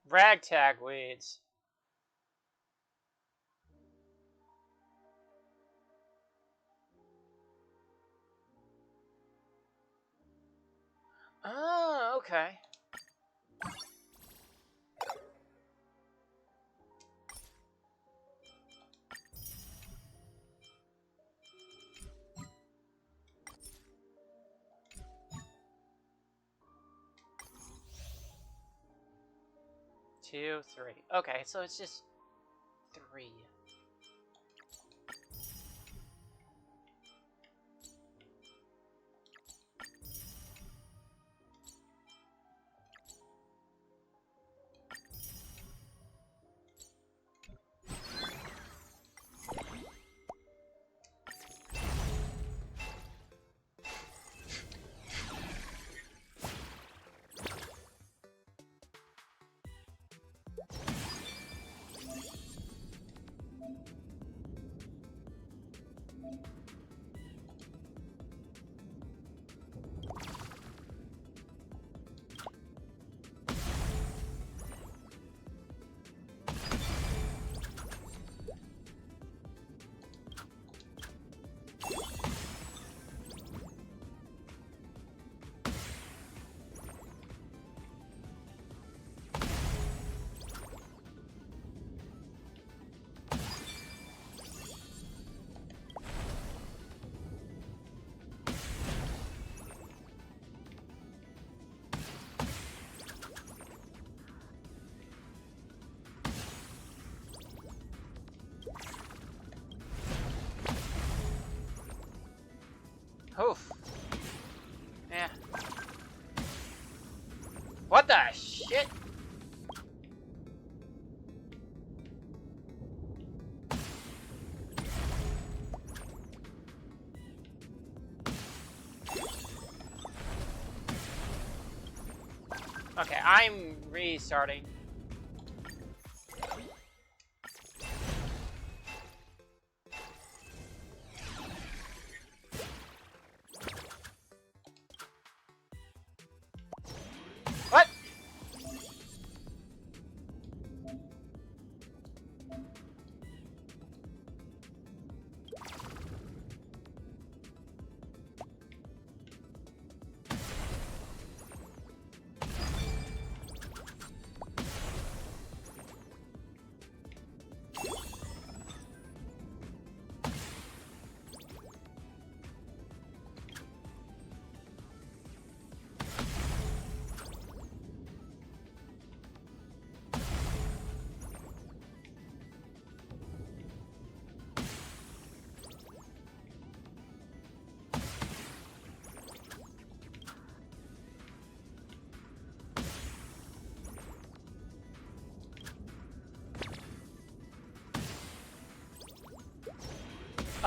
Ragtag weeds. Oh, okay. Two, three. Okay, so it's just three. What the shit? Okay, I'm restarting. What?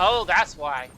Oh, that's why.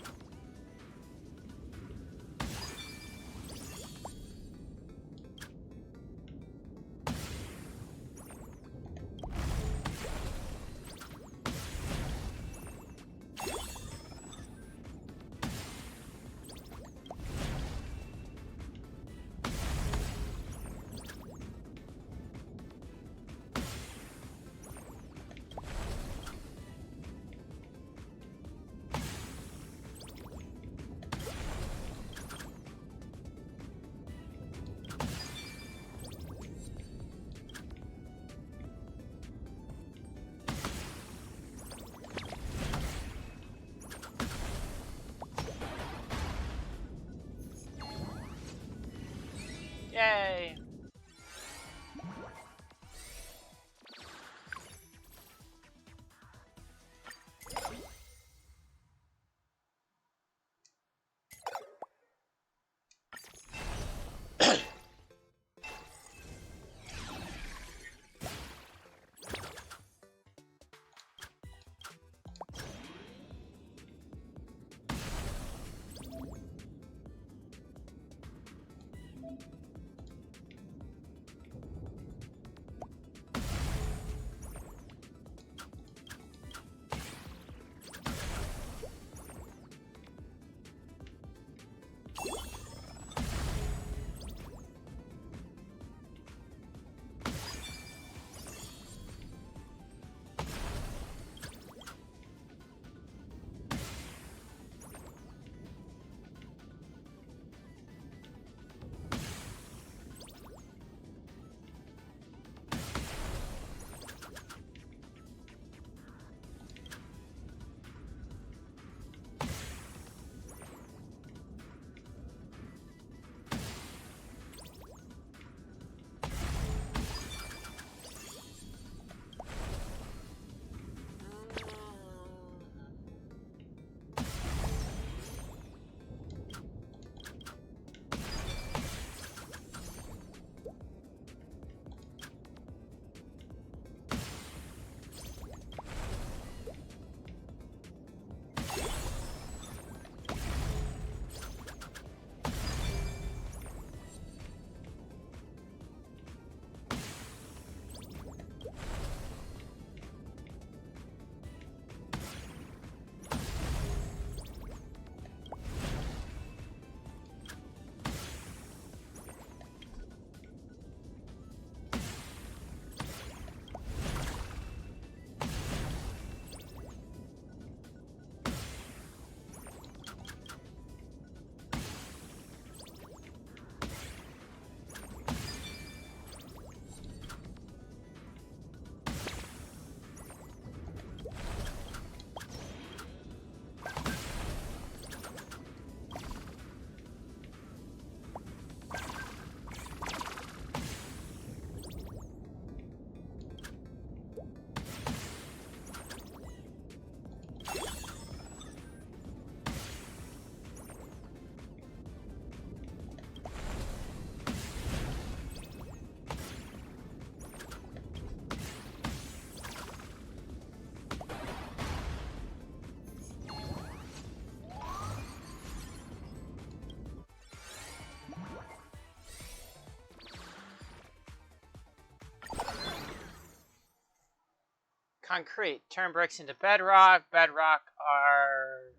concrete. Turn bricks into bedrock. Bedrock are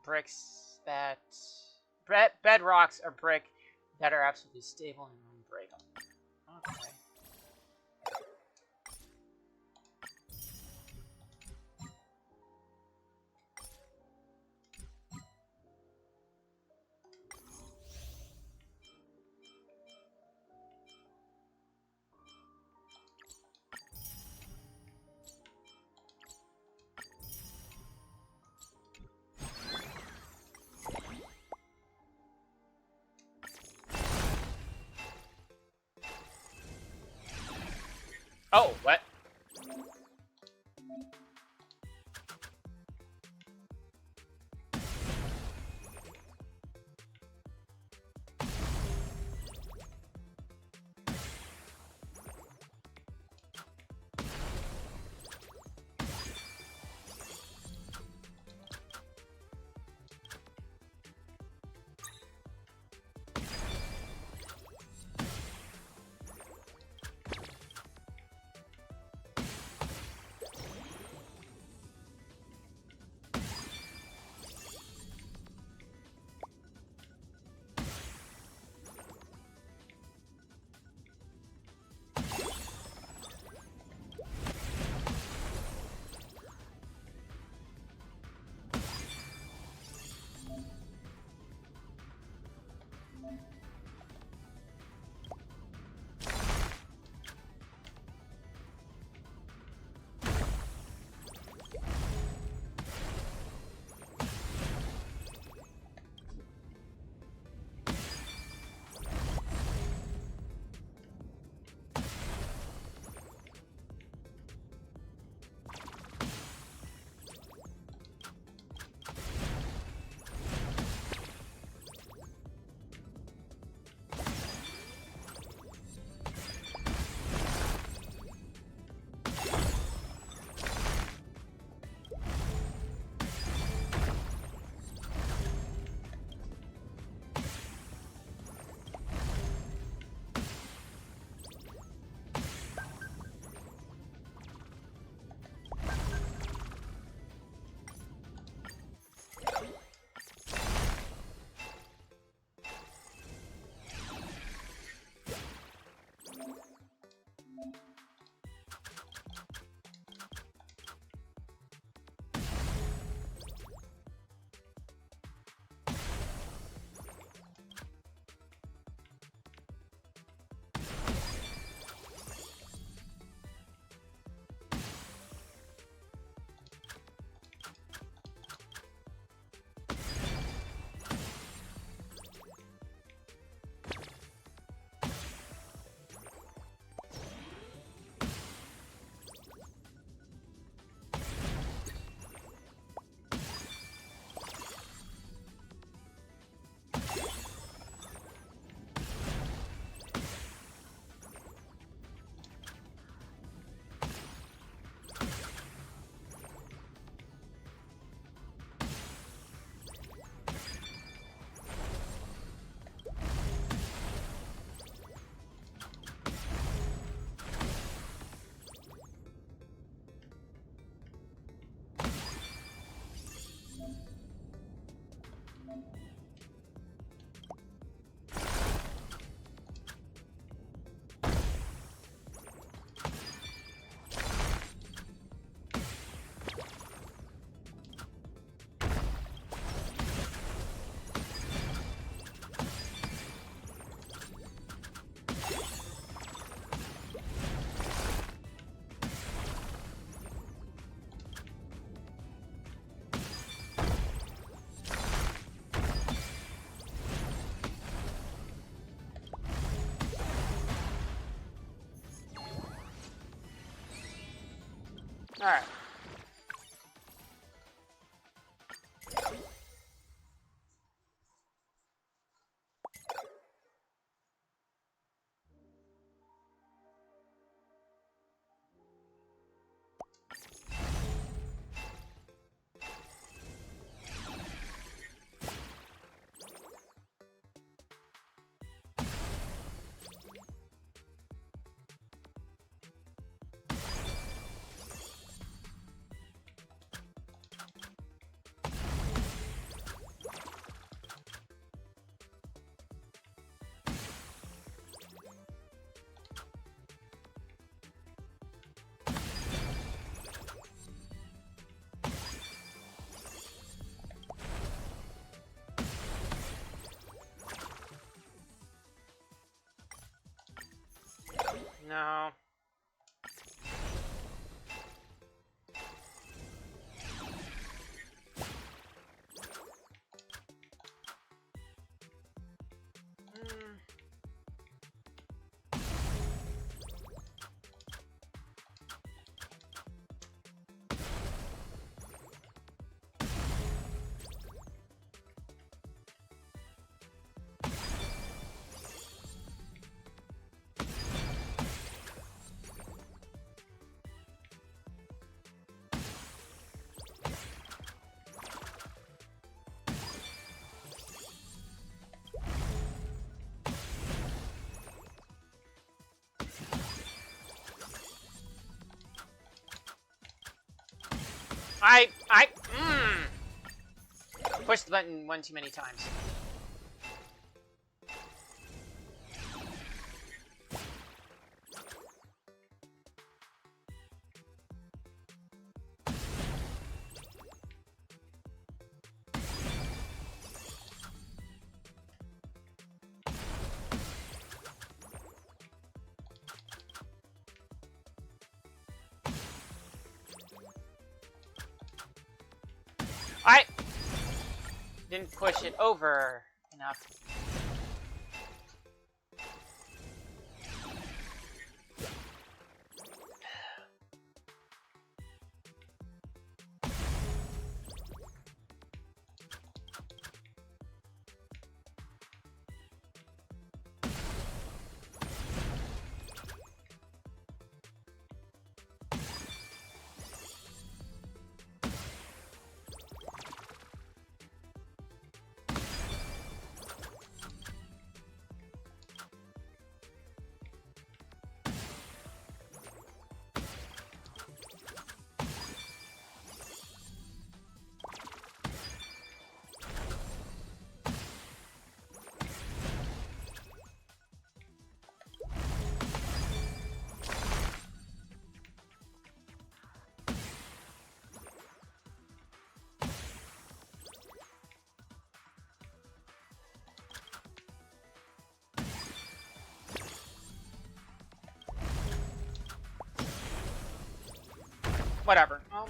bricks that... Bedrocks are brick that are absolutely stable and unbreakable. Okay. Oh, what? Alright. No. Pushed the button one too many times. I didn't push it over enough. Whatever. Nope.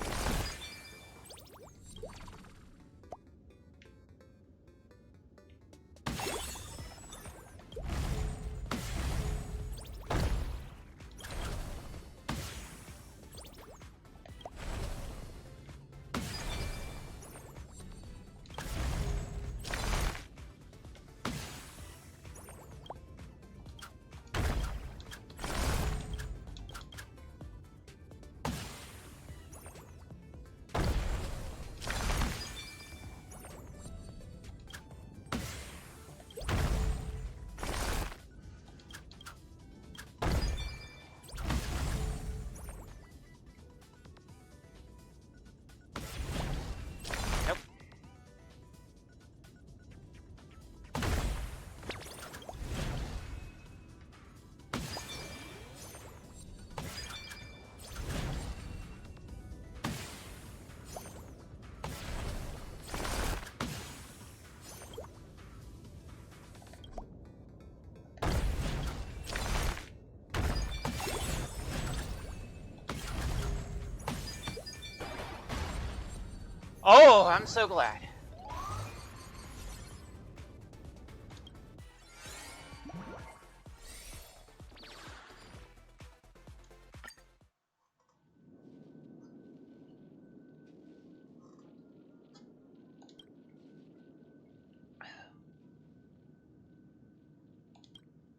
Oh, I'm so glad.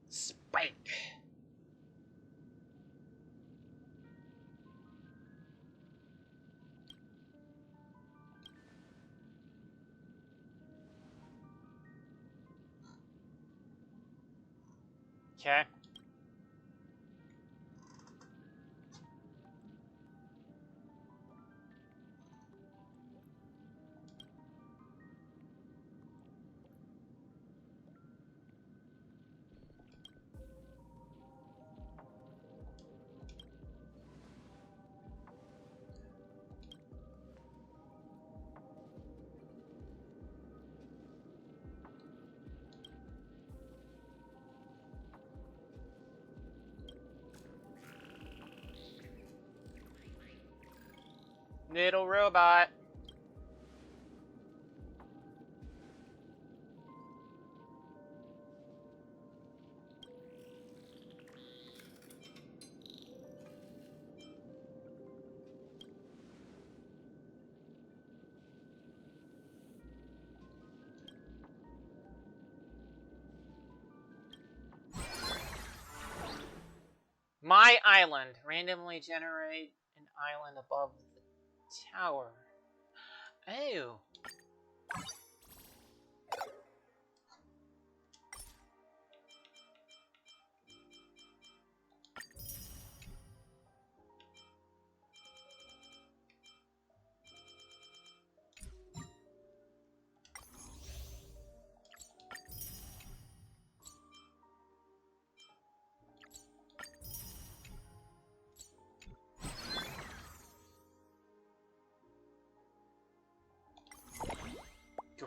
Spike. Okay. Little robot. My island. Randomly generate an island above the tower. Oh.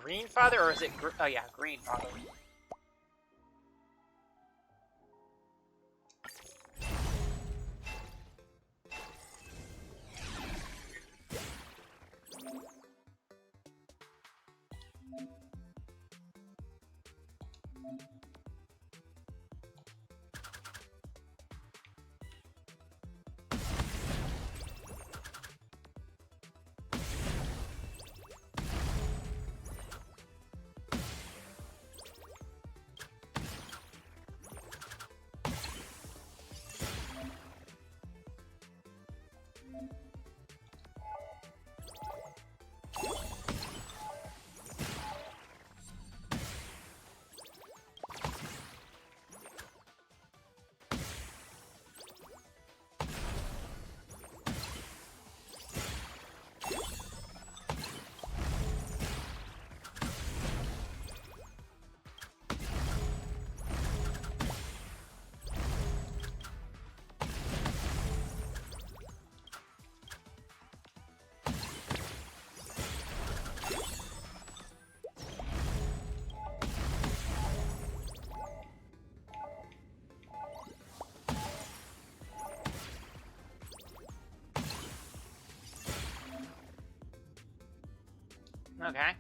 Green father, or is it? Oh yeah, green father. Okay.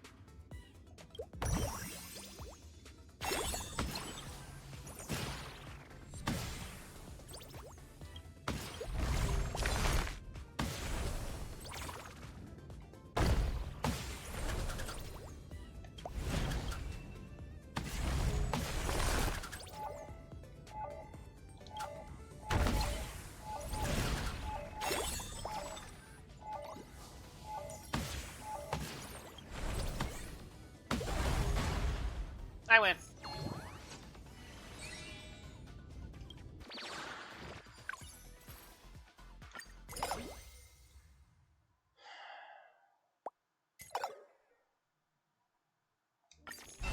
I win.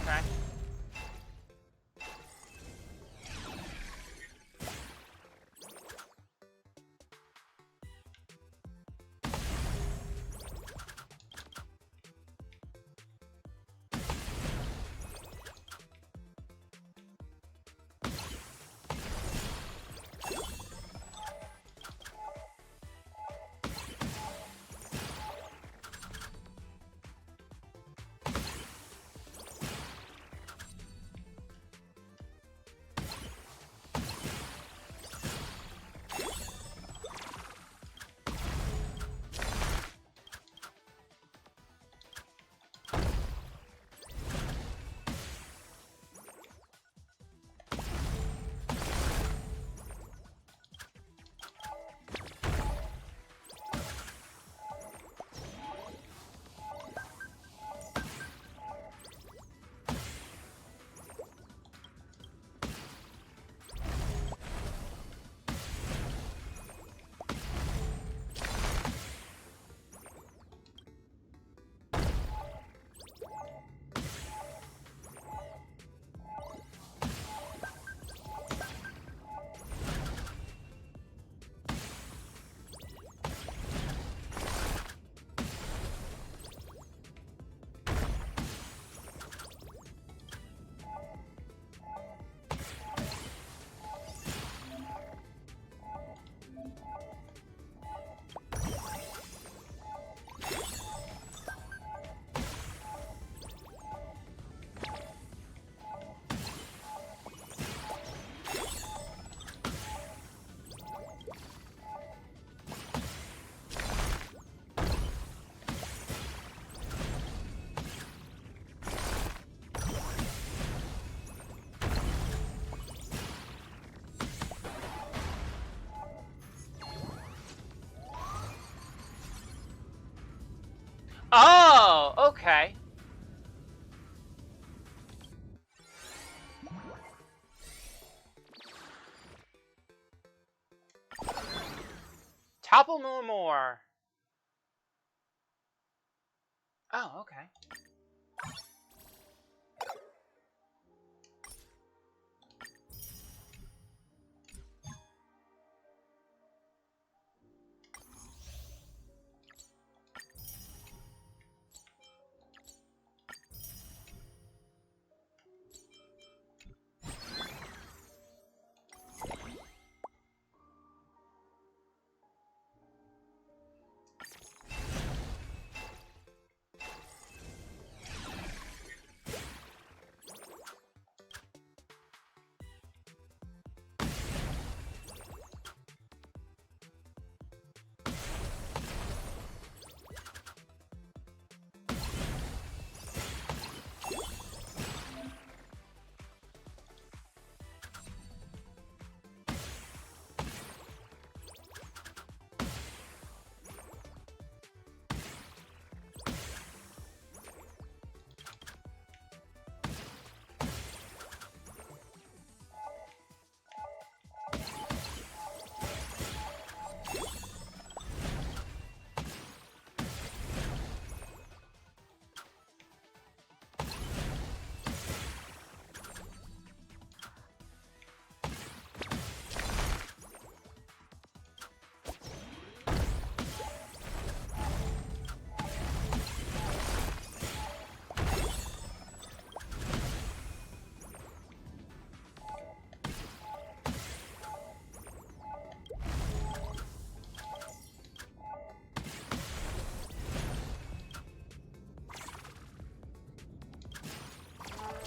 Okay. Okay. Topple no more. Oh, okay.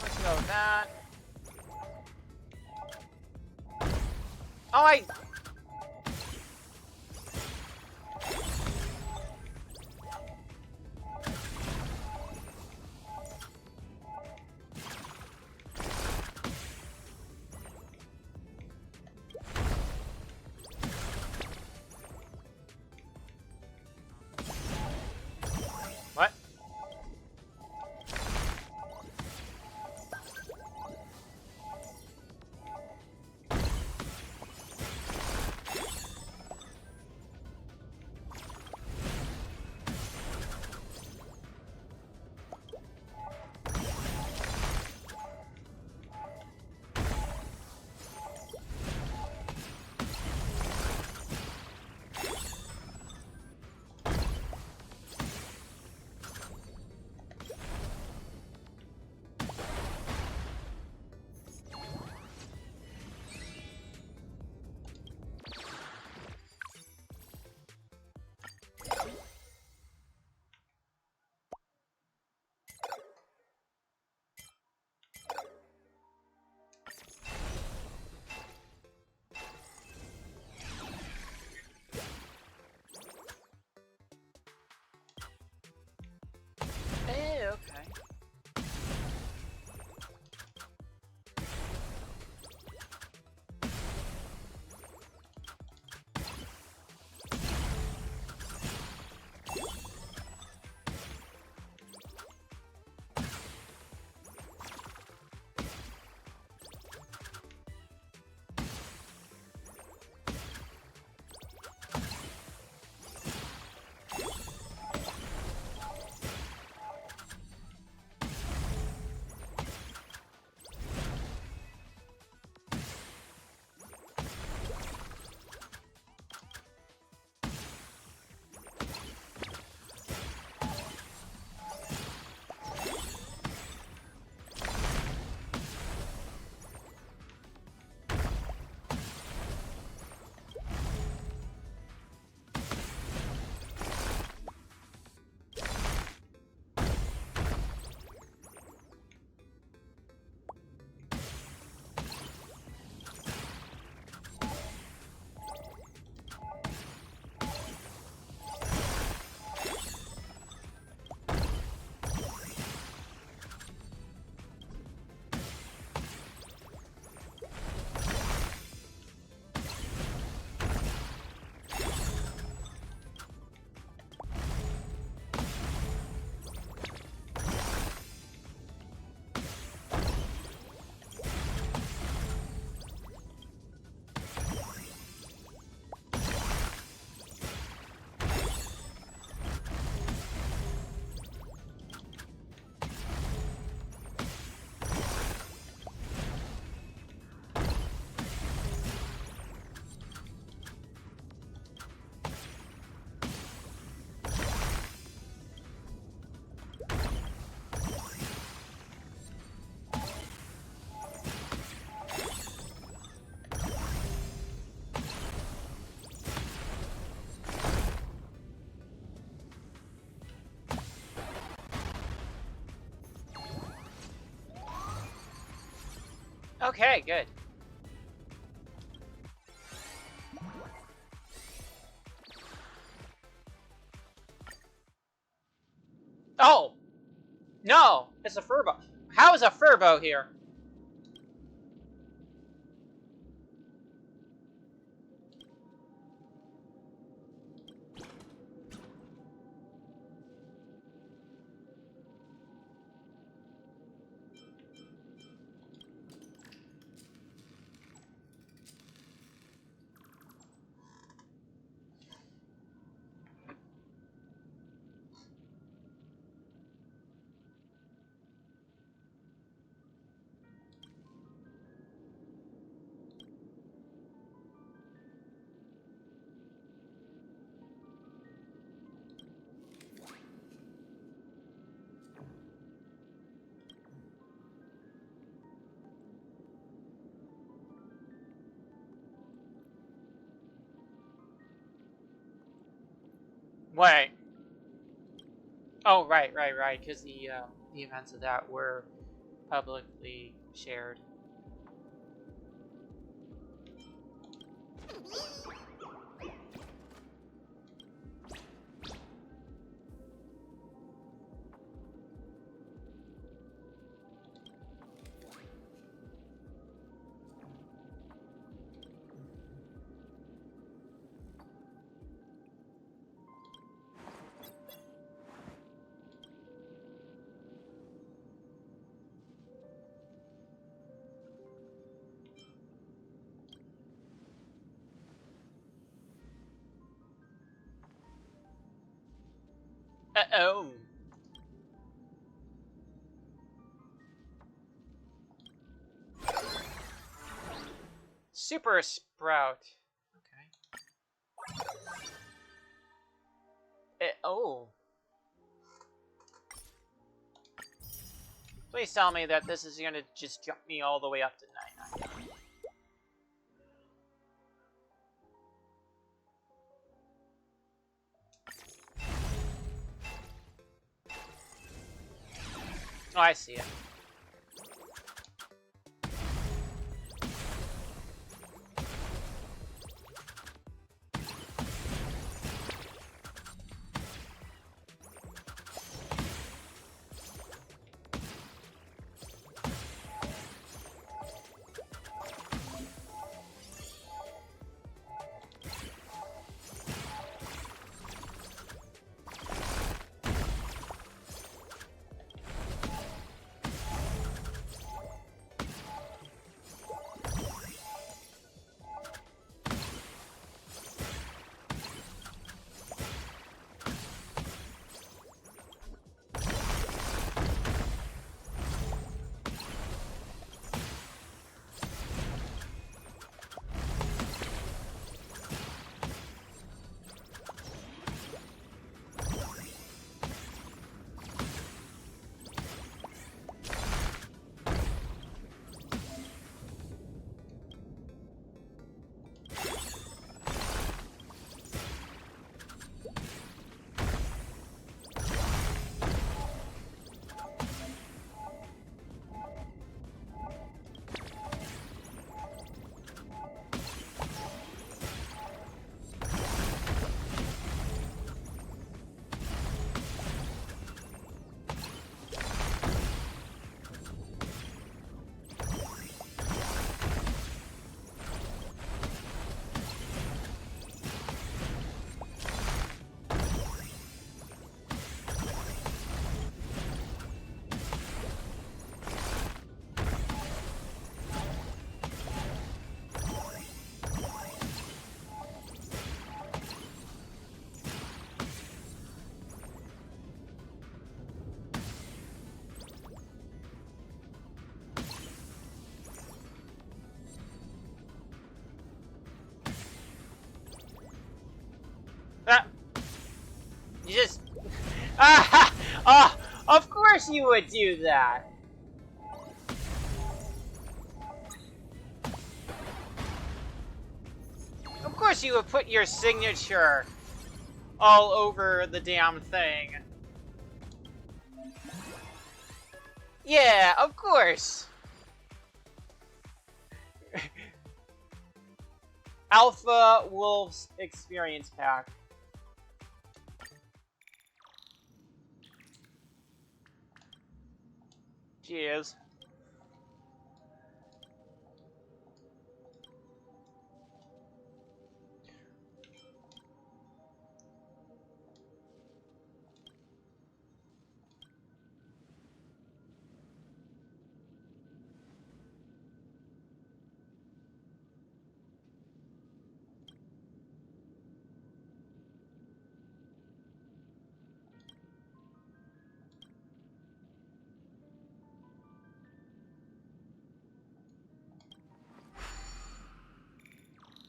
Let's go with that. Oh, What? Okay, good. Oh! No! It's a furbo. How is a furbo here? Wait. Oh, right, because the events of that were publicly shared. Uh-oh. Super Sprout. Okay. Oh. Please tell me that this is gonna just jump me all the way up to 99. Oh, I see it. Ah! You just... Ah! Oh, of course you would do that! Of course you would put your signature all over the damn thing. Yeah, of course! Alpha Wolves experience pack. Cheers.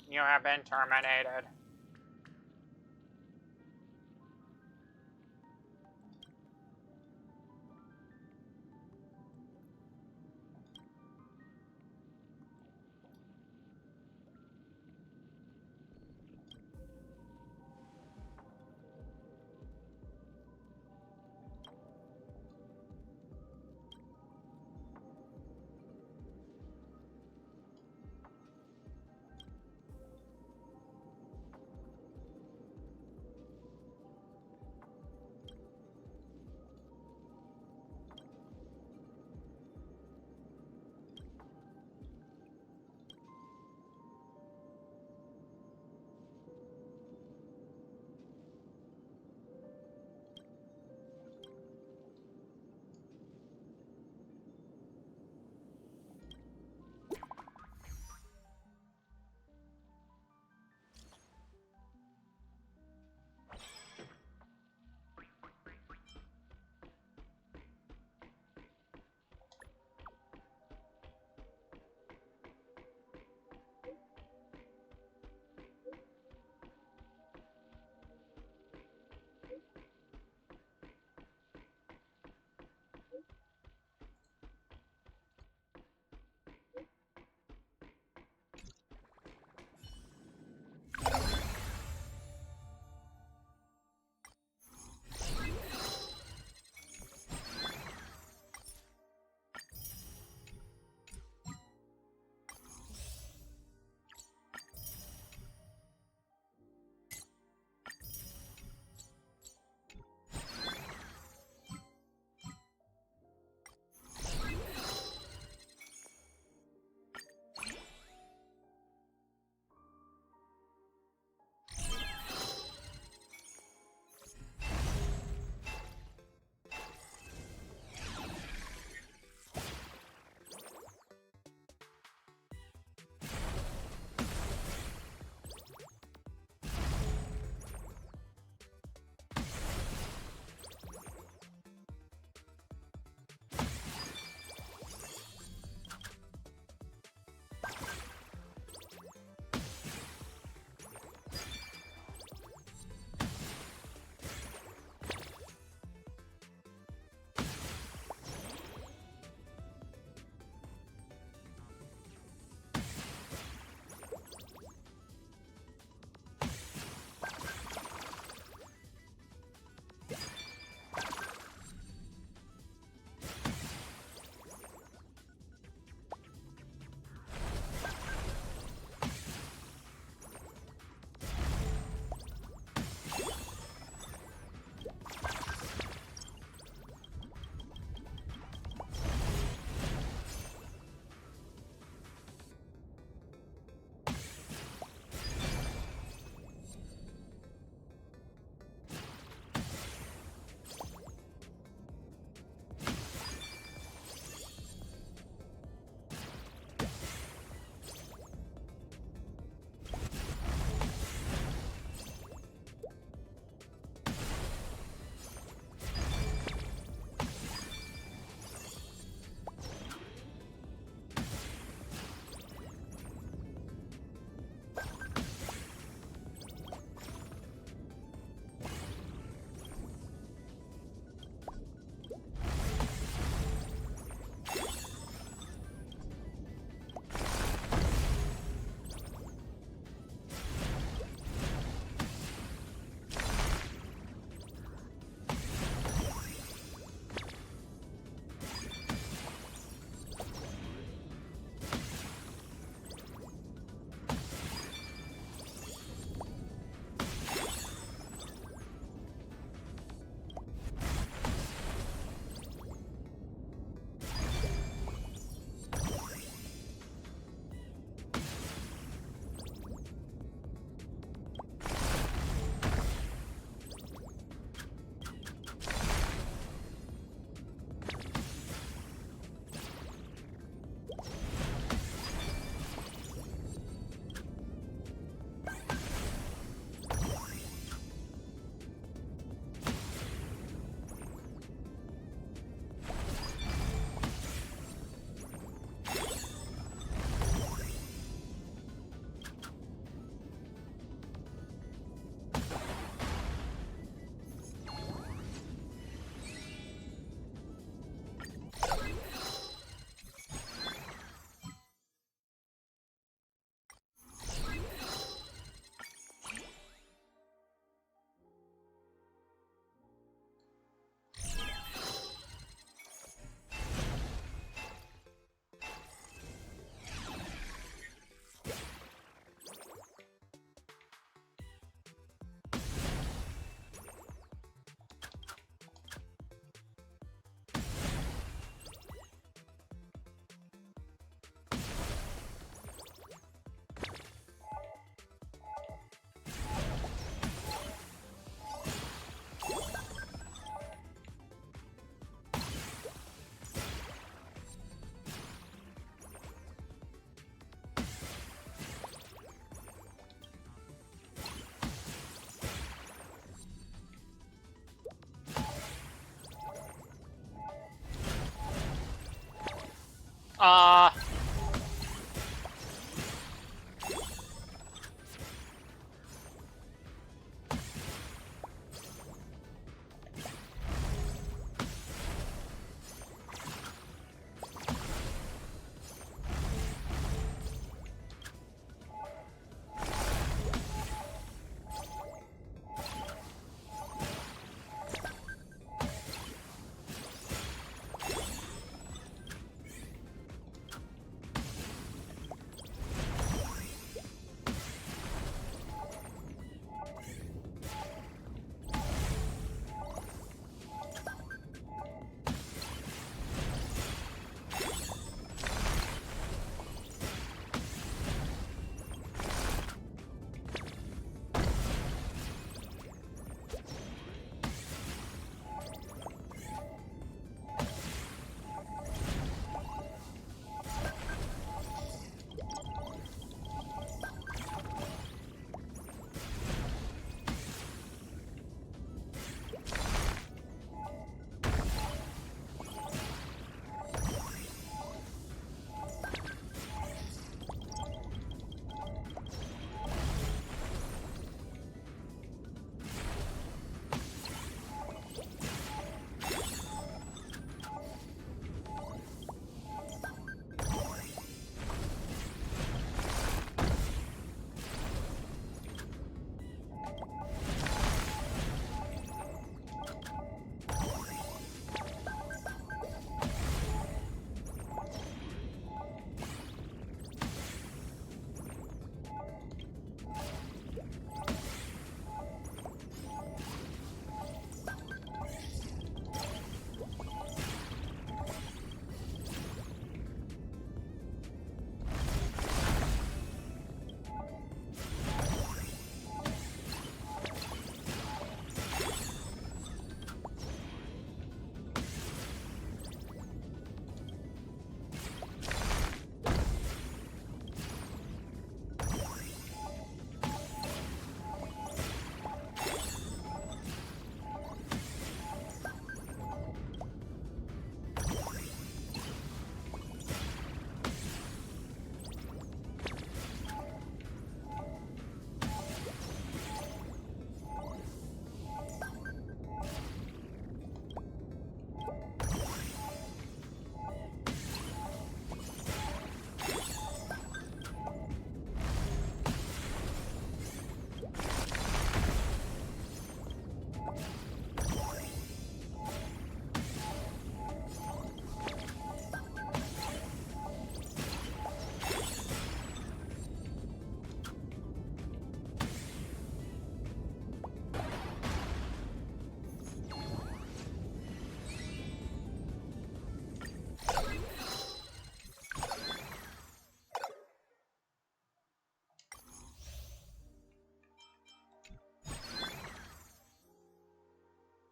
You have been terminated.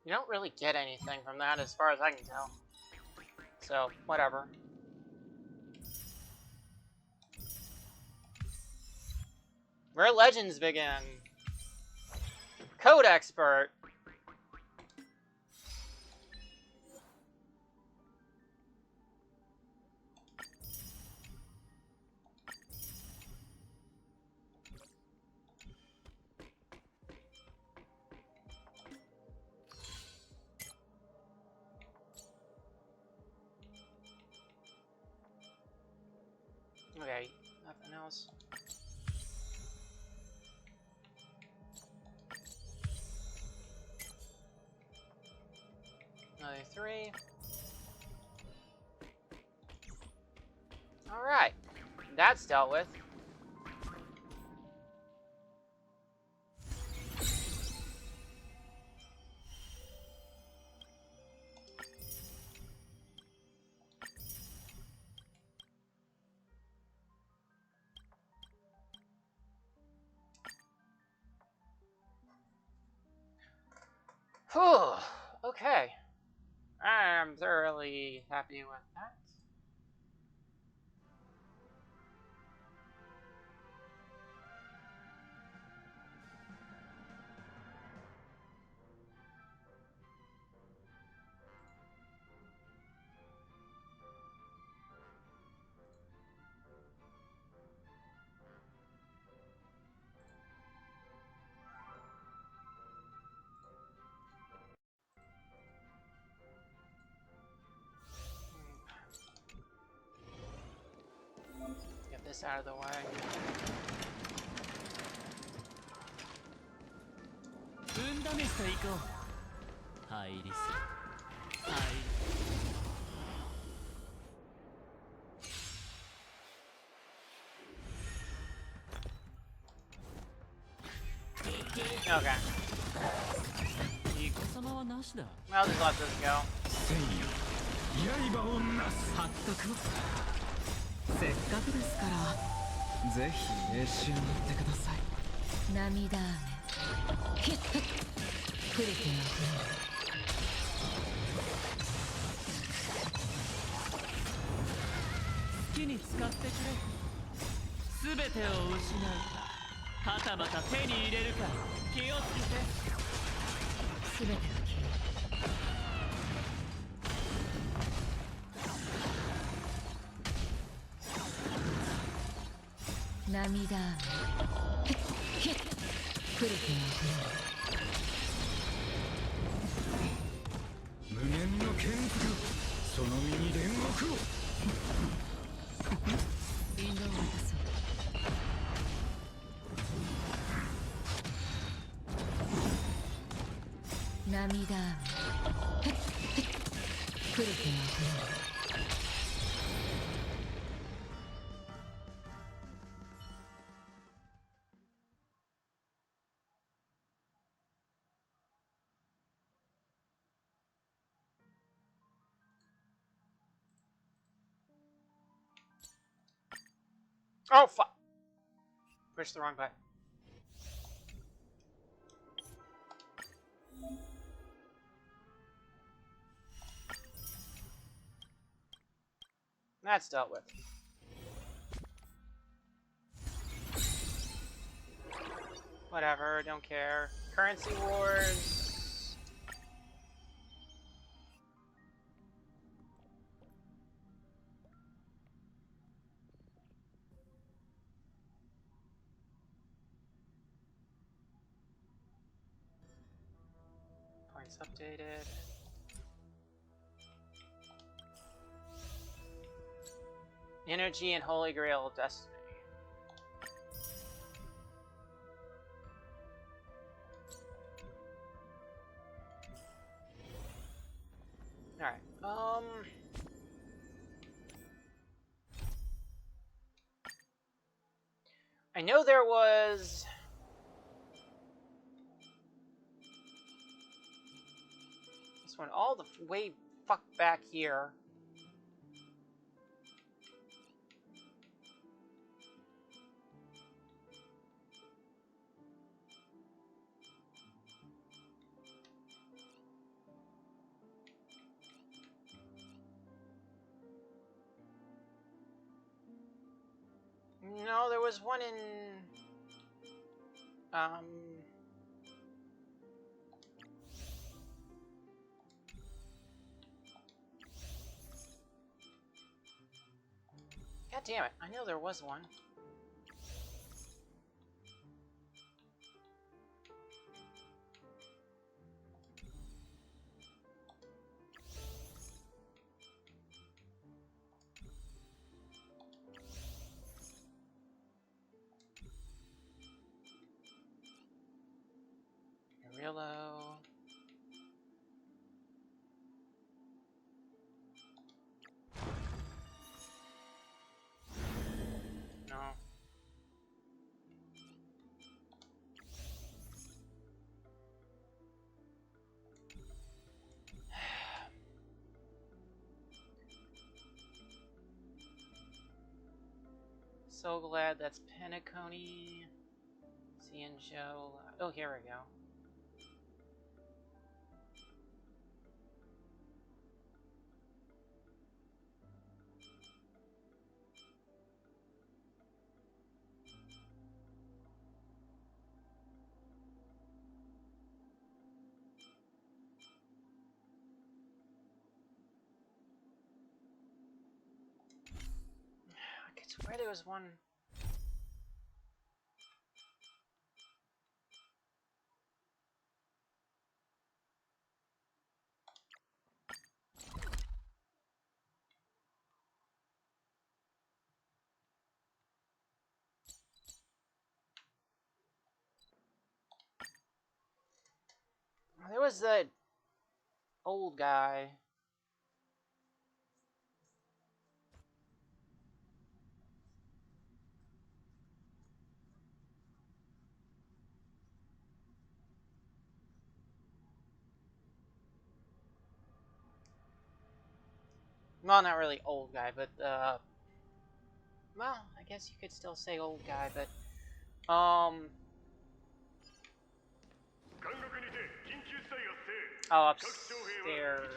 You don't really get anything from that as far as I can tell. So, whatever. Where legends begin. Code expert. Okay, nothing else. Another 3. Alright, that's dealt with. Whew, okay. I'm thoroughly happy with that. this out of the way. 運試しと行こう。入りす。入り。Okay. ニコ様はなしだ。 I'll just let this go. 刃をなす発覚を。せっかくですから、ぜひ召し上がってください。涙飴触れては触れる好きに使ってくれ。すべてを失うか、はたまた手に入れるか、気をつけて。すべてが消え涙飴触れては触れる無限の剣付くその身に煉獄をリンゴを渡そう涙飴触れては触れる Oh, fuck. Pushed the wrong button. That's dealt with. Whatever, don't care. Currency wars. Points updated. Energy and Holy Grail of Destiny. Alright, I know there was... This one all the way fuck back here. No, there was one in... God damn it, I know there was one. Rillo. No. So glad that's Penacony. Cianjo. Oh, here we go. I could swear there was one. There was that old guy. Well, not really old guy, but, well, I guess you could still say old guy, but, oh, upstairs.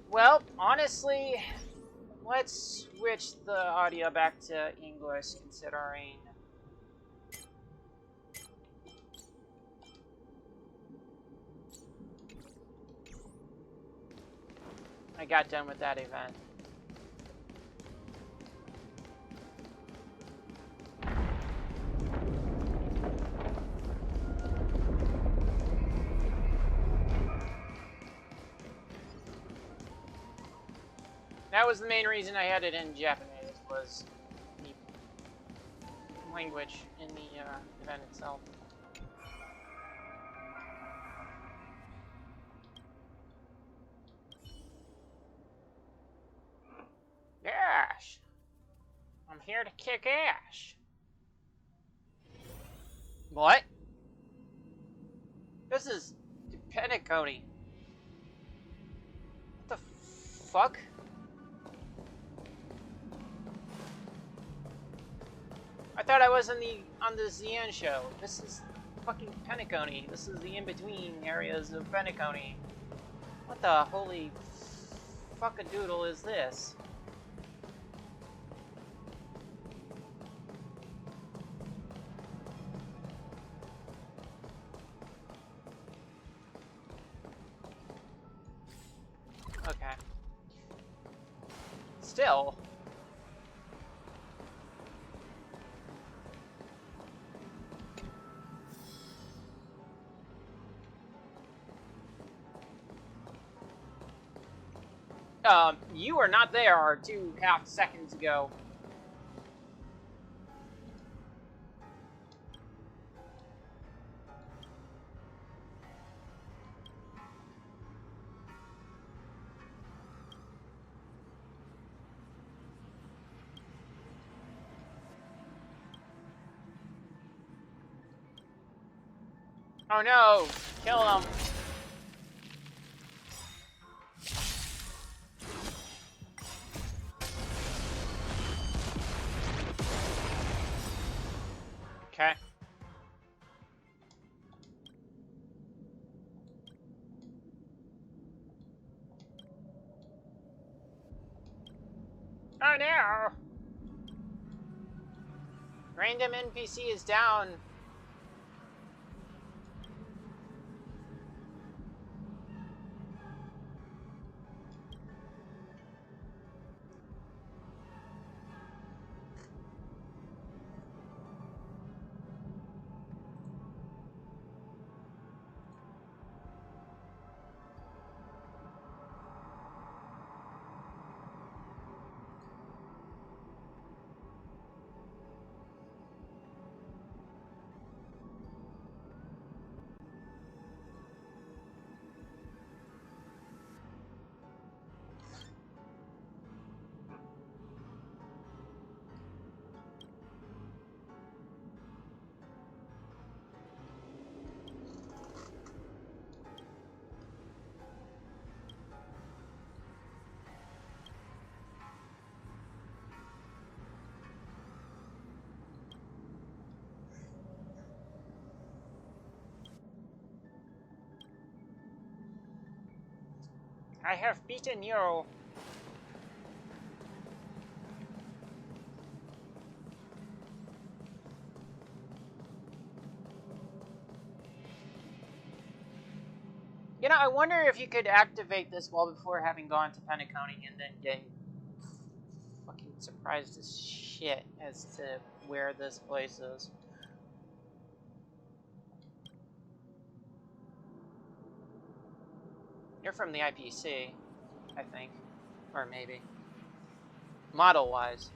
Well, honestly, let's switch the audio back to English, considering I got done with that event. That was the main reason I had it in Japanese, was the language in the event itself. Gosh! I'm here to kick ass. What? This is Penacony. What the fuck? I thought I was on the ZN show. This is fucking Penacony. This is the in-between areas of Penacony. What the holy fuckadoodle is this? Okay. Still. You were not there 2.5 seconds ago. Oh no! Kill him! Okay. Oh no! Random NPC is down. I have beaten you. You know, I wonder if you could activate this well before having gone to Penacony and then getting fucking surprised as shit as to where this place is. You're from the IPC, I think. Or maybe. Model-wise.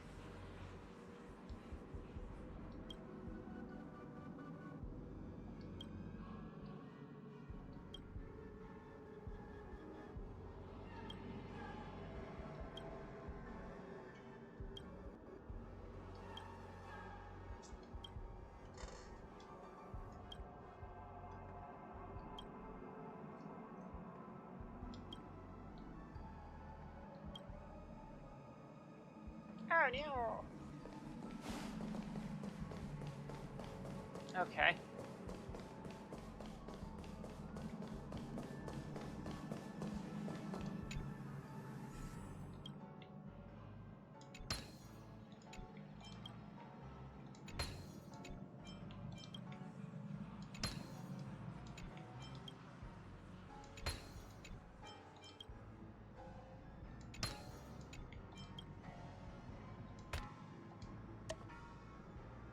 Oh no! Okay.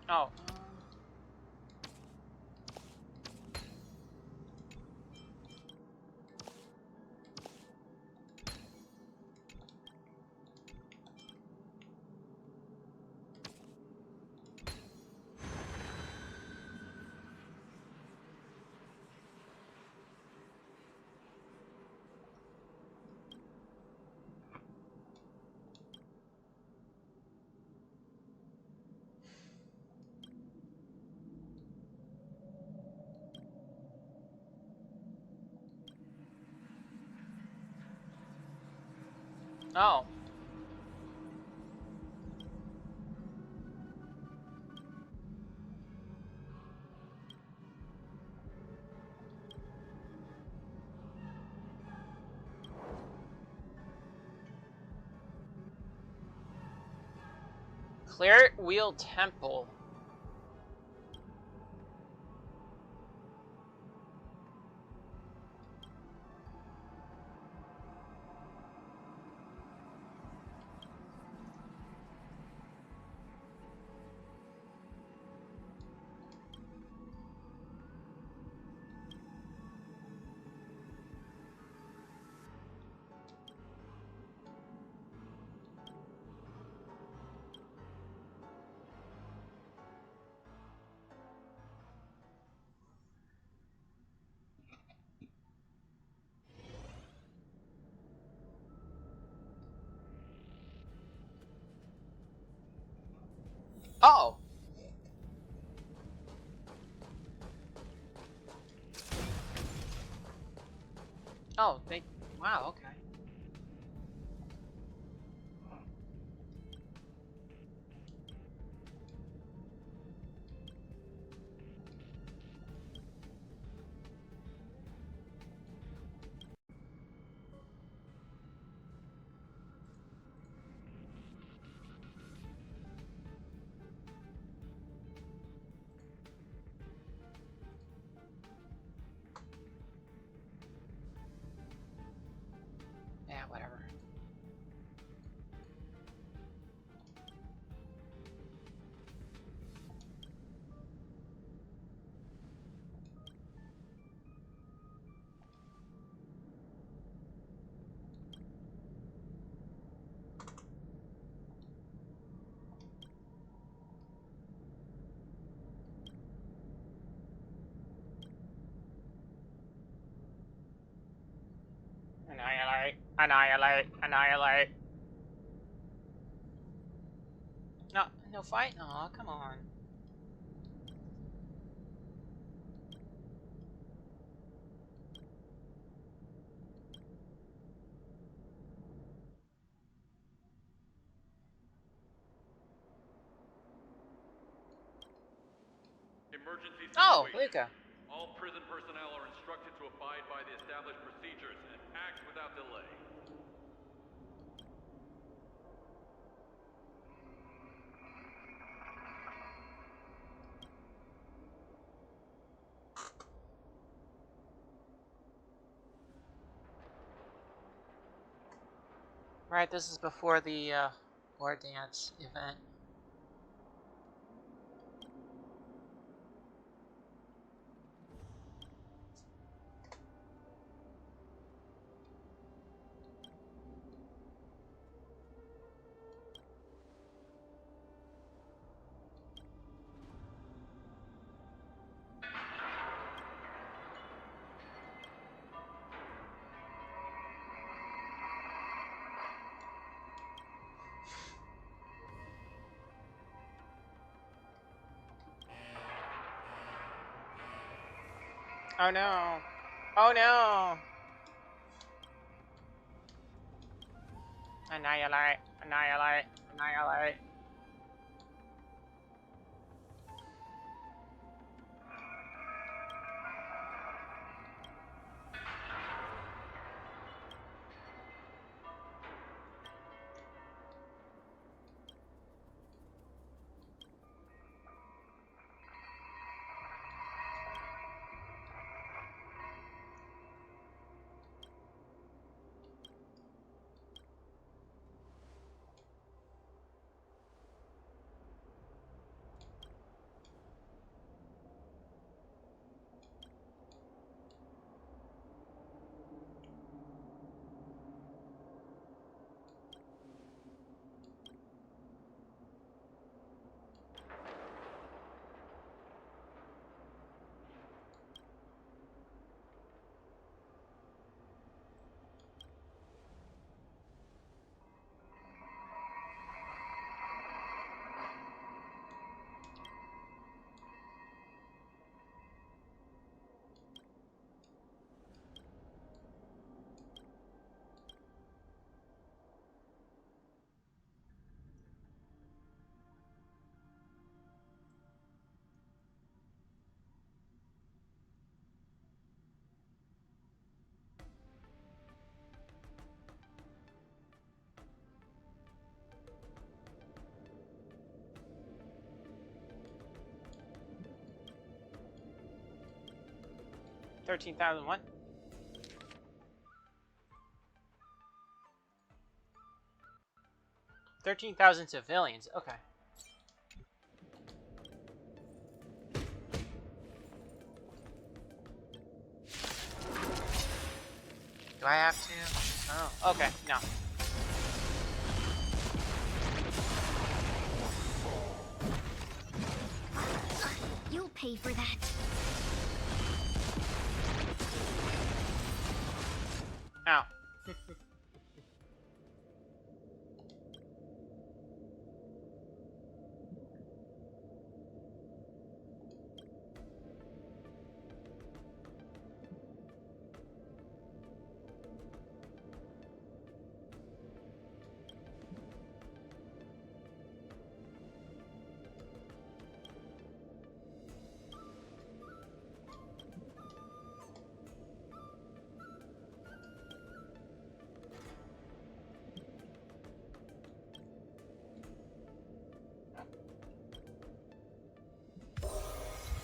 Oh. Oh. Clear Wheel Temple. Oh. Oh, they. Wow, okay. Yeah, whatever. Annihilate, annihilate, annihilate. No, no fight? Aw, come on. Emergency Oh, situation. Luca. All prison personnel are instructed to abide by the established procedures and act without delay. Right, this is before the war dance event. Oh no. Oh no. Annihilate. Annihilate. Annihilate. $13,001. 13,000 civilians. Okay. Do I have to? Oh, okay. No. You'll pay for that. Ow.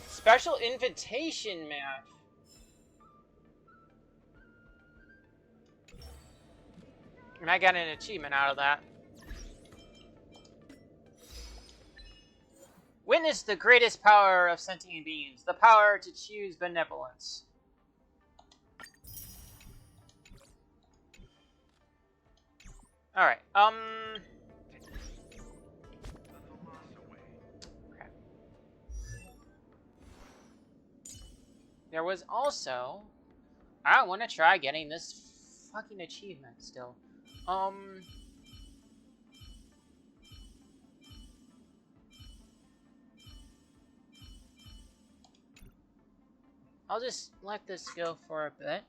Special invitation match. And I got an achievement out of that. Witness the greatest power of sentient beings, the power to choose benevolence. Alright, okay. There was also... I want to try getting this fucking achievement still. I'll just let this go for a bit.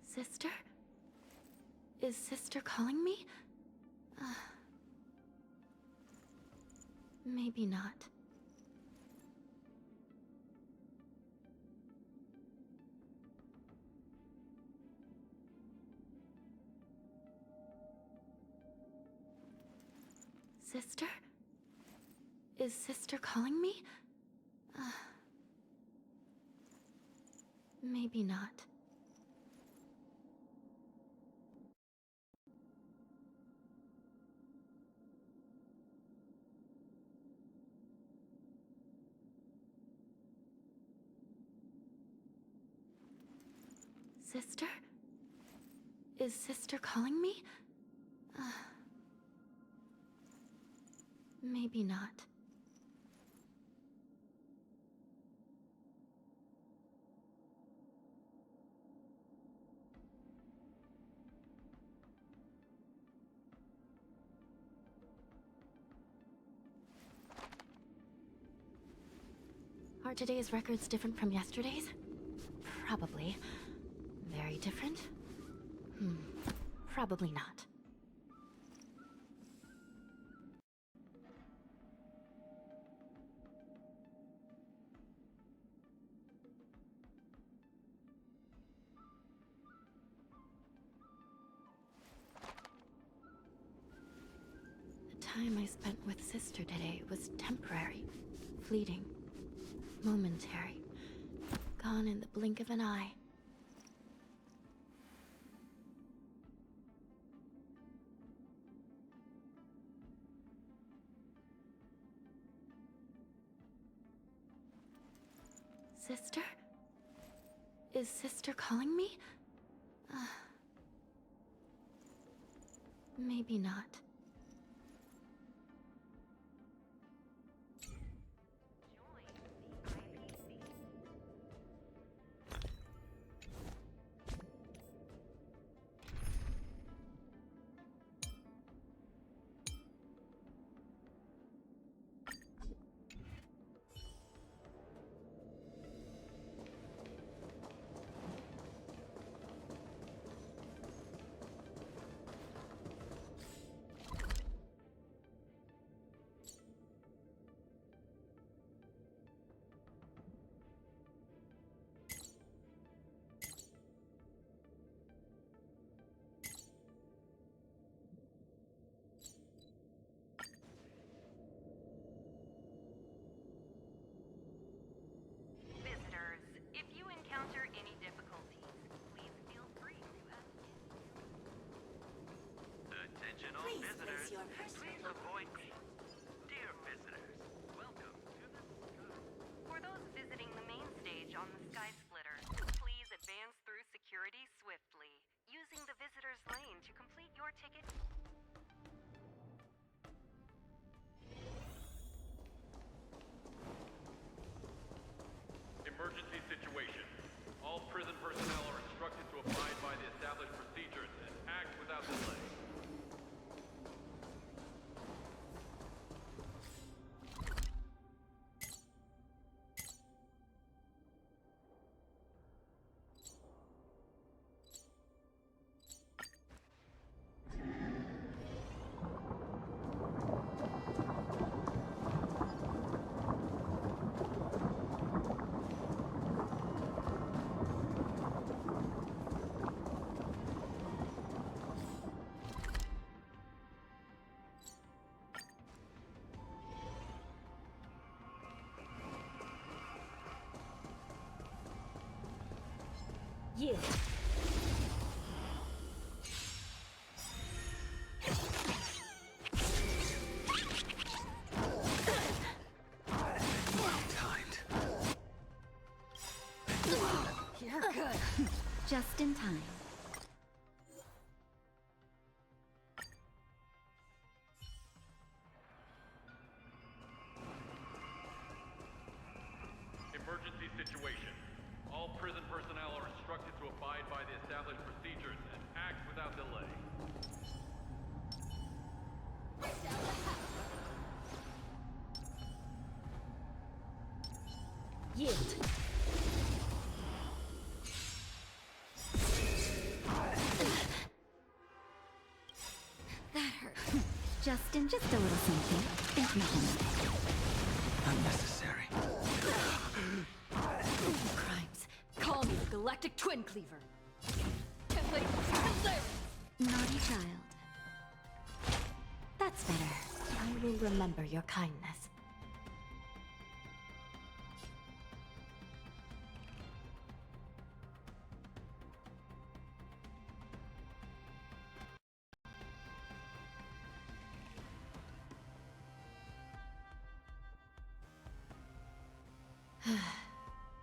Sister? Is Sister calling me? Maybe not. Sister? Is Sister calling me? Maybe not. Sister? Is Sister calling me? Maybe not. Are today's records different from yesterday's? Probably. Very different? Probably not. The time I spent with Sister today was temporary, fleeting, momentary, gone in the blink of an eye. Sister? Is Sister calling me? Maybe not. Visitors, if you encounter any difficulties, please feel free to ask. Attention all visitors, please avoid me. Dear visitors, welcome to the sky. For those visiting the main stage on the Sky Splitter, please advance through security swiftly, using the visitor's lane to complete your ticket. Emergency situation. All prison personnel are instructed to abide by the established procedures and act without delay. You. You're good. Just in time. Emergency situation. All prison personnel are instructed to abide by the established procedures and act without delay. Yield. That hurt. Just a little something. Think nothing. Unnecessary. Crimes. Call me the Galactic Twin Cleaver. Naughty child. That's better. I will remember your kindness.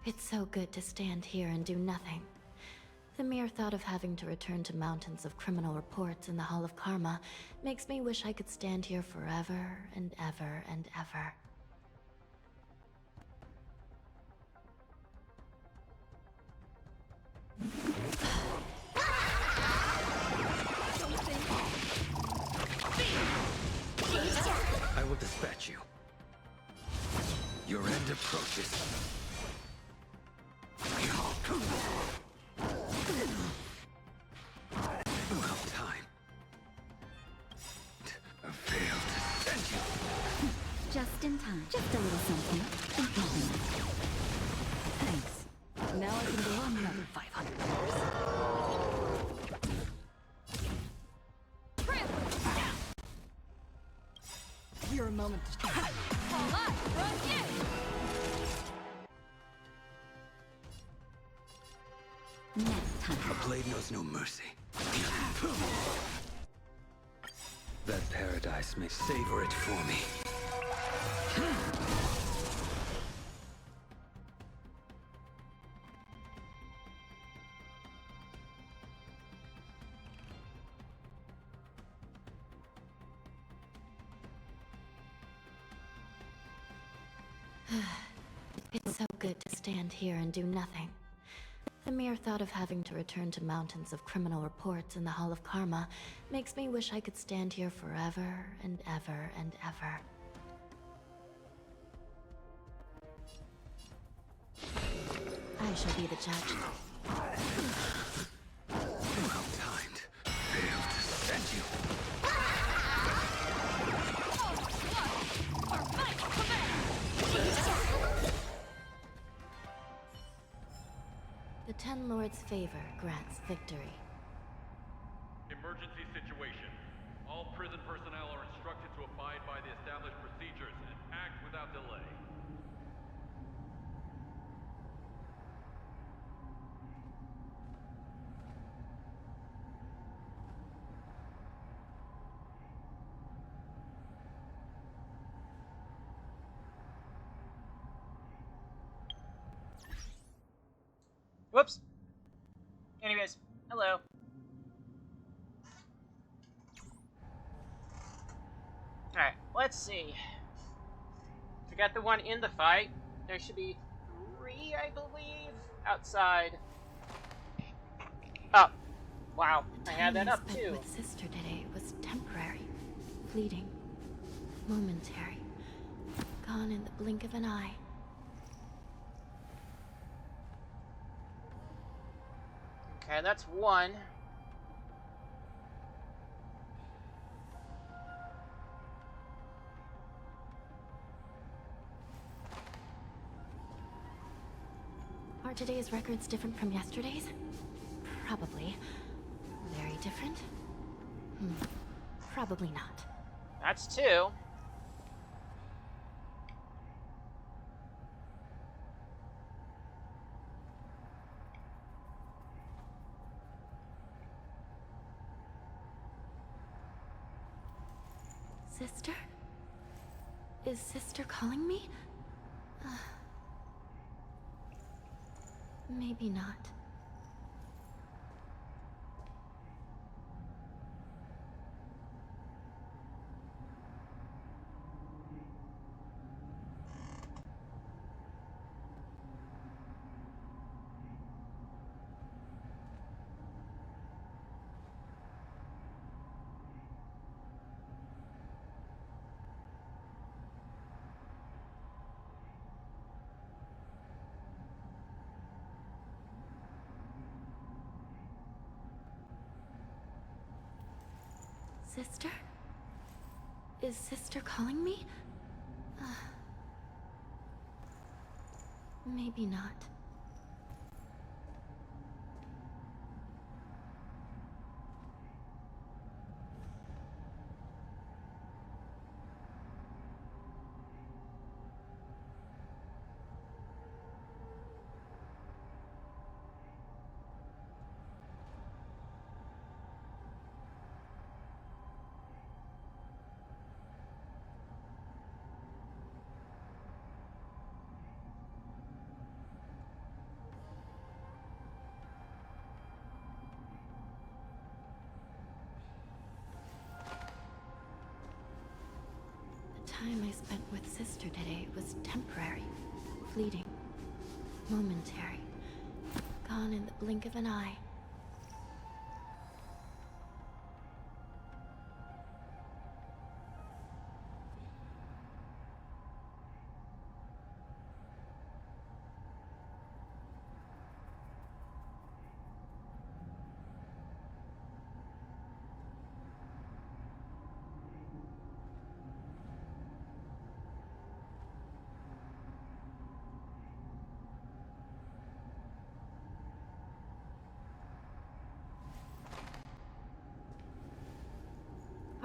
It's so good to stand here and do nothing. The mere thought of having to return to mountains of criminal reports in the Hall of Karma makes me wish I could stand here forever and ever and ever. I will dispatch you. Your end approaches. Just a little something. Think nothing. Thanks. Now I can go on another 500 years. Your moment to shine. Next time. A blade knows no mercy. That paradise may savor it for me. It's so good to stand here and do nothing. The mere thought of having to return to mountains of criminal reports in the Hall of Karma makes me wish I could stand here forever and ever and ever. I shall be the judge. Well timed. Failed to send you. The Ten Lords' favor grants victory. Emergency situation. All prison personnel are instructed to abide by the established procedures and act without delay. Whoops. Anyways, hello. Alright, let's see. We got the one in the fight. There should be 3, I believe, outside. Oh, wow. I had that up spent too. with Sister today was temporary, fleeting, momentary, gone in the blink of an eye. Okay, that's 1. Are today's records different from yesterday's? Probably. Very different? Probably not. That's 2. Sister? Is Sister calling me? Maybe not. Sister? Is Sister calling me? Maybe not. The time I spent with Sister today was temporary, fleeting, momentary, gone in the blink of an eye.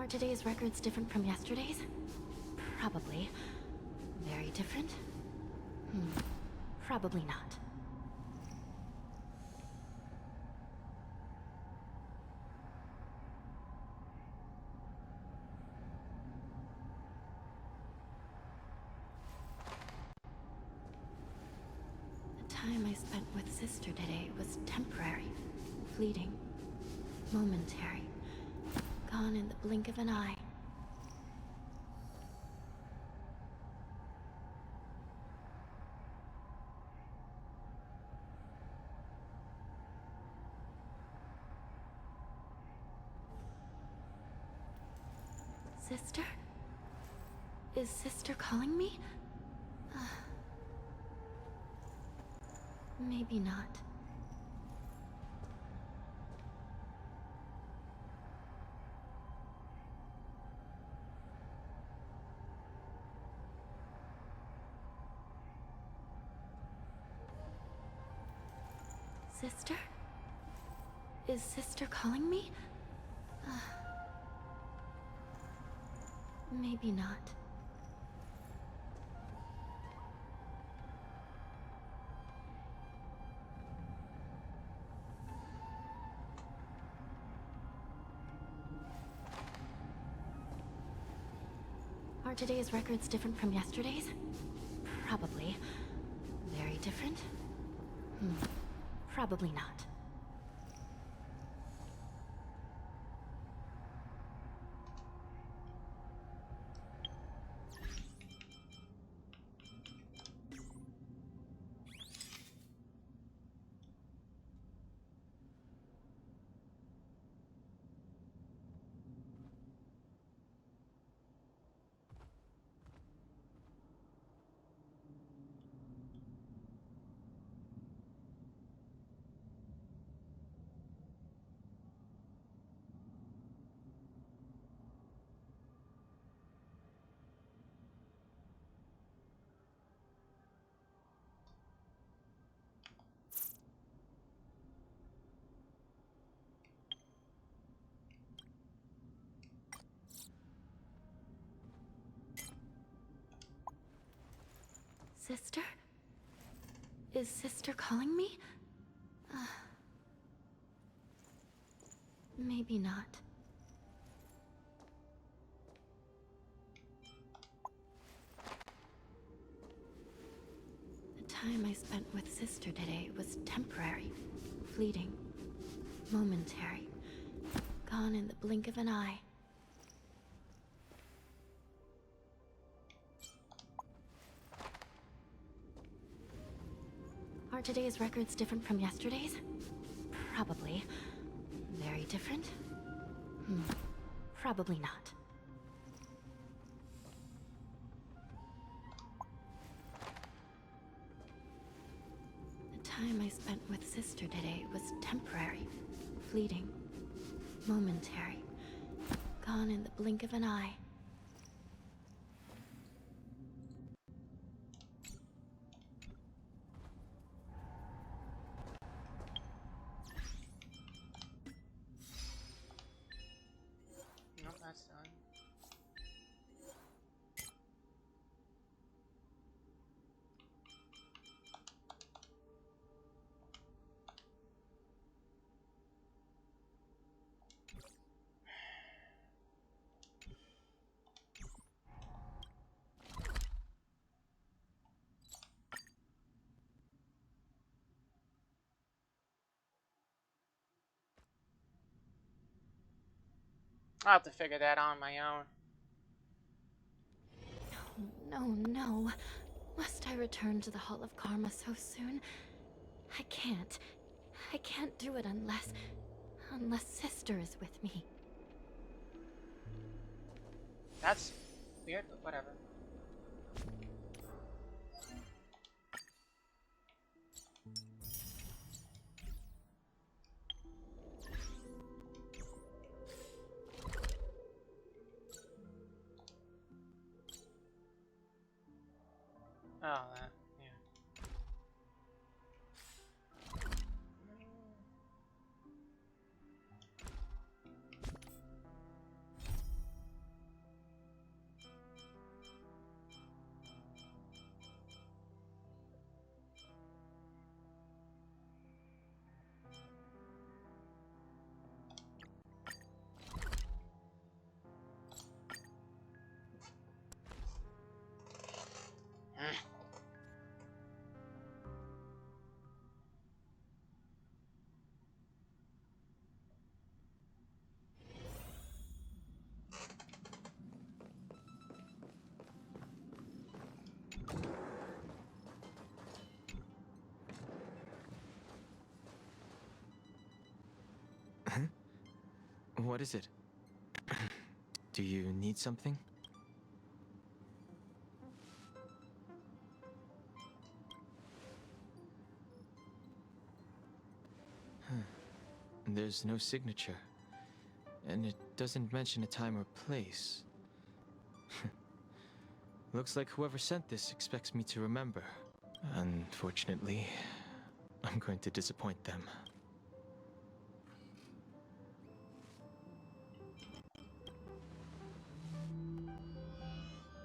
Are today's records different from yesterday's? Probably. Very different? Probably not. The time I spent with Sister today was temporary, fleeting, momentary, gone in the blink of an eye. Sister? Is Sister calling me? Maybe not. Sister? Is Sister calling me? Maybe not. Are today's records different from yesterday's? Probably. Very different? Probably not. Sister? Is Sister calling me? Maybe not. The time I spent with Sister today was temporary, fleeting, momentary, gone in the blink of an eye. Are today's records different from yesterday's? Probably. Very different? Probably not. The time I spent with Sister today was temporary, fleeting, momentary, gone in the blink of an eye. Nope, that's done. I'll have to figure that out on my own. No. Must I return to the Hall of Karma so soon? I can't. I can't do it unless Sister is with me. That's weird, but whatever. Oh, that, yeah. What is it? Do you need something? There's no signature. And it doesn't mention a time or place. Looks like whoever sent this expects me to remember. Unfortunately, I'm going to disappoint them.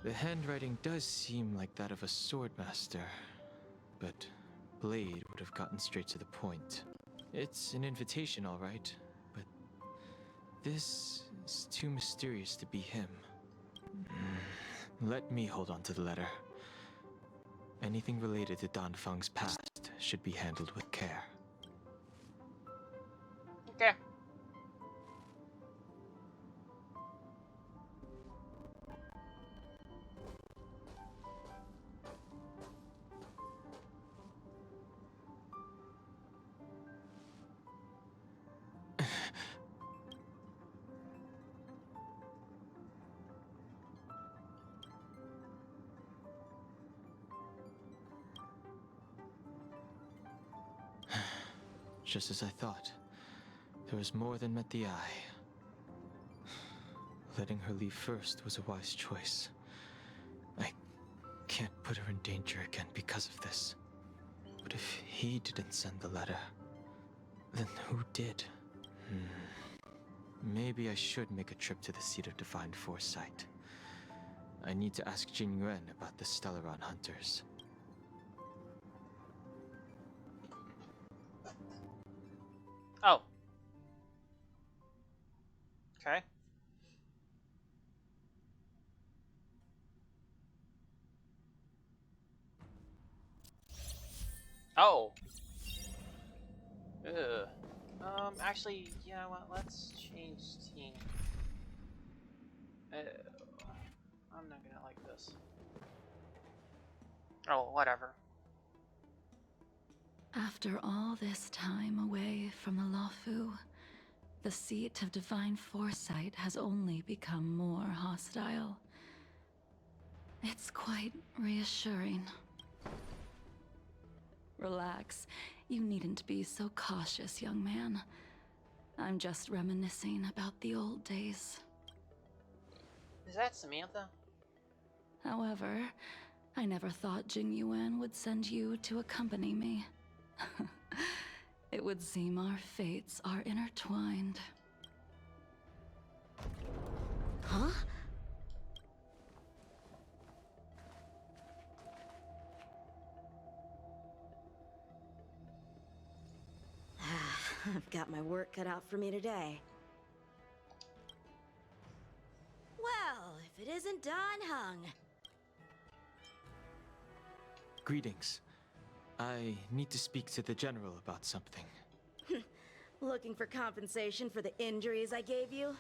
The handwriting does seem like that of a swordmaster, but Blade would have gotten straight to the point. It's an invitation, all right, but this is too mysterious to be him. Let me hold on to the letter. Anything related to Dan Feng's past should be handled with care. Okay. Just as I thought. There was more than met the eye. Letting her leave first was a wise choice. I can't put her in danger again because of this. But if he didn't send the letter, then who did? Maybe I should make a trip to the seat of Divine Foresight. I need to ask Jing Yuan about the Stellaron hunters. Oh. Okay. Oh. Ugh. Actually, yeah, well, let's change team. I'm not gonna like this. Oh, whatever. After all this time away from the Luofu, the seat of Divine Foresight has only become more hostile. It's quite reassuring. Relax. You needn't be so cautious, young man. I'm just reminiscing about the old days. Is that Samantha? However, I never thought Jing Yuan would send you to accompany me. It would seem our fates are intertwined. Huh? I've got my work cut out for me today. Well, if it isn't Dan Heng. Greetings. I need to speak to the General about something. Looking for compensation for the injuries I gave you?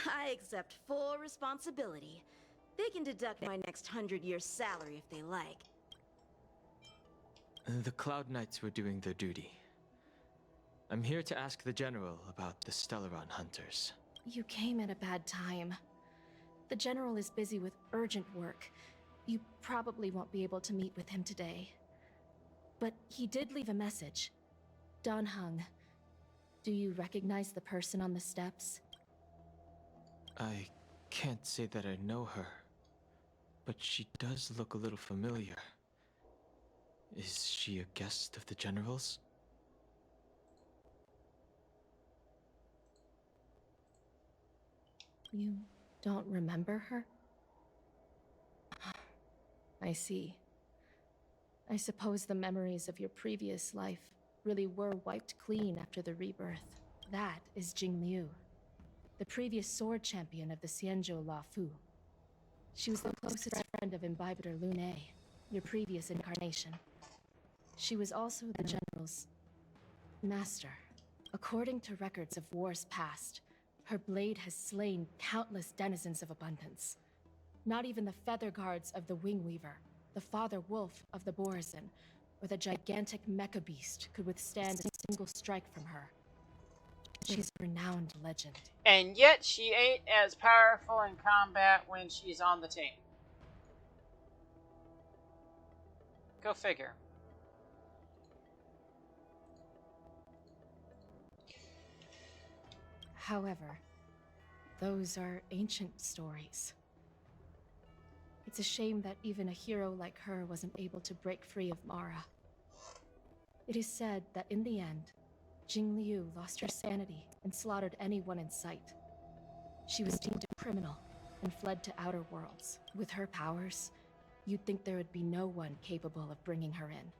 I accept full responsibility. They can deduct my next 100 years' salary if they like. The Cloud Knights were doing their duty. I'm here to ask the General about the Stellaron hunters. You came at a bad time. The General is busy with urgent work. You probably won't be able to meet with him today. But he did leave a message. Dan Heng. Do you recognize the person on the steps? I can't say that I know her, but she does look a little familiar. Is she a guest of the General's? You don't remember her? I see. I suppose the memories of your previous life really were wiped clean after the rebirth. That is Jing Liu, the previous sword champion of the Xianzhou Luofu. She was the closest friend of Imbibitor Lune, your previous incarnation. She was also the General's master. According to records of wars past, her blade has slain countless denizens of abundance. Not even the feather guards of the Wingweaver, the father wolf of the Borazon, or the gigantic mecha beast could withstand a single strike from her. She's a renowned legend. And yet she ain't as powerful in combat when she's on the team. Go figure. However, those are ancient stories. It's a shame that even a hero like her wasn't able to break free of Mara. It is said that in the end, Jing Liu lost her sanity and slaughtered anyone in sight. She was deemed a criminal and fled to outer worlds. With her powers, you'd think there would be no one capable of bringing her in.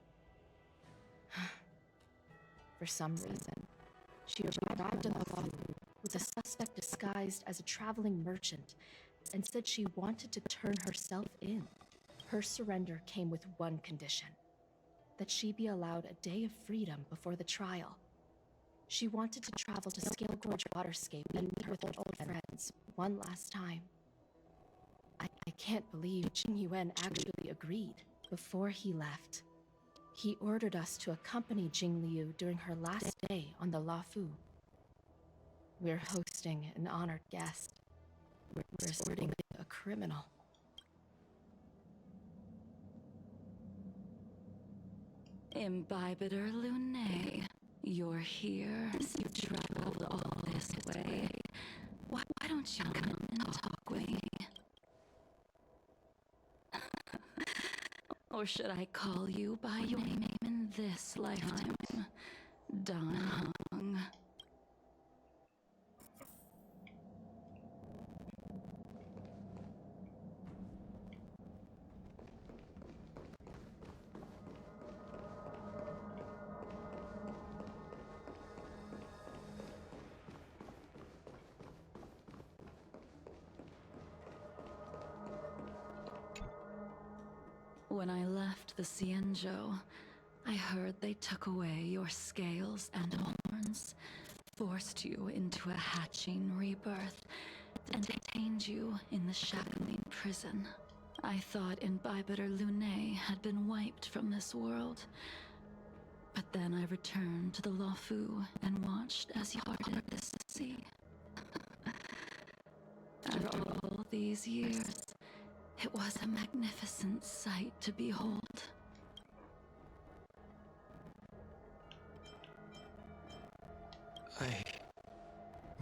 For some reason, she arrived in the Lawfu with a suspect disguised as a traveling merchant and said she wanted to turn herself in. Her surrender came with one condition: that she be allowed a day of freedom before the trial. She wanted to travel to Scale Gorge Waterscape and meet with her old friends one last time. I can't believe Jing Yuan actually agreed. Before he left, he ordered us to accompany Jing Liu during her last day on the Lawfu. We're hosting an honored guest. We're escorting a criminal. Imbibiter Lunae, you're here. You traveled all this way. Why don't you come and talk with me? Or should I call you by your name in this lifetime? Dan Hong. When I left the Cienjo, I heard they took away your scales and horns, forced you into a hatching rebirth, and detained you in the shackling prison. I thought Imbibiter Lunae had been wiped from this world. But then I returned to the Lawfu and watched as you parted the sea. After all these years, it was a magnificent sight to behold. I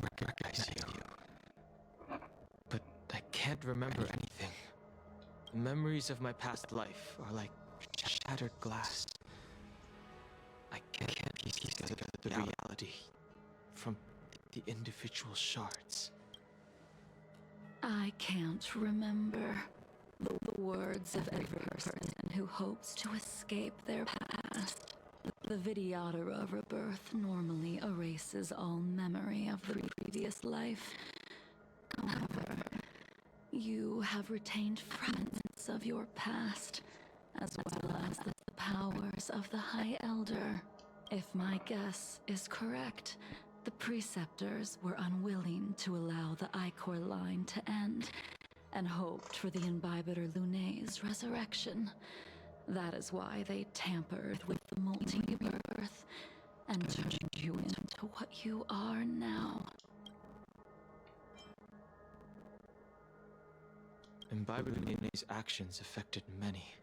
recognize you, but I can't remember anything. The memories of my past life are like shattered glass. I can't piece together the reality from the individual shards. I can't remember the words of every person who hopes to escape their past. The Vidyadhara rebirth normally erases all memory of the previous life. However, you have retained fragments of your past, as well as the powers of the High Elder. If my guess is correct, the Preceptors were unwilling to allow the Ichor line to end, and hoped for the Imbibiter Lunae's resurrection. That is why they tampered with the multiverse and turned you into what you are now. Imbibiter Lunae's actions affected many.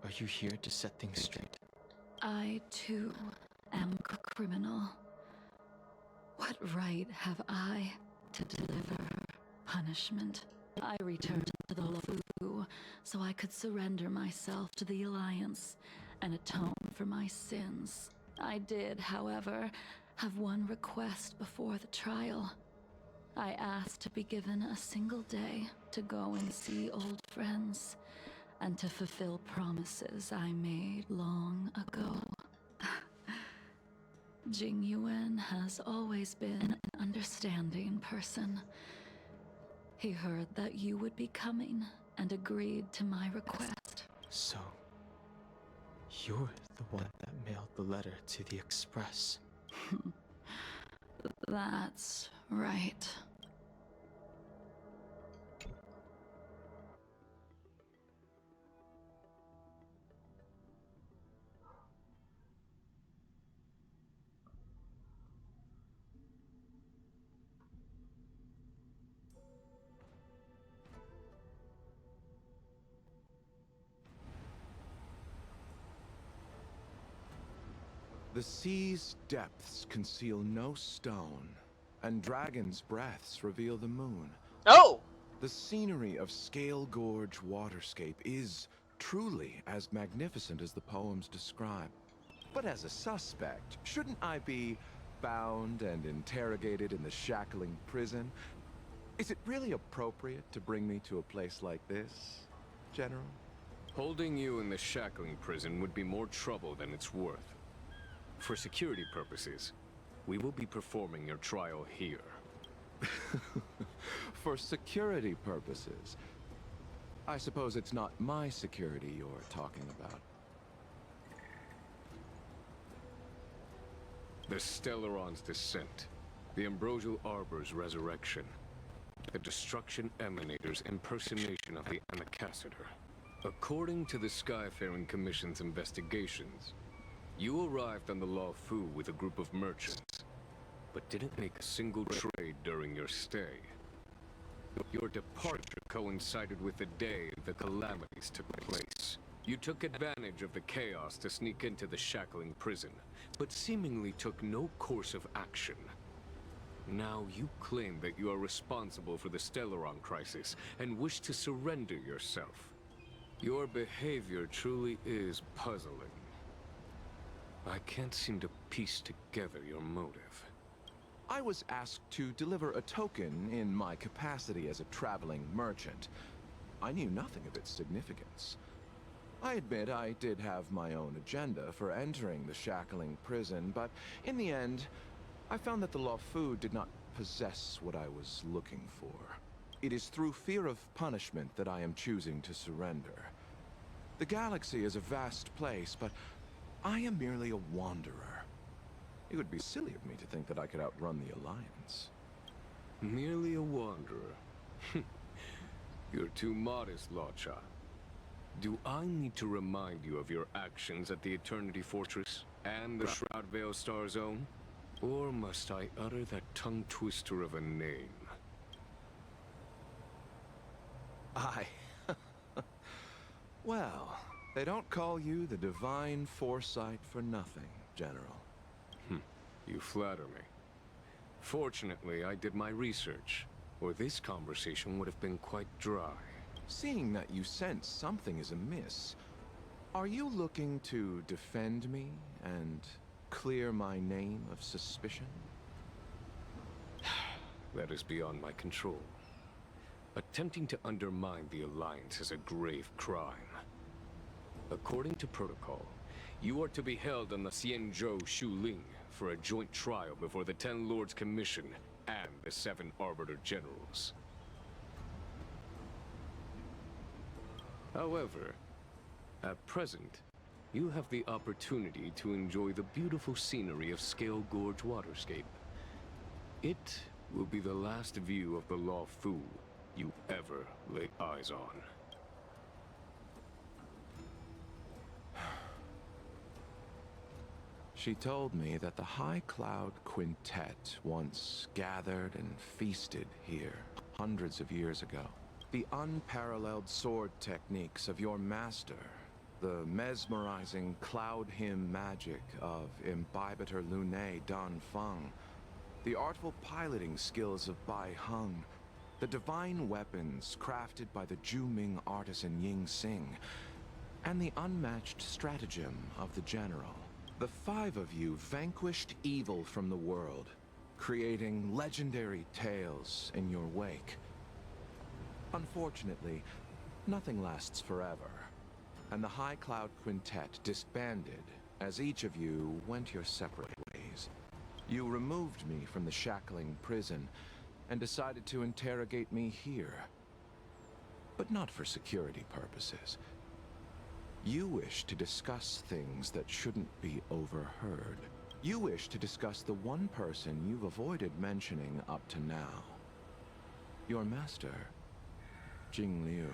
Are you here to set things straight? I, too, am a criminal. What right have I to deliver punishment? I returned to the Lawfu so I could surrender myself to the Alliance and atone for my sins. I did, however, have one request before the trial. I asked to be given a single day to go and see old friends, and to fulfill promises I made long ago. Jing Yuan has always been an understanding person. He heard that you would be coming and agreed to my request. So, you're the one that mailed the letter to the Express. That's right. The sea's depths conceal no stone, and dragons' breaths reveal the moon. Oh! The scenery of Scale Gorge Waterscape is truly as magnificent as the poems describe. But as a suspect, shouldn't I be bound and interrogated in the shackling prison? Is it really appropriate to bring me to a place like this, General? Holding you in the shackling prison would be more trouble than it's worth. For security purposes, we will be performing your trial here. For security purposes? I suppose it's not my security you're talking about. The Stellaron's descent, the Ambrosial Arbor's resurrection, the Destruction Emanator's impersonation of the Anacassator. According to the Skyfaring Commission's investigations, you arrived on the Lawfu with a group of merchants, but didn't make a single trade during your stay. Your departure coincided with the day the calamities took place. You took advantage of the chaos to sneak into the shackling prison, but seemingly took no course of action. Now you claim that you are responsible for the Stellaron crisis and wish to surrender yourself. Your behavior truly is puzzling. I can't seem to piece together your motive. I was asked to deliver a token in my capacity as a traveling merchant. I knew nothing of its significance. I admit I did have my own agenda for entering the shackling prison, but in the end, I found that the Lawfu did not possess what I was looking for. It is through fear of punishment that I am choosing to surrender. The galaxy is a vast place, but I am merely a wanderer. It would be silly of me to think that I could outrun the Alliance. Merely a wanderer? You're too modest, Lawcha. Do I need to remind you of your actions at the Eternity Fortress and the Shroud Veil Star Zone? Or must I utter that tongue twister of a name? Well, they don't call you the Divine Foresight for nothing, General. You flatter me. Fortunately, I did my research, or this conversation would have been quite dry. Seeing that you sense something is amiss, are you looking to defend me and clear my name of suspicion? That is beyond my control. Attempting to undermine the Alliance is a grave crime. According to protocol, you are to be held on the Xianzhou Shuling for a joint trial before the 10 Lords Commission and the 7 Arbiter Generals. However, at present, you have the opportunity to enjoy the beautiful scenery of Scale Gorge Waterscape. It will be the last view of the Lawfu you ever lay eyes on. She told me that the High Cloud Quintet once gathered and feasted here hundreds of years ago. The unparalleled sword techniques of your master, the mesmerizing cloud hymn magic of Imbibitor Lunae Dan Feng, the artful piloting skills of Bai Heng, the divine weapons crafted by the Juming artisan Ying Xing, and the unmatched stratagem of the General. The 5 of you vanquished evil from the world, creating legendary tales in your wake. Unfortunately, nothing lasts forever, and the High Cloud Quintet disbanded as each of you went your separate ways. You removed me from the shackling prison and decided to interrogate me here. But not for security purposes. You wish to discuss things that shouldn't be overheard. You wish to discuss the one person you've avoided mentioning up to now. Your master, Jing Liu.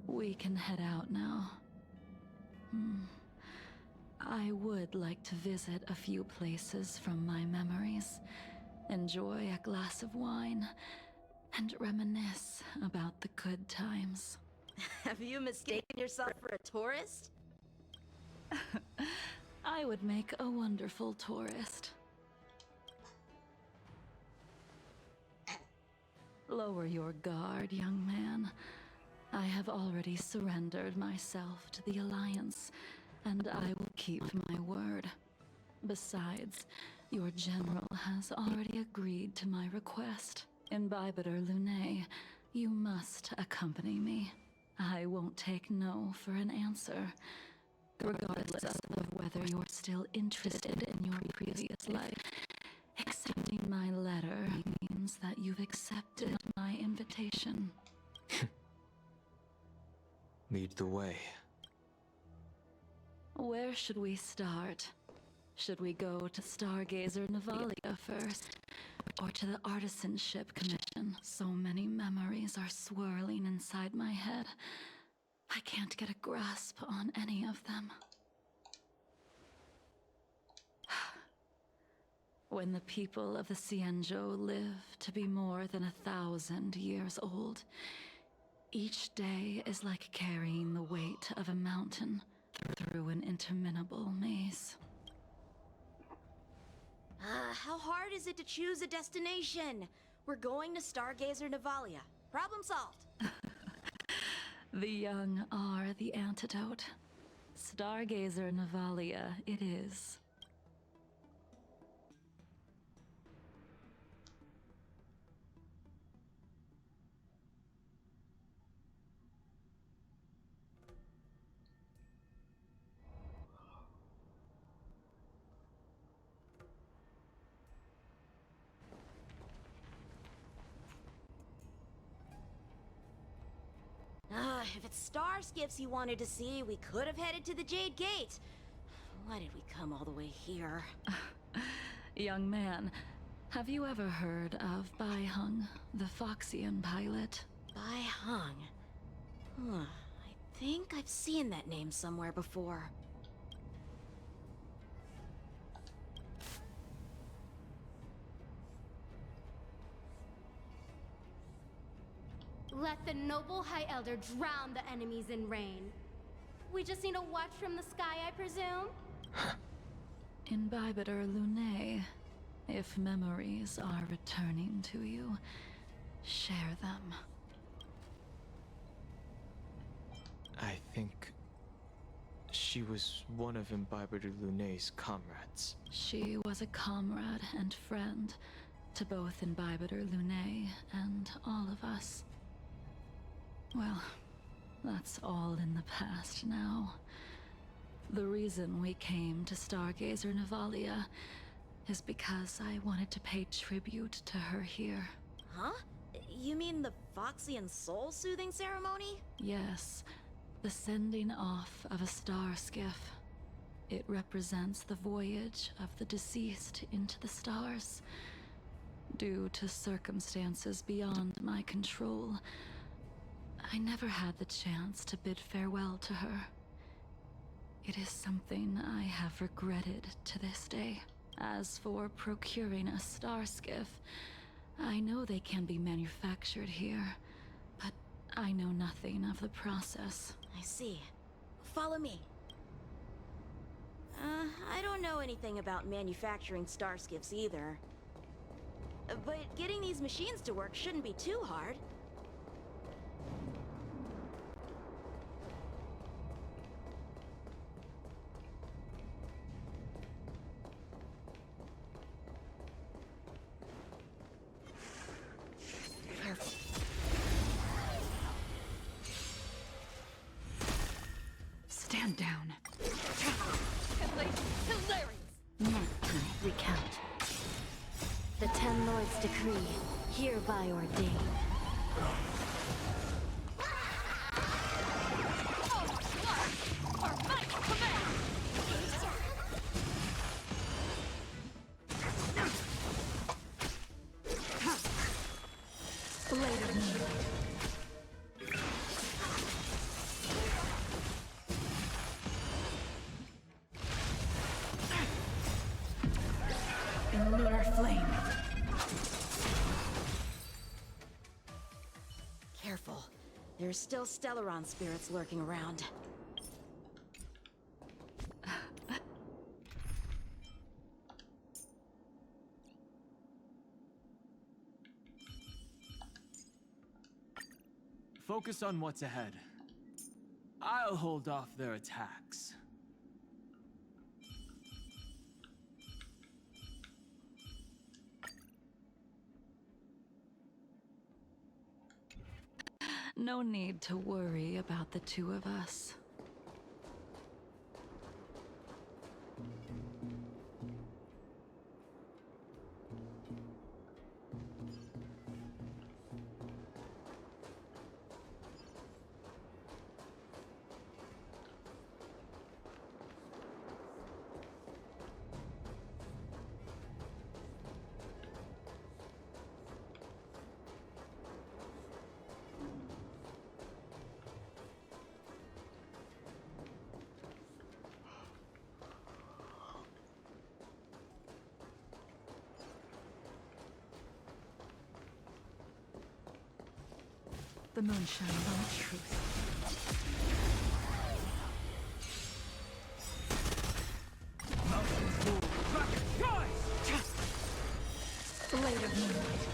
We can head out now. I would like to visit a few places from my memories, enjoy a glass of wine, and reminisce about the good times. Have you mistaken yourself for a tourist? I would make a wonderful tourist. Lower your guard, young man. I have already surrendered myself to the Alliance, and I will keep my word. Besides, your general has already agreed to my request. Imbibiter Lunae, you must accompany me. I won't take no for an answer. Regardless of whether you're still interested in your previous life, accepting my letter means that you've accepted my invitation. Lead the way. Where should we start? Should we go to Stargazer Navalia first? Or to the Artisanship Commission? So many memories are swirling inside my head. I can't get a grasp on any of them. When the people of the Cienjo live to be more than 1,000 years old, each day is like carrying the weight of a mountain through an interminable maze. How hard is it to choose a destination? We're going to Stargazer Navalia. Problem solved. The young are the antidote. Stargazer Navalia it is. If it's star skiffs you wanted to see, we could have headed to the Jade Gate. Why did we come all the way here? Young man, have you ever heard of Bai Hung, the Foxian pilot? Bai Hung. I think I've seen that name somewhere before. Let the noble High Elder drown the enemies in rain. We just need a watch from the sky, I presume? Imbibiter Lunae, if memories are returning to you, share them. I think she was one of Imbibiter Lunae's comrades. She was a comrade and friend to both Imbibiter Lunae and all of us. Well, that's all in the past now. The reason we came to Stargazer Navalia is because I wanted to pay tribute to her here. Huh? You mean the Foxian soul-soothing ceremony? Yes, the sending off of a star skiff. It represents the voyage of the deceased into the stars. Due to circumstances beyond my control, I never had the chance to bid farewell to her. It is something I have regretted to this day. As for procuring a star skiff, I know they can be manufactured here, but I know nothing of the process. I see. Follow me. I don't know anything about manufacturing star skiffs either. But getting these machines to work shouldn't be too hard. Stand down. Recount. The Ten Lords' decree, hereby ordained. In lunar flame. there's still Stellaron spirits lurking around. Focus on what's ahead. I'll hold off their attacks. No need to worry about the two of us. The moon shines on truth. Blade of moonlight.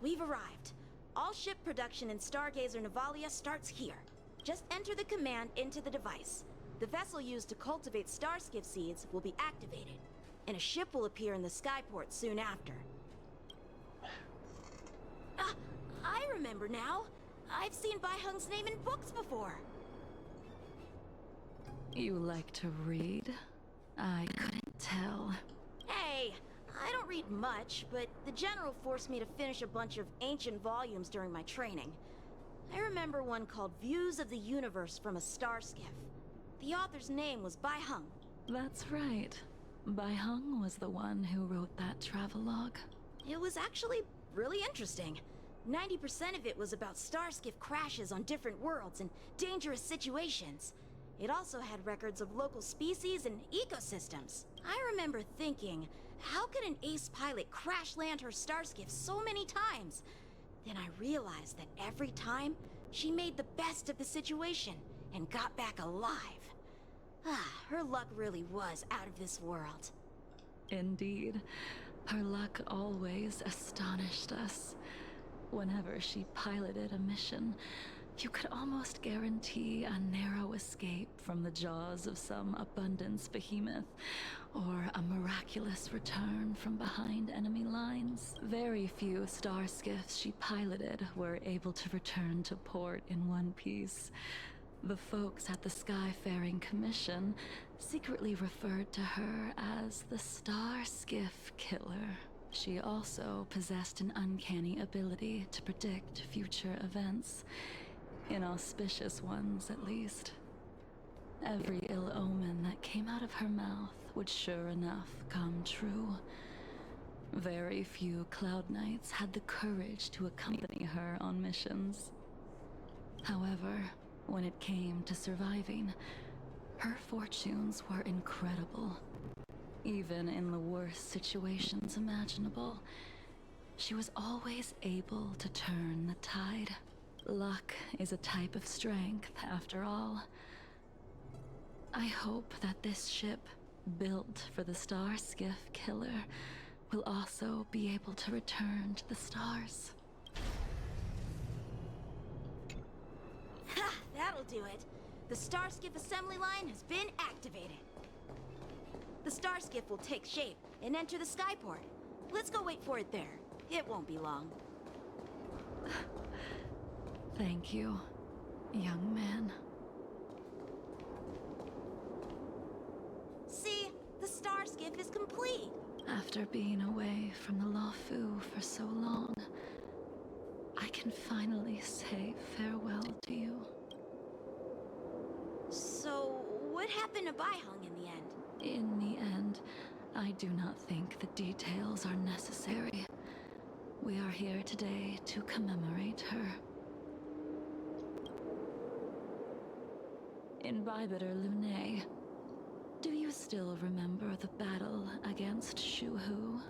We've arrived. All ship production in Stargazer Navalia starts here. Just enter the command into the device. The vessel used to cultivate starskiff seeds will be activated, and a ship will appear in the skyport soon after. I remember now. I've seen Bai Hung's name in books before. You like to read? I couldn't tell. Hey, I don't read much, but the General forced me to finish a bunch of ancient volumes during my training. I remember one called Views of the Universe from a Starskiff. The author's name was Bai Hung. That's right. Bai Hung was the one who wrote that travelogue. It was actually really interesting. 90% of it was about starskiff crashes on different worlds and dangerous situations. It also had records of local species and ecosystems. I remember thinking, how could an ace pilot crash land her starskiff so many times? Then I realized that every time, she made the best of the situation and got back alive. Her luck really was out of this world. Indeed. Her luck always astonished us. Whenever she piloted a mission, you could almost guarantee a narrow escape from the jaws of some abundance behemoth, or a miraculous return from behind enemy lines. Very few starskiffs she piloted were able to return to port in one piece. The folks at the Skyfaring Commission secretly referred to her as the Starskiff Killer. She also possessed an uncanny ability to predict future events. Inauspicious ones, at least. Every ill omen that came out of her mouth would sure enough come true. Very few Cloud Knights had the courage to accompany her on missions. However, when it came to surviving, Her fortunes were incredible. Even in the worst situations imaginable, she was always able to turn the tide. Luck is a type of strength, after all. I hope that this ship, built for the Star Skiff Killer, will also be able to return to the stars. Ha! That'll do it. The Star Skiff assembly line has been activated. The Star Skiff will take shape and enter the skyport. Let's go wait for it there. It won't be long. Thank you, young man. See? The Star Skiff is complete. After being away from the Luofu for so long, I can finally say farewell to you. So, what happened to Baihung in the end? In the end, I do not think the details are necessary. We are here today to commemorate her. Imbibitor Lune, do you still remember the battle against Shuhu?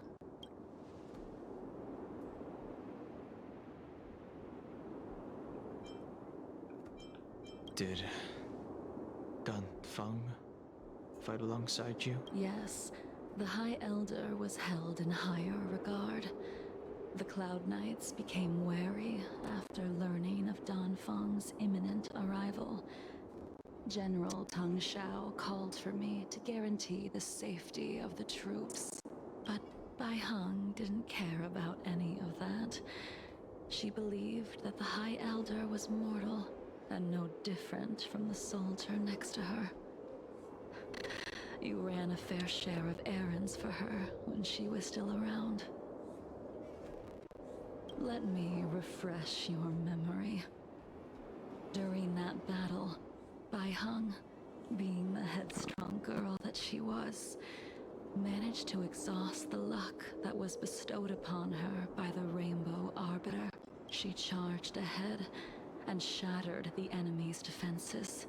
Did Dan Feng fight alongside you? Yes, the High Elder was held in higher regard. The Cloud Knights became wary after learning of Dan Feng's imminent arrival. General Tang Xiao called for me to guarantee the safety of the troops. But Baihung didn't care about any of that. She believed that the High Elder was mortal and no different from the soldier next to her. You ran a fair share of errands for her when she was still around. Let me refresh your memory. During that battle, Baihung, being the headstrong girl that she was, managed to exhaust the luck that was bestowed upon her by the Rainbow Arbiter. She charged ahead and shattered the enemy's defenses,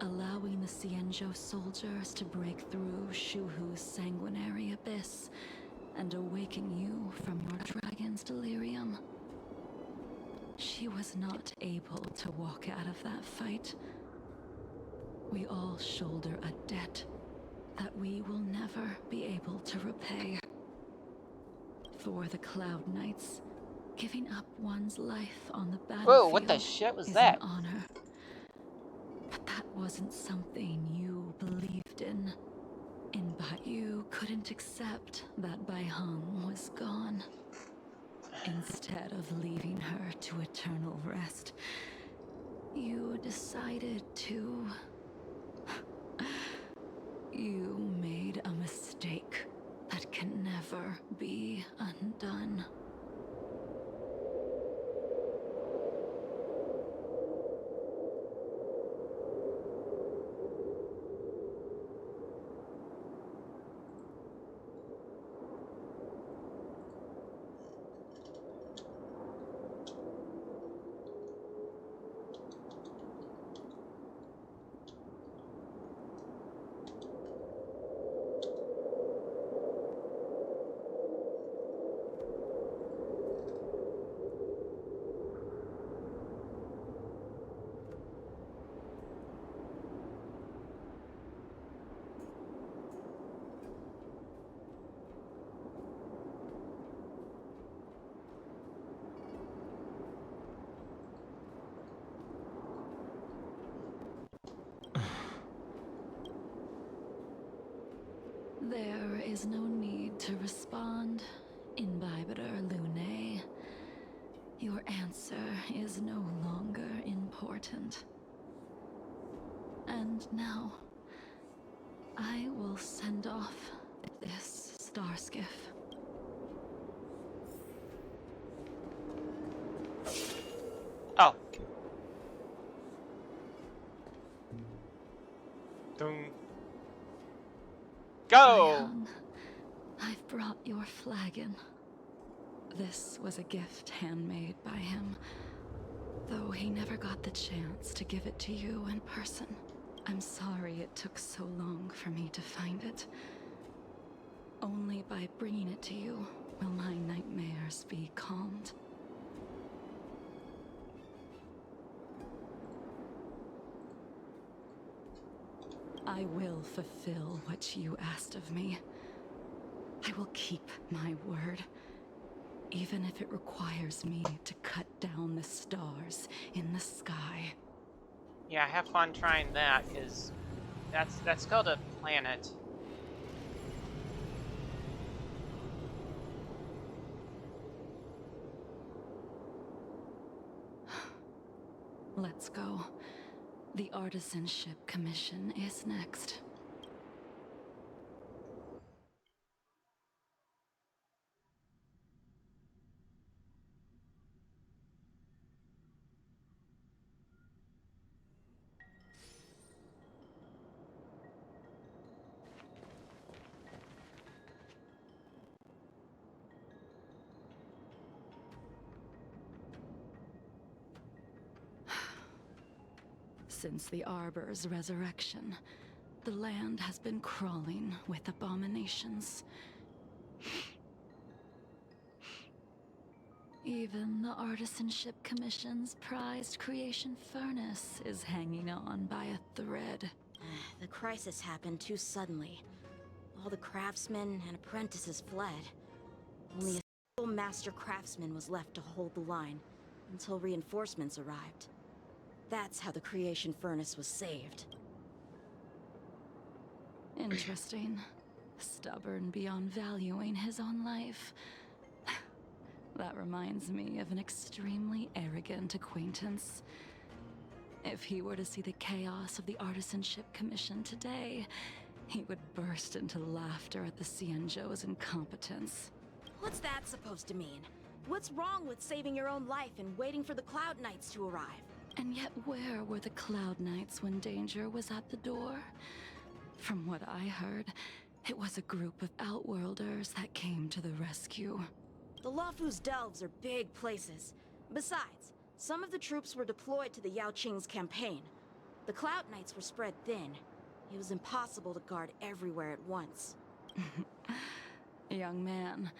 allowing the Xianzhou soldiers to break through Shuhu's sanguinary abyss and awaken you from your dragon's delirium. She was not able to walk out of that fight. We all shoulder a debt that we will never be able to repay. For the Cloud Knights, giving up one's life on the battlefield Whoa, what the shit was is that? an honor. But that wasn't something you believed in. But you couldn't accept that Baihung was gone. Instead of leaving her to eternal rest, you decided to... You made a mistake that can never be undone. There is no need to respond, Imbibitor Lune. Your answer is no longer important. And now, I will send off this star skiff. Oh. Dun. Go! Baihung, I've brought your flagon. This was a gift handmade by him, though he never got the chance to give it to you in person. I'm sorry it took so long for me to find it. Only by bringing it to you will my nightmares be calmed. I will fulfill what you asked of me. I will keep my word, even if it requires me to cut down the stars in the sky. Yeah, have fun trying that, because that's called a planet. Let's go. The Artisanship Commission is next. Since the Arbor's resurrection, the land has been crawling with abominations. Even the Artisanship Commission's prized creation furnace is hanging on by a thread. The crisis happened too suddenly. All the craftsmen and apprentices fled. Only a single master craftsman was left to hold the line until reinforcements arrived. That's how the creation furnace was saved. Interesting. Stubborn beyond valuing his own life. That reminds me of an extremely arrogant acquaintance. If he were to see the chaos of the Artisanship Commission today, he would burst into laughter at the Xianzhou's incompetence. What's that supposed to mean? What's wrong with saving your own life and waiting for the Cloud Knights to arrive? And yet where were the Cloud Knights when danger was at the door? From what I heard, it was a group of Outworlders that came to the rescue. The Luofu's delves are big places. Besides, some of the troops were deployed to the Yao Qing's campaign. The Cloud Knights were spread thin. It was impossible to guard everywhere at once. Young man,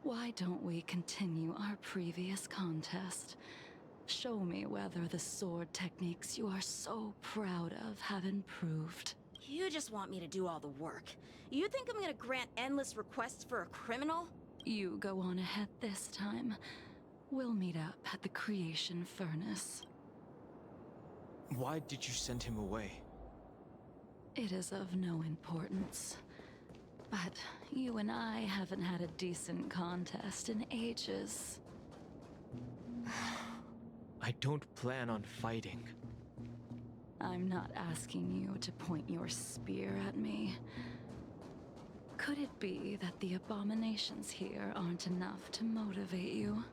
why don't we continue our previous contest? Show me whether the sword techniques you are so proud of have improved. You just want me to do all the work. You think I'm gonna grant endless requests for a criminal? You go on ahead this time. We'll meet up at the creation furnace. Why did you send him away? It is of no importance. But you and I haven't had a decent contest in ages. I don't plan on fighting. I'm not asking you to point your spear at me. Could it be that the abominations here aren't enough to motivate you?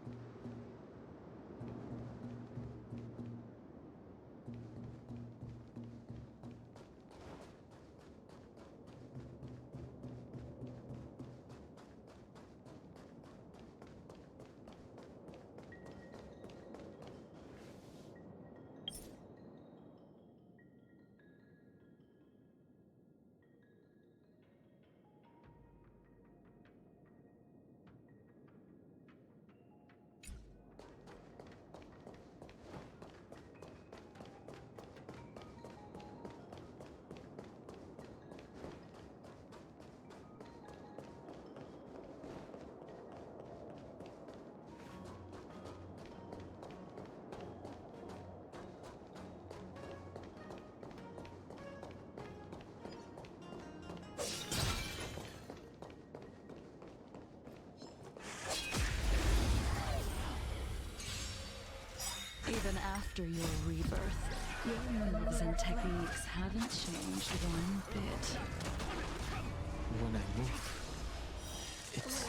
Even after your rebirth, your moves and techniques haven't changed one bit. When I move, it's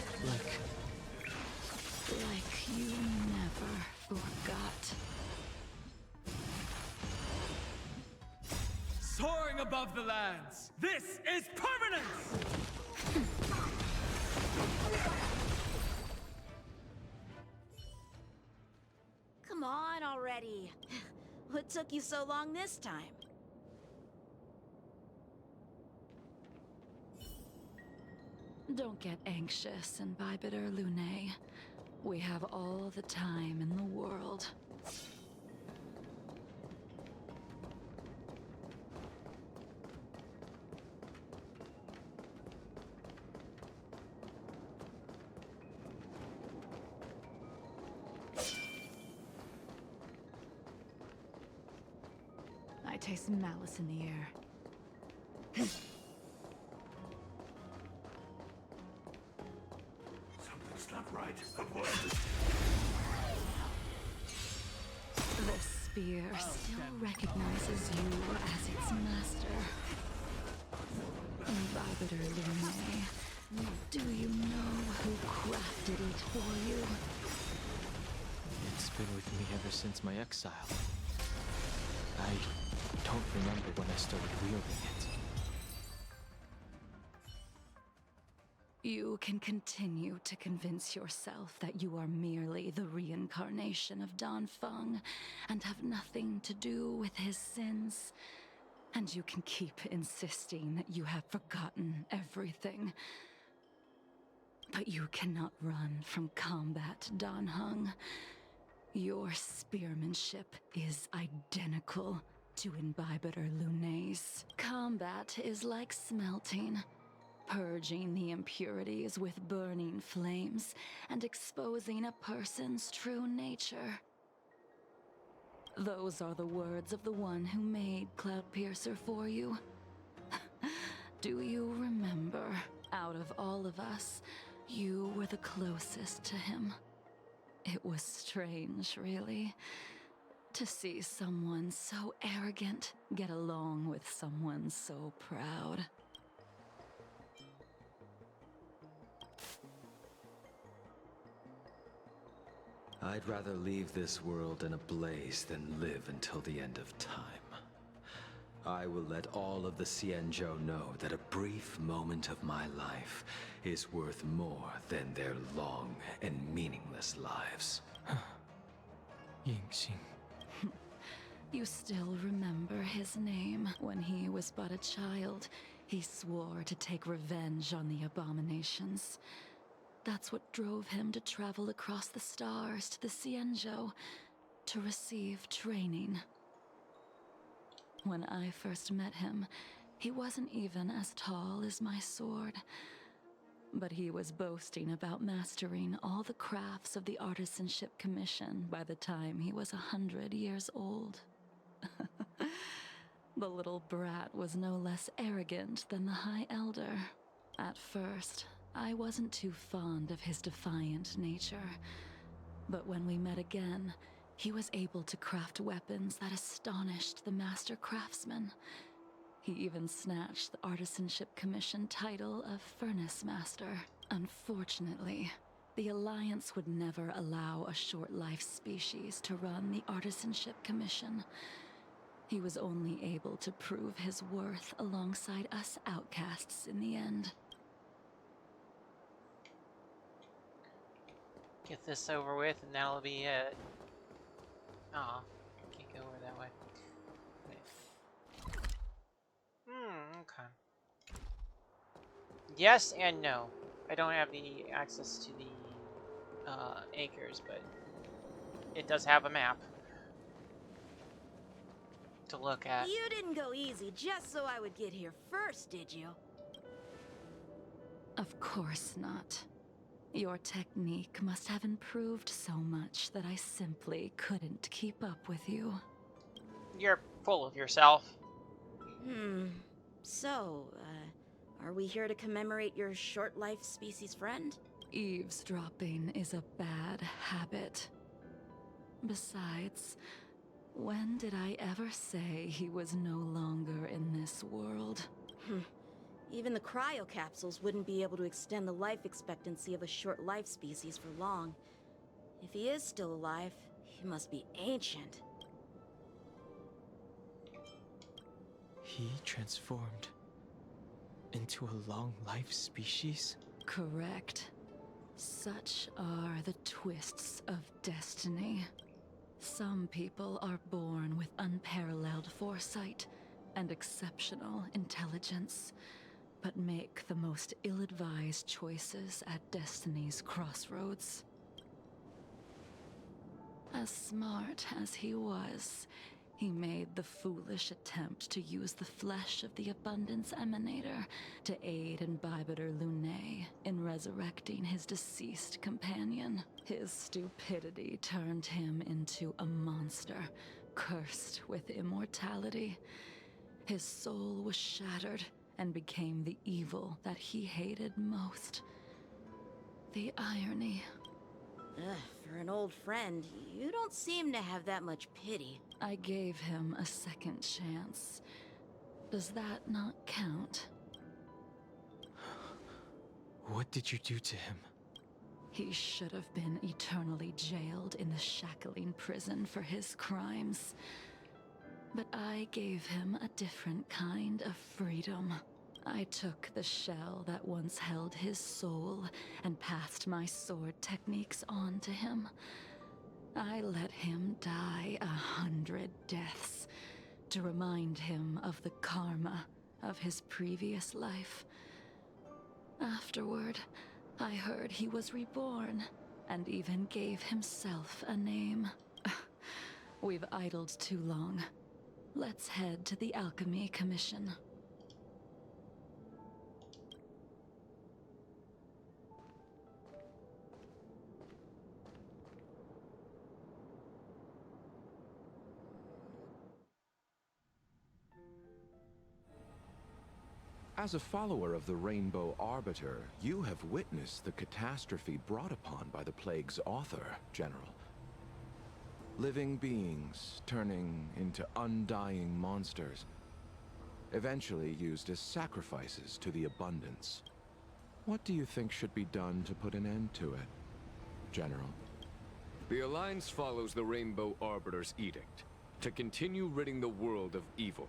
like you never forgot. Soaring above the lands, this is permanence! Come on already. What took you so long this time? Don't get anxious, Imbibiter Lune. We have all the time in the world. I taste malice in the air. Something's not right. Avoid this. The spear still recognizes you as its master. Imbibiter Lune, do you know who crafted it for you? It's been with me ever since my exile. I don't remember when I started wielding it. You can continue to convince yourself that you are merely the reincarnation of Dan Feng and have nothing to do with his sins. And you can keep insisting that you have forgotten everything. But you cannot run from combat, Dan Heng. Your spearmanship is identical to Imbibiter Lune's. Combat is like smelting, purging the impurities with burning flames and exposing a person's true nature. Those are the words of the one who made Cloudpiercer for you. Do you remember, out of all of us, you were the closest to him? It was strange, really, to see someone so arrogant get along with someone so proud. I'd rather leave this world in a blaze than live until the end of time. I will let all of the Xianzhou know that a brief moment of my life is worth more than their long and meaningless lives. Yingxing. You still remember his name. When he was but a child, he swore to take revenge on the abominations. That's what drove him to travel across the stars to the Xianzhou to receive training. When I first met him, he wasn't even as tall as my sword. But he was boasting about mastering all the crafts of the Artisanship Commission by the time he was 100 years old. The little brat was no less arrogant than the High Elder. At first, I wasn't too fond of his defiant nature. But when we met again, he was able to craft weapons that astonished the Master Craftsman. He even snatched the Artisanship Commission title of Furnace Master. Unfortunately, the Alliance would never allow a short-life species to run the Artisanship Commission. He was only able to prove his worth alongside us outcasts in the end. Get this over with and that'll be it. Aw, can't go over that way. Wait. Okay. Yes and no. I don't have the access to the anchors, but it does have a map to look at. You didn't go easy just so I would get here first, did you? Of course not. Your technique must have improved so much that I simply couldn't keep up with you. You're full of yourself. So, are we here to commemorate your short-life species friend? Eavesdropping is a bad habit. Besides, when did I ever say he was no longer in this world? Even the cryocapsules wouldn't be able to extend the life expectancy of a short-life species for long. If he is still alive, he must be ancient. He transformed into a long-life species? Correct. Such are the twists of destiny. Some people are born with unparalleled foresight and exceptional intelligence. but make the most ill-advised choices at destiny's crossroads. As smart as he was, he made the foolish attempt to use the flesh of the Abundance Emanator to aid Imbibiter Lunae in resurrecting his deceased companion. His stupidity turned him into a monster, cursed with immortality. His soul was shattered and became the evil that he hated most. The irony. Ugh, for an old friend, you don't seem to have that much pity. I gave him a second chance. Does that not count? What did you do to him? He should have been eternally jailed in the shackling prison for his crimes. But I gave him a different kind of freedom. I took the shell that once held his soul and passed my sword techniques on to him. I let him die 100 deaths to remind him of the karma of his previous life. Afterward, I heard he was reborn and even gave himself a name. We've idled too long. Let's head to the Alchemy Commission. As a follower of the Rainbow Arbiter, you have witnessed the catastrophe brought upon by the plague's author, General. Living beings turning into undying monsters, eventually used as sacrifices to the Abundance. What do you think should be done to put an end to it, General? The Alliance follows the Rainbow Arbiter's edict to continue ridding the world of evil,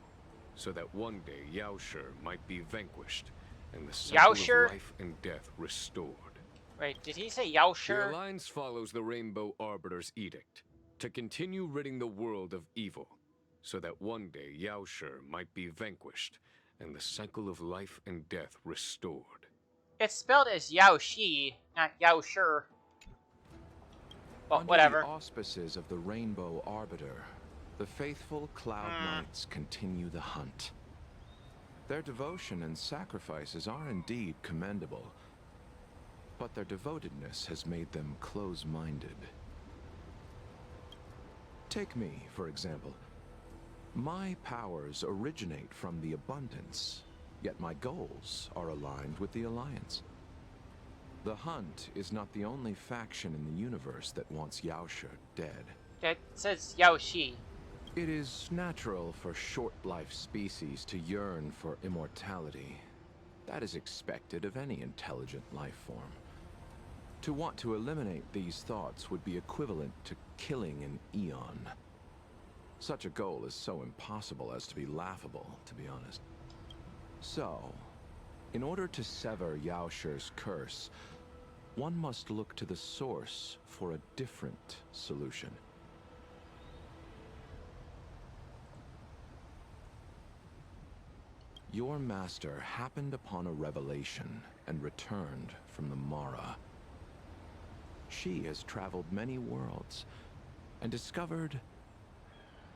so that one day Yaoshi might be vanquished and the cycle of life and death restored. Wait, did he say Yaoshi? The Alliance follows the Rainbow Arbiter's edict to continue ridding the world of evil, so that one day Yaoshi might be vanquished and the cycle of life and death restored. It's spelled as Yaoshi, not Yaoshi. Well, Under whatever. the auspices of the Rainbow Arbiter, the faithful Cloud Knights continue the hunt. Their devotion and sacrifices are indeed commendable, but their devotedness has made them close-minded. Take me, for example. My powers originate from the Abundance, yet my goals are aligned with the Alliance. The Hunt is not the only faction in the universe that wants Yaoshi dead. It says Yaoshi. It is natural for short-life species to yearn for immortality. That is expected of any intelligent life form. To want to eliminate these thoughts would be equivalent to killing an eon. Such a goal is so impossible as to be laughable, to be honest. So, in order to sever Yaoshi's curse, one must look to the source for a different solution. Your master happened upon a revelation and returned from the Mara. She has traveled many worlds and discovered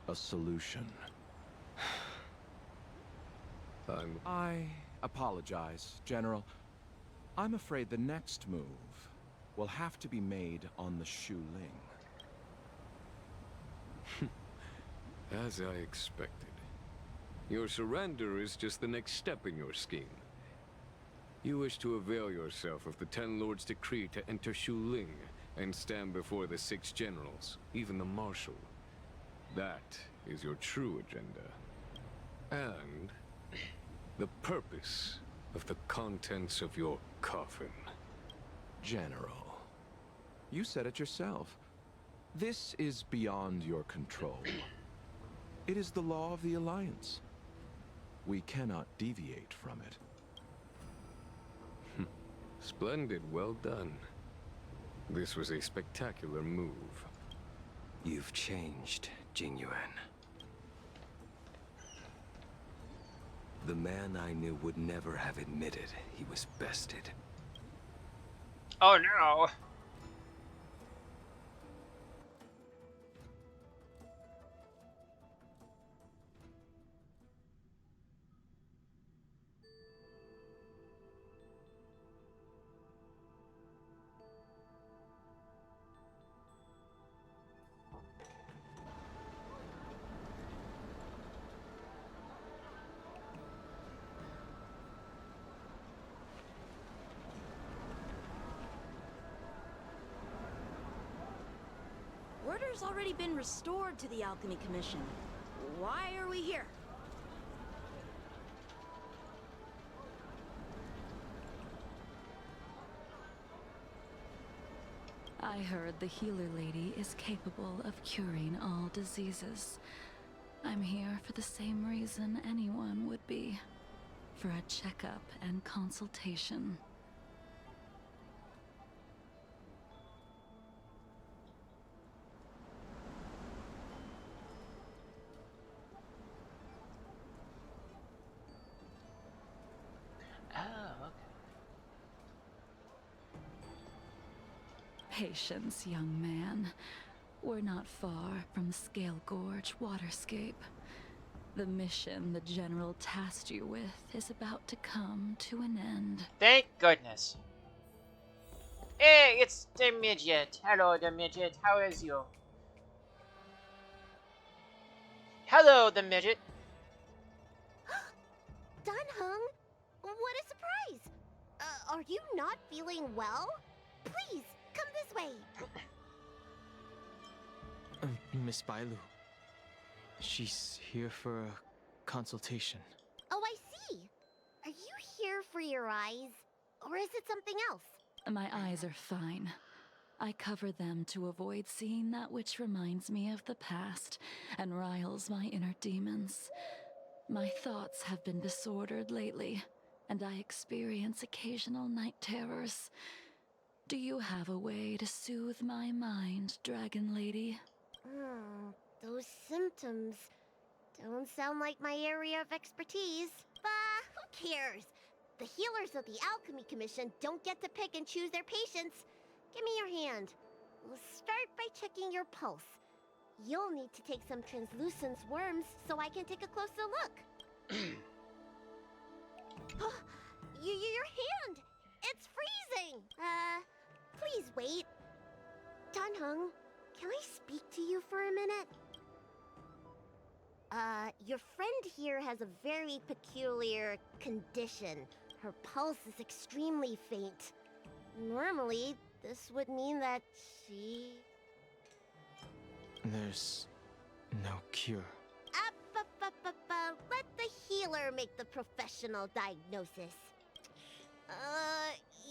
a solution. I apologize, General. I'm afraid the next move will have to be made on the Shu Ling. As I expected. Your surrender is just the next step in your scheme. You wish to avail yourself of the Ten Lords' decree to enter Shu Ling and stand before the 6 generals, even the Marshal. That is your true agenda. And the purpose of the contents of your coffin. General, you said it yourself. This is beyond your control. It is the law of the Alliance. We cannot deviate from it. Splendid, well done. This was a spectacular move. You've changed, Jingyuan. The man I knew would never have admitted he was bested. Oh no. Order's already been restored to the Alchemy Commission. Why are we here? I heard the healer lady is capable of curing all diseases. I'm here for the same reason anyone would be. For a checkup and consultation. Oh, okay. Patience, young man. We're not far from Scale Gorge Waterscape. The mission the General tasked you with is about to come to an end. Thank goodness. Hey, it's the midget. Hello, the midget. How is you? Hello, the midget. Dunhung, what a surprise! Are you not feeling well? Please, come this way. Miss Bailu. She's here for a consultation. Oh, I see. Are you here for your eyes? Or is it something else? My eyes are fine. I cover them to avoid seeing that which reminds me of the past and riles my inner demons. My thoughts have been disordered lately, and I experience occasional night terrors. Do you have a way to soothe my mind, Dragon Lady? Those symptoms don't sound like my area of expertise. But who cares? The healers of the Alchemy Commission don't get to pick and choose their patients. Give me your hand. We'll start by checking your pulse. You'll need to take some translucent worms so I can take a closer look. Your hand! It's freezing! Please wait. Dunhung, can I speak to you for a minute? Your friend here has a very peculiar condition. Her pulse is extremely faint. Normally, this would mean that she... There's no cure. Let the healer make the professional diagnosis.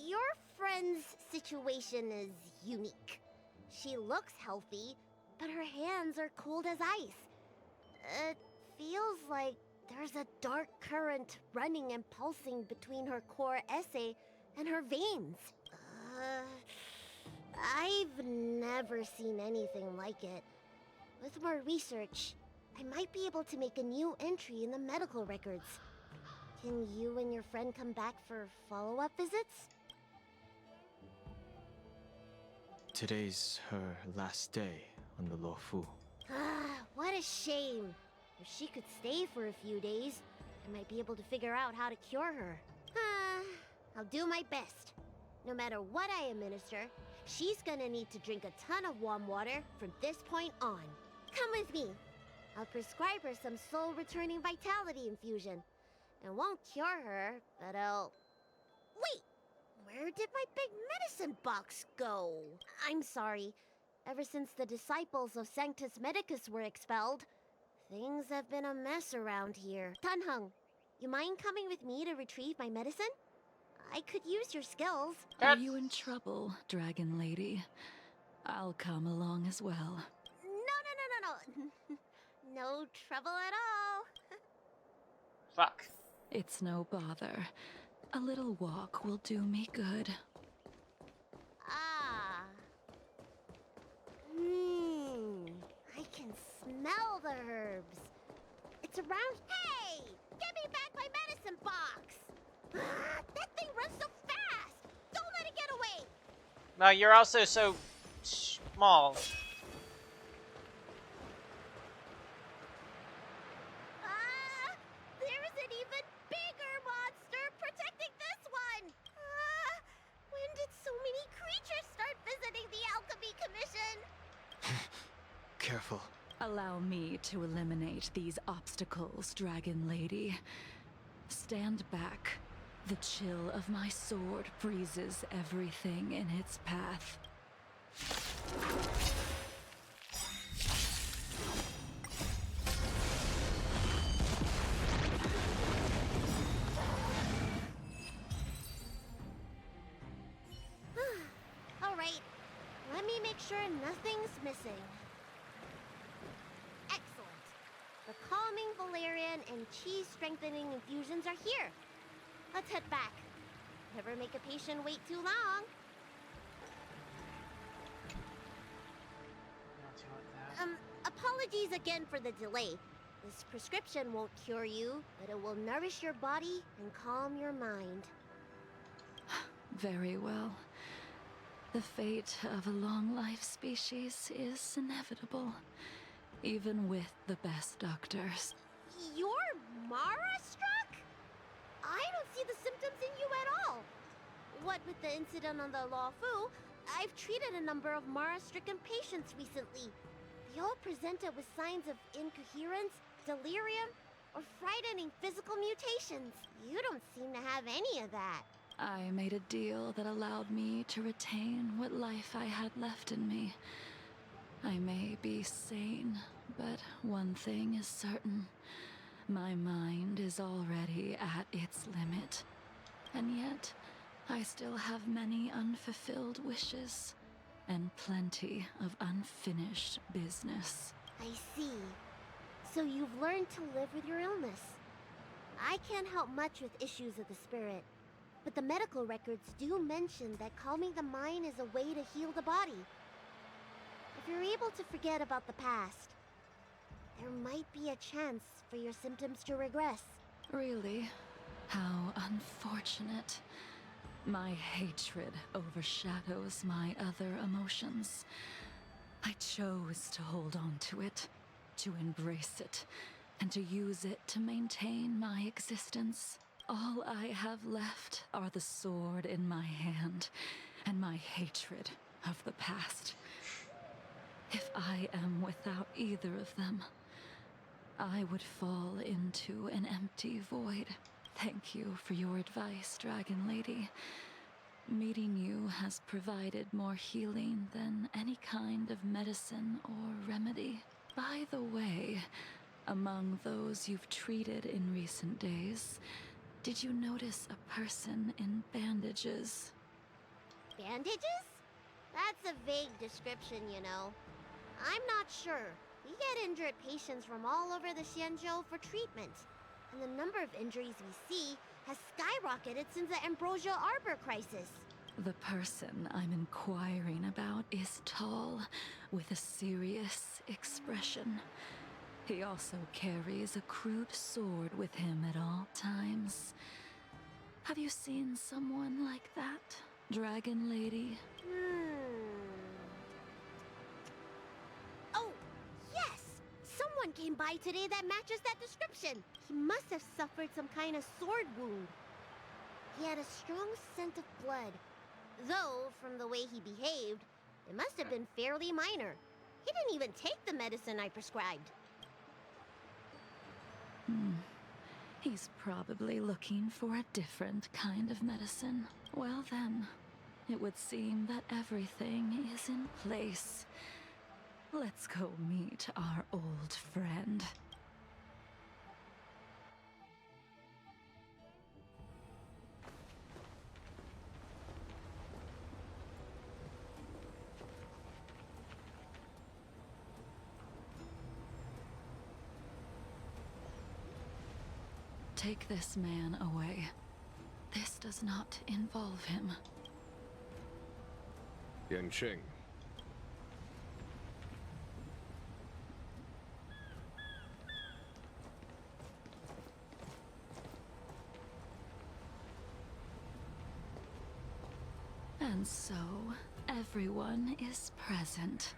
Your friend's situation is unique. She looks healthy, but her hands are cold as ice. It feels like there's a dark current running and pulsing between her core esse and her veins. I've never seen anything like it. With more research, I might be able to make a new entry in the medical records. Can you and your friend come back for follow-up visits? Today's her last day on the Luofu. What a shame. If she could stay for a few days, I might be able to figure out how to cure her. I'll do my best. No matter what I administer, she's gonna need to drink a ton of warm water from this point on. Come with me. I'll prescribe her some soul-returning vitality infusion. It won't cure her, but I'll... Wait! Where did my big medicine box go? I'm sorry. Ever since the disciples of Sanctus Medicus were expelled, things have been a mess around here. Dunhung, you mind coming with me to retrieve my medicine? I could use your skills. Are you in trouble, Dragon Lady? I'll come along as well. No. No trouble at all. Fuck. It's no bother. A little walk will do me good. I can smell the herbs. It's around. Hey! Give me back my medicine box! That thing runs so fast! Don't let it get away! Well, you're also so small. There is an even bigger monster protecting this one! When did so many creatures start visiting the Alchemy Commission? Careful. Allow me to eliminate these obstacles, Dragon Lady. Stand back. The chill of my sword freezes everything in its path. Alright, let me make sure nothing's missing. Excellent. The calming valerian and chi strengthening infusions are here. Let's head back. Never make a patient wait too long. Apologies again for the delay. This prescription won't cure you, but it will nourish your body and calm your mind. Very well. The fate of a long-life species is inevitable, even with the best doctors. You're Mara-struck? I don't see the symptoms in you at all. What with the incident on the Lawfu, I've treated a number of Mara-stricken patients recently. They all presented with signs of incoherence, delirium, or frightening physical mutations. You don't seem to have any of that. I made a deal that allowed me to retain what life I had left in me. I may be sane, but one thing is certain. My mind is already at its limit. And yet, I still have many unfulfilled wishes, and plenty of unfinished business. I see. So you've learned to live with your illness. I can't help much with issues of the spirit, but the medical records do mention that calming the mind is a way to heal the body. If you're able to forget about the past, there might be a chance for your symptoms to regress. Really? How unfortunate. My hatred overshadows my other emotions. I chose to hold on to it, to embrace it, and to use it to maintain my existence. All I have left are the sword in my hand and my hatred of the past. If I am without either of them, I would fall into an empty void. Thank you for your advice, Dragon Lady. Meeting you has provided more healing than any kind of medicine or remedy. By the way, among those you've treated in recent days, did you notice a person in bandages? Bandages? That's a vague description, you know. I'm not sure. We get injured patients from all over the Xianzhou for treatment, and the number of injuries we see has skyrocketed since the Ambrosia Arbor crisis. The person I'm inquiring about is tall, with a serious expression. He also carries a crude sword with him at all times. Have you seen someone like that, Dragon Lady? Oh, yes! Someone came by today that matches that description. He must have suffered some kind of sword wound. He had a strong scent of blood. Though, from the way he behaved, it must have been fairly minor. He didn't even take the medicine I prescribed. He's probably looking for a different kind of medicine. Well then, it would seem that everything is in place. Let's go meet our old friend. Take this man away. This does not involve him. Yanqing. And so, everyone is present.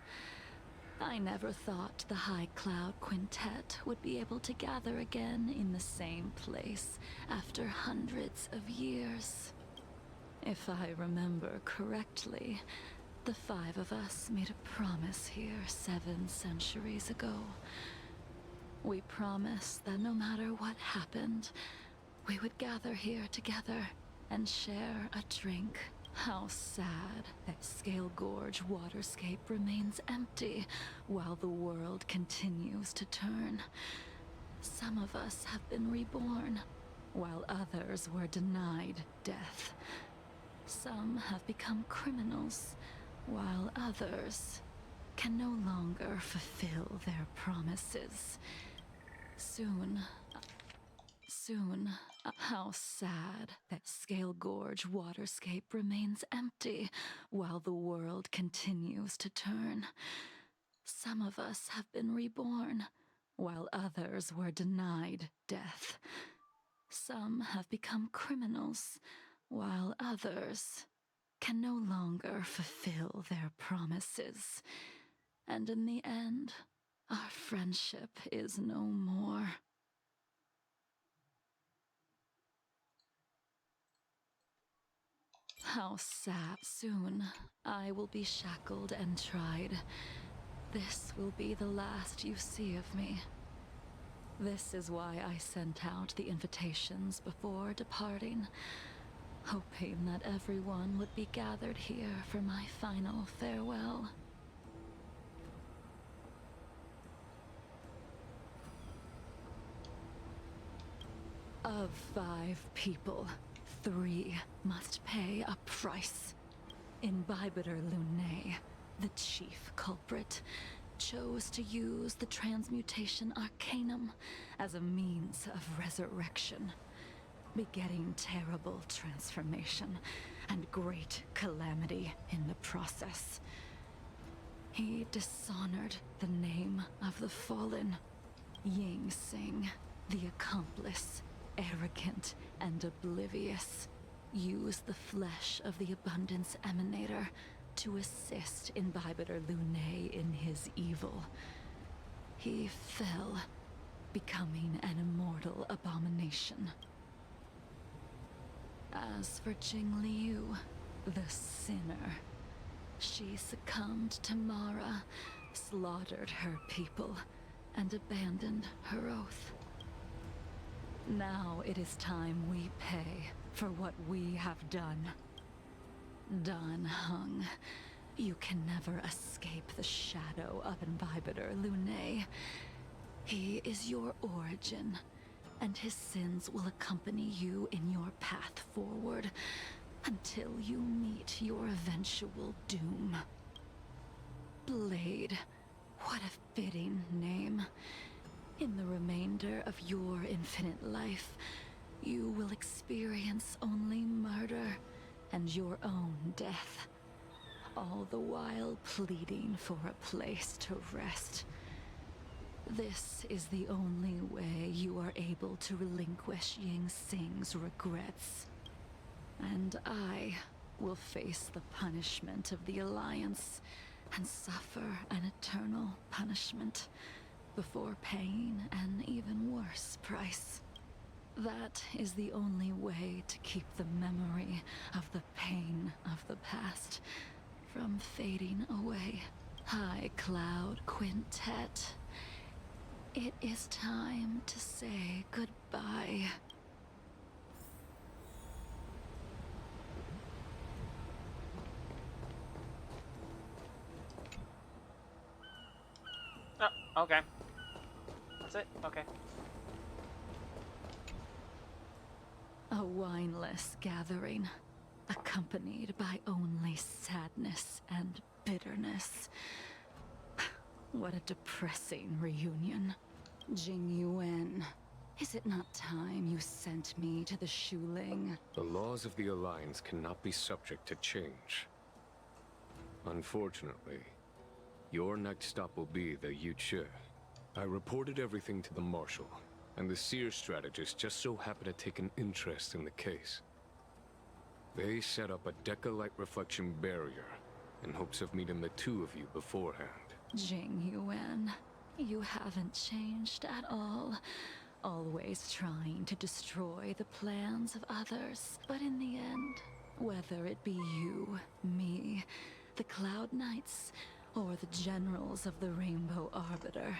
I never thought the High Cloud Quintet would be able to gather again in the same place after hundreds of years. If I remember correctly, the 5 of us made a promise here 7 centuries ago. We promised that no matter what happened, we would gather here together and share a drink. How sad that Scale Gorge waterscape remains empty while the world continues to turn. Some of us have been reborn, while others were denied death. Some have become criminals, while others can no longer fulfill their promises. Soon, how sad that Scale Gorge waterscape remains empty while the world continues to turn. Some of us have been reborn, while others were denied death. Some have become criminals, while others can no longer fulfill their promises. And in the end, our friendship is no more. How sad. Soon, I will be shackled and tried. This will be the last you see of me. This is why I sent out the invitations before departing, hoping that everyone would be gathered here for my final farewell. Of 5 people, 3 must pay a price. Imbibitor Lunae, the chief culprit, chose to use the transmutation arcanum as a means of resurrection, begetting terrible transformation and great calamity in the process. He dishonored the name of the fallen. Ying Sing, the accomplice, arrogant and oblivious, used the flesh of the Abundance Emanator to assist Imbibitor Lunae in his evil. He fell, becoming an immortal abomination. As for Jingliu, the sinner, she succumbed to Mara, slaughtered her people, and abandoned her oath. Now it is time we pay for what we have done. Dan Heng, you can never escape the shadow of Imbibitor Lunae. He is your origin, and his sins will accompany you in your path forward until you meet your eventual doom. Blade, what a fitting name. In the remainder of your infinite life, you will experience only murder and your own death, all the while pleading for a place to rest. This is the only way you are able to relinquish Ying Sing's regrets. And I will face the punishment of the Alliance and suffer an eternal punishment before paying an even worse price. That is the only way to keep the memory of the pain of the past from fading away. High Cloud Quintet, it is time to say goodbye. Oh, okay. That's it? Okay. A wineless gathering, accompanied by only sadness and bitterness. What a depressing reunion. Jing Yuan, is it not time you sent me to the Shuling? The laws of the Alliance cannot be subject to change. Unfortunately, your next stop will be the Yuchi. I reported everything to the Marshal, and the Seer strategist just so happened to take an interest in the case. They set up a Deca-light reflection barrier in hopes of meeting the two of you beforehand. Jing Yuan, you haven't changed at all. Always trying to destroy the plans of others. But in the end, whether it be you, me, the Cloud Knights, or the generals of the Rainbow Arbiter,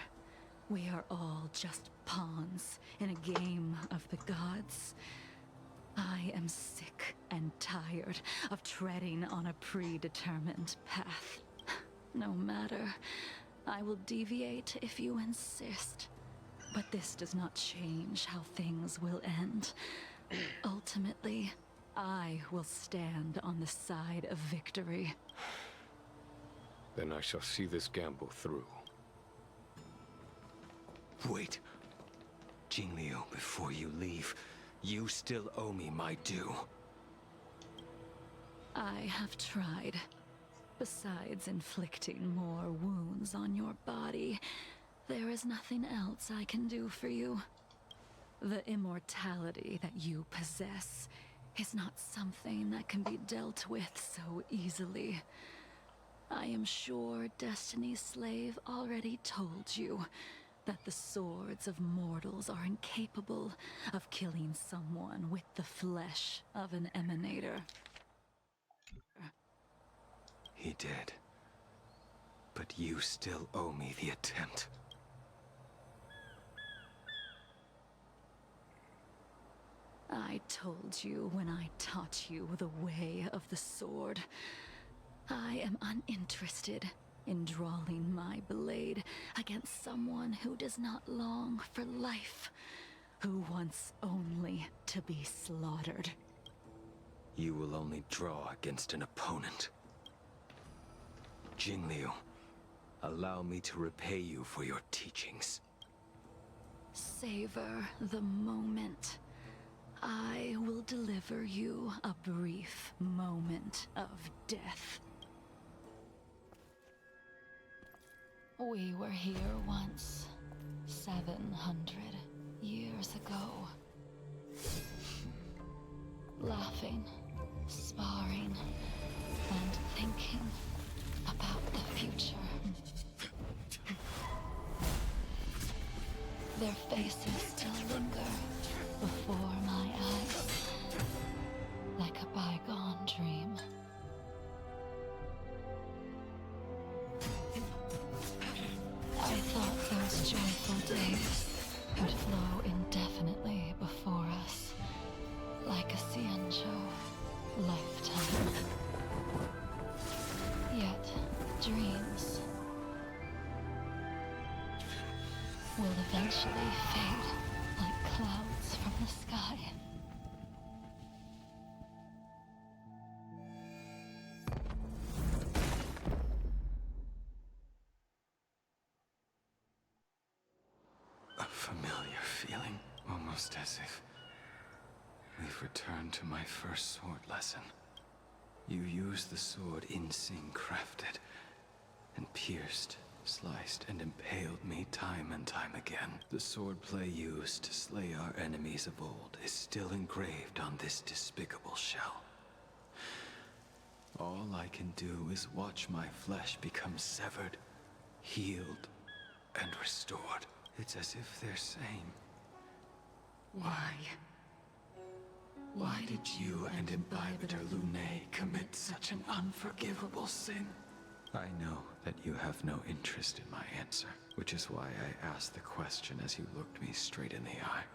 we are all just pawns in a game of the gods. I am sick and tired of treading on a predetermined path. No matter, I will deviate if you insist. But this does not change how things will end. Ultimately, I will stand on the side of victory. Then I shall see this gamble through. Wait. Jingliu, before you leave, you still owe me my due. I have tried. Besides inflicting more wounds on your body, there is nothing else I can do for you. The immortality that you possess is not something that can be dealt with so easily. I am sure Destiny's Slave already told you that the swords of mortals are incapable of killing someone with the flesh of an emanator. He did. But you still owe me the attempt. I told you when I taught you the way of the sword. I am uninterested in drawing my blade against someone who does not long for life, who wants only to be slaughtered. You will only draw against an opponent. Jingliu, allow me to repay you for your teachings. Savor the moment. I will deliver you a brief moment of death. We were here once, 700 years ago. Laughing, sparring, and thinking about the future. Their faces still linger before my eyes, like a bygone dream. I thought those joyful days would flow indefinitely before us, like a Xianzhou lifetime. Yet, dreams will eventually fade like clouds from the sky. A familiar feeling, almost as if we've returned to my first sword lesson. You used the sword Insing crafted, and pierced, sliced, and impaled me time and time again. The swordplay used to slay our enemies of old is still engraved on this despicable shell. All I can do is watch my flesh become severed, healed, and restored. It's as if they're saying, why? Why did you and Imbibitor Lunae commit such an unforgivable sin? I know that you have no interest in my answer, which is why I asked the question as you looked me straight in the eye.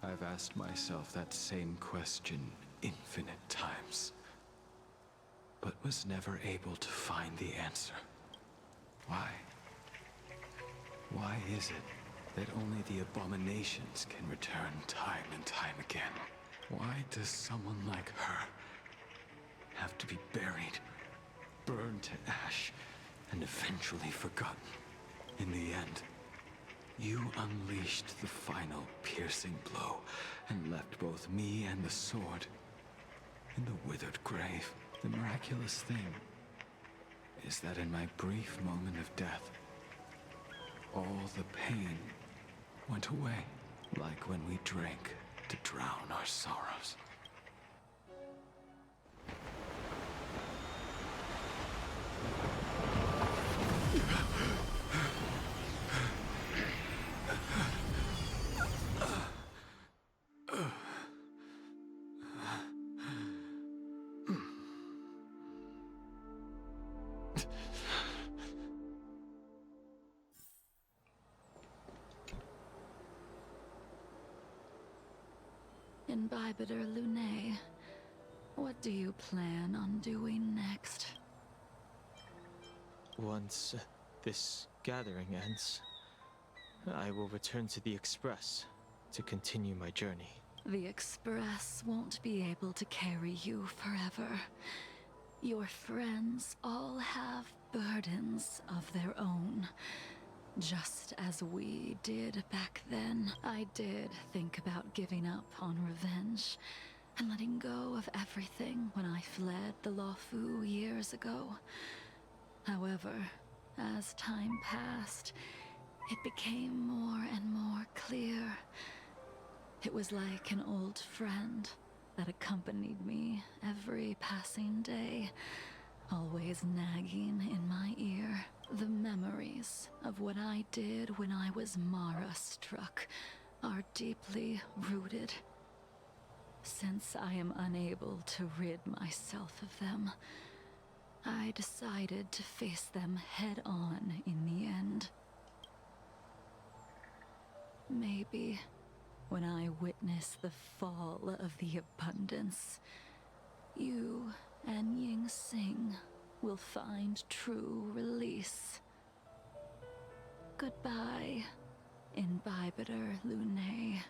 I've asked myself that same question infinite times, but was never able to find the answer. Why? Why is it that only the abominations can return time and time again? Why does someone like her have to be buried, burned to ash, and eventually forgotten? In the end, you unleashed the final piercing blow and left both me and the sword in the withered grave. The miraculous thing is that in my brief moment of death, all the pain went away, like when we drank to drown our sorrows. Imbibitor Lunae, what do you plan on doing next? Once this gathering ends, I will return to the Express to continue my journey. The Express won't be able to carry you forever. Your friends all have burdens of their own. Just as we did back then, I did think about giving up on revenge and letting go of everything when I fled the Luofu years ago. However, as time passed, it became more and more clear. It was like an old friend that accompanied me every passing day, always nagging in my ear. The memories of what I did when I was Mara-struck are deeply rooted. Since I am unable to rid myself of them, I decided to face them head-on in the end. Maybe when I witness the fall of the abundance, you and Ying Sing will find true release. Goodbye, Imbibitor Lunae.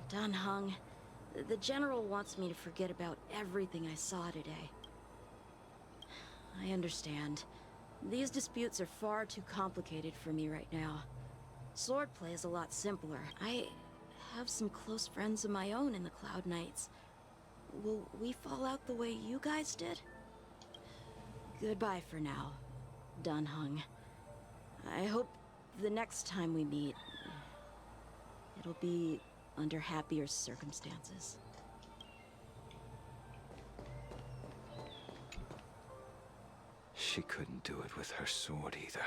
Dunhung, the General wants me to forget about everything I saw today. I understand. These disputes are far too complicated for me right now. Swordplay is a lot simpler. I have some close friends of my own in the Cloud Knights. Will we fall out the way you guys did? Goodbye for now, Dunhung. I hope the next time we meet, it'll be under happier circumstances. She couldn't do it with her sword either.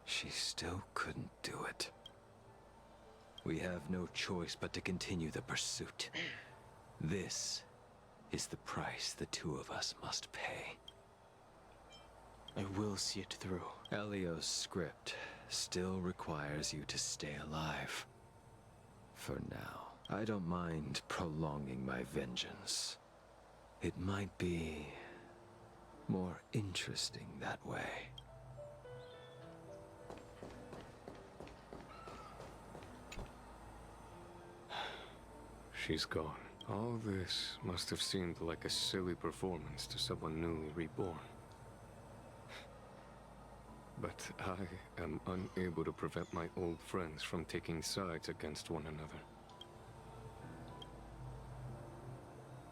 She still couldn't do it. We have no choice but to continue the pursuit. This is the price the two of us must pay. I will see it through. Elio's script still requires you to stay alive. For now, I don't mind prolonging my vengeance. It might be more interesting that way. She's gone. All this must have seemed like a silly performance to someone newly reborn. But I am unable to prevent my old friends from taking sides against one another.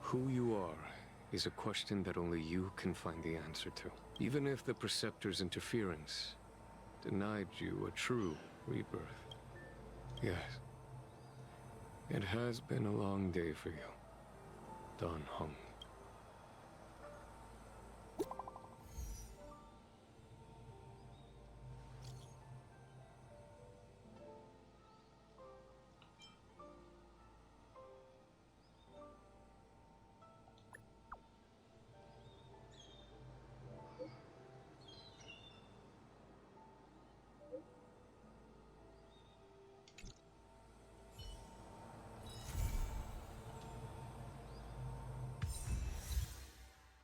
Who you are is a question that only you can find the answer to. Even if the Preceptor's interference denied you a true rebirth. Yes. It has been a long day for you, Dunhung.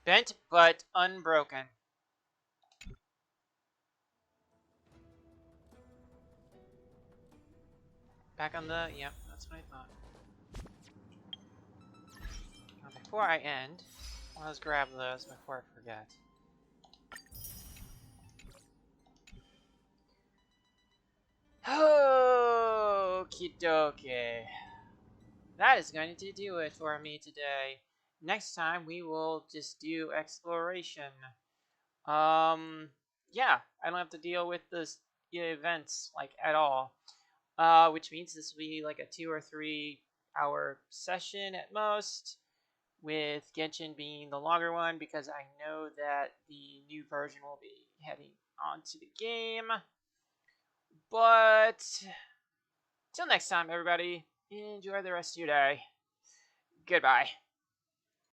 Bent but unbroken. Back on the... Yep, that's what I thought. Now, before I end, let's grab those before I forget. Okie dokie. That is going to do it for me today. Next time we will just do exploration. Yeah, I don't have to deal with this events like at all. Which means this will be like a 2 or 3 hour session at most, with Genshin being the longer one because I know that the new version will be heading onto the game. But Till next time, everybody, enjoy the rest of your day. Goodbye.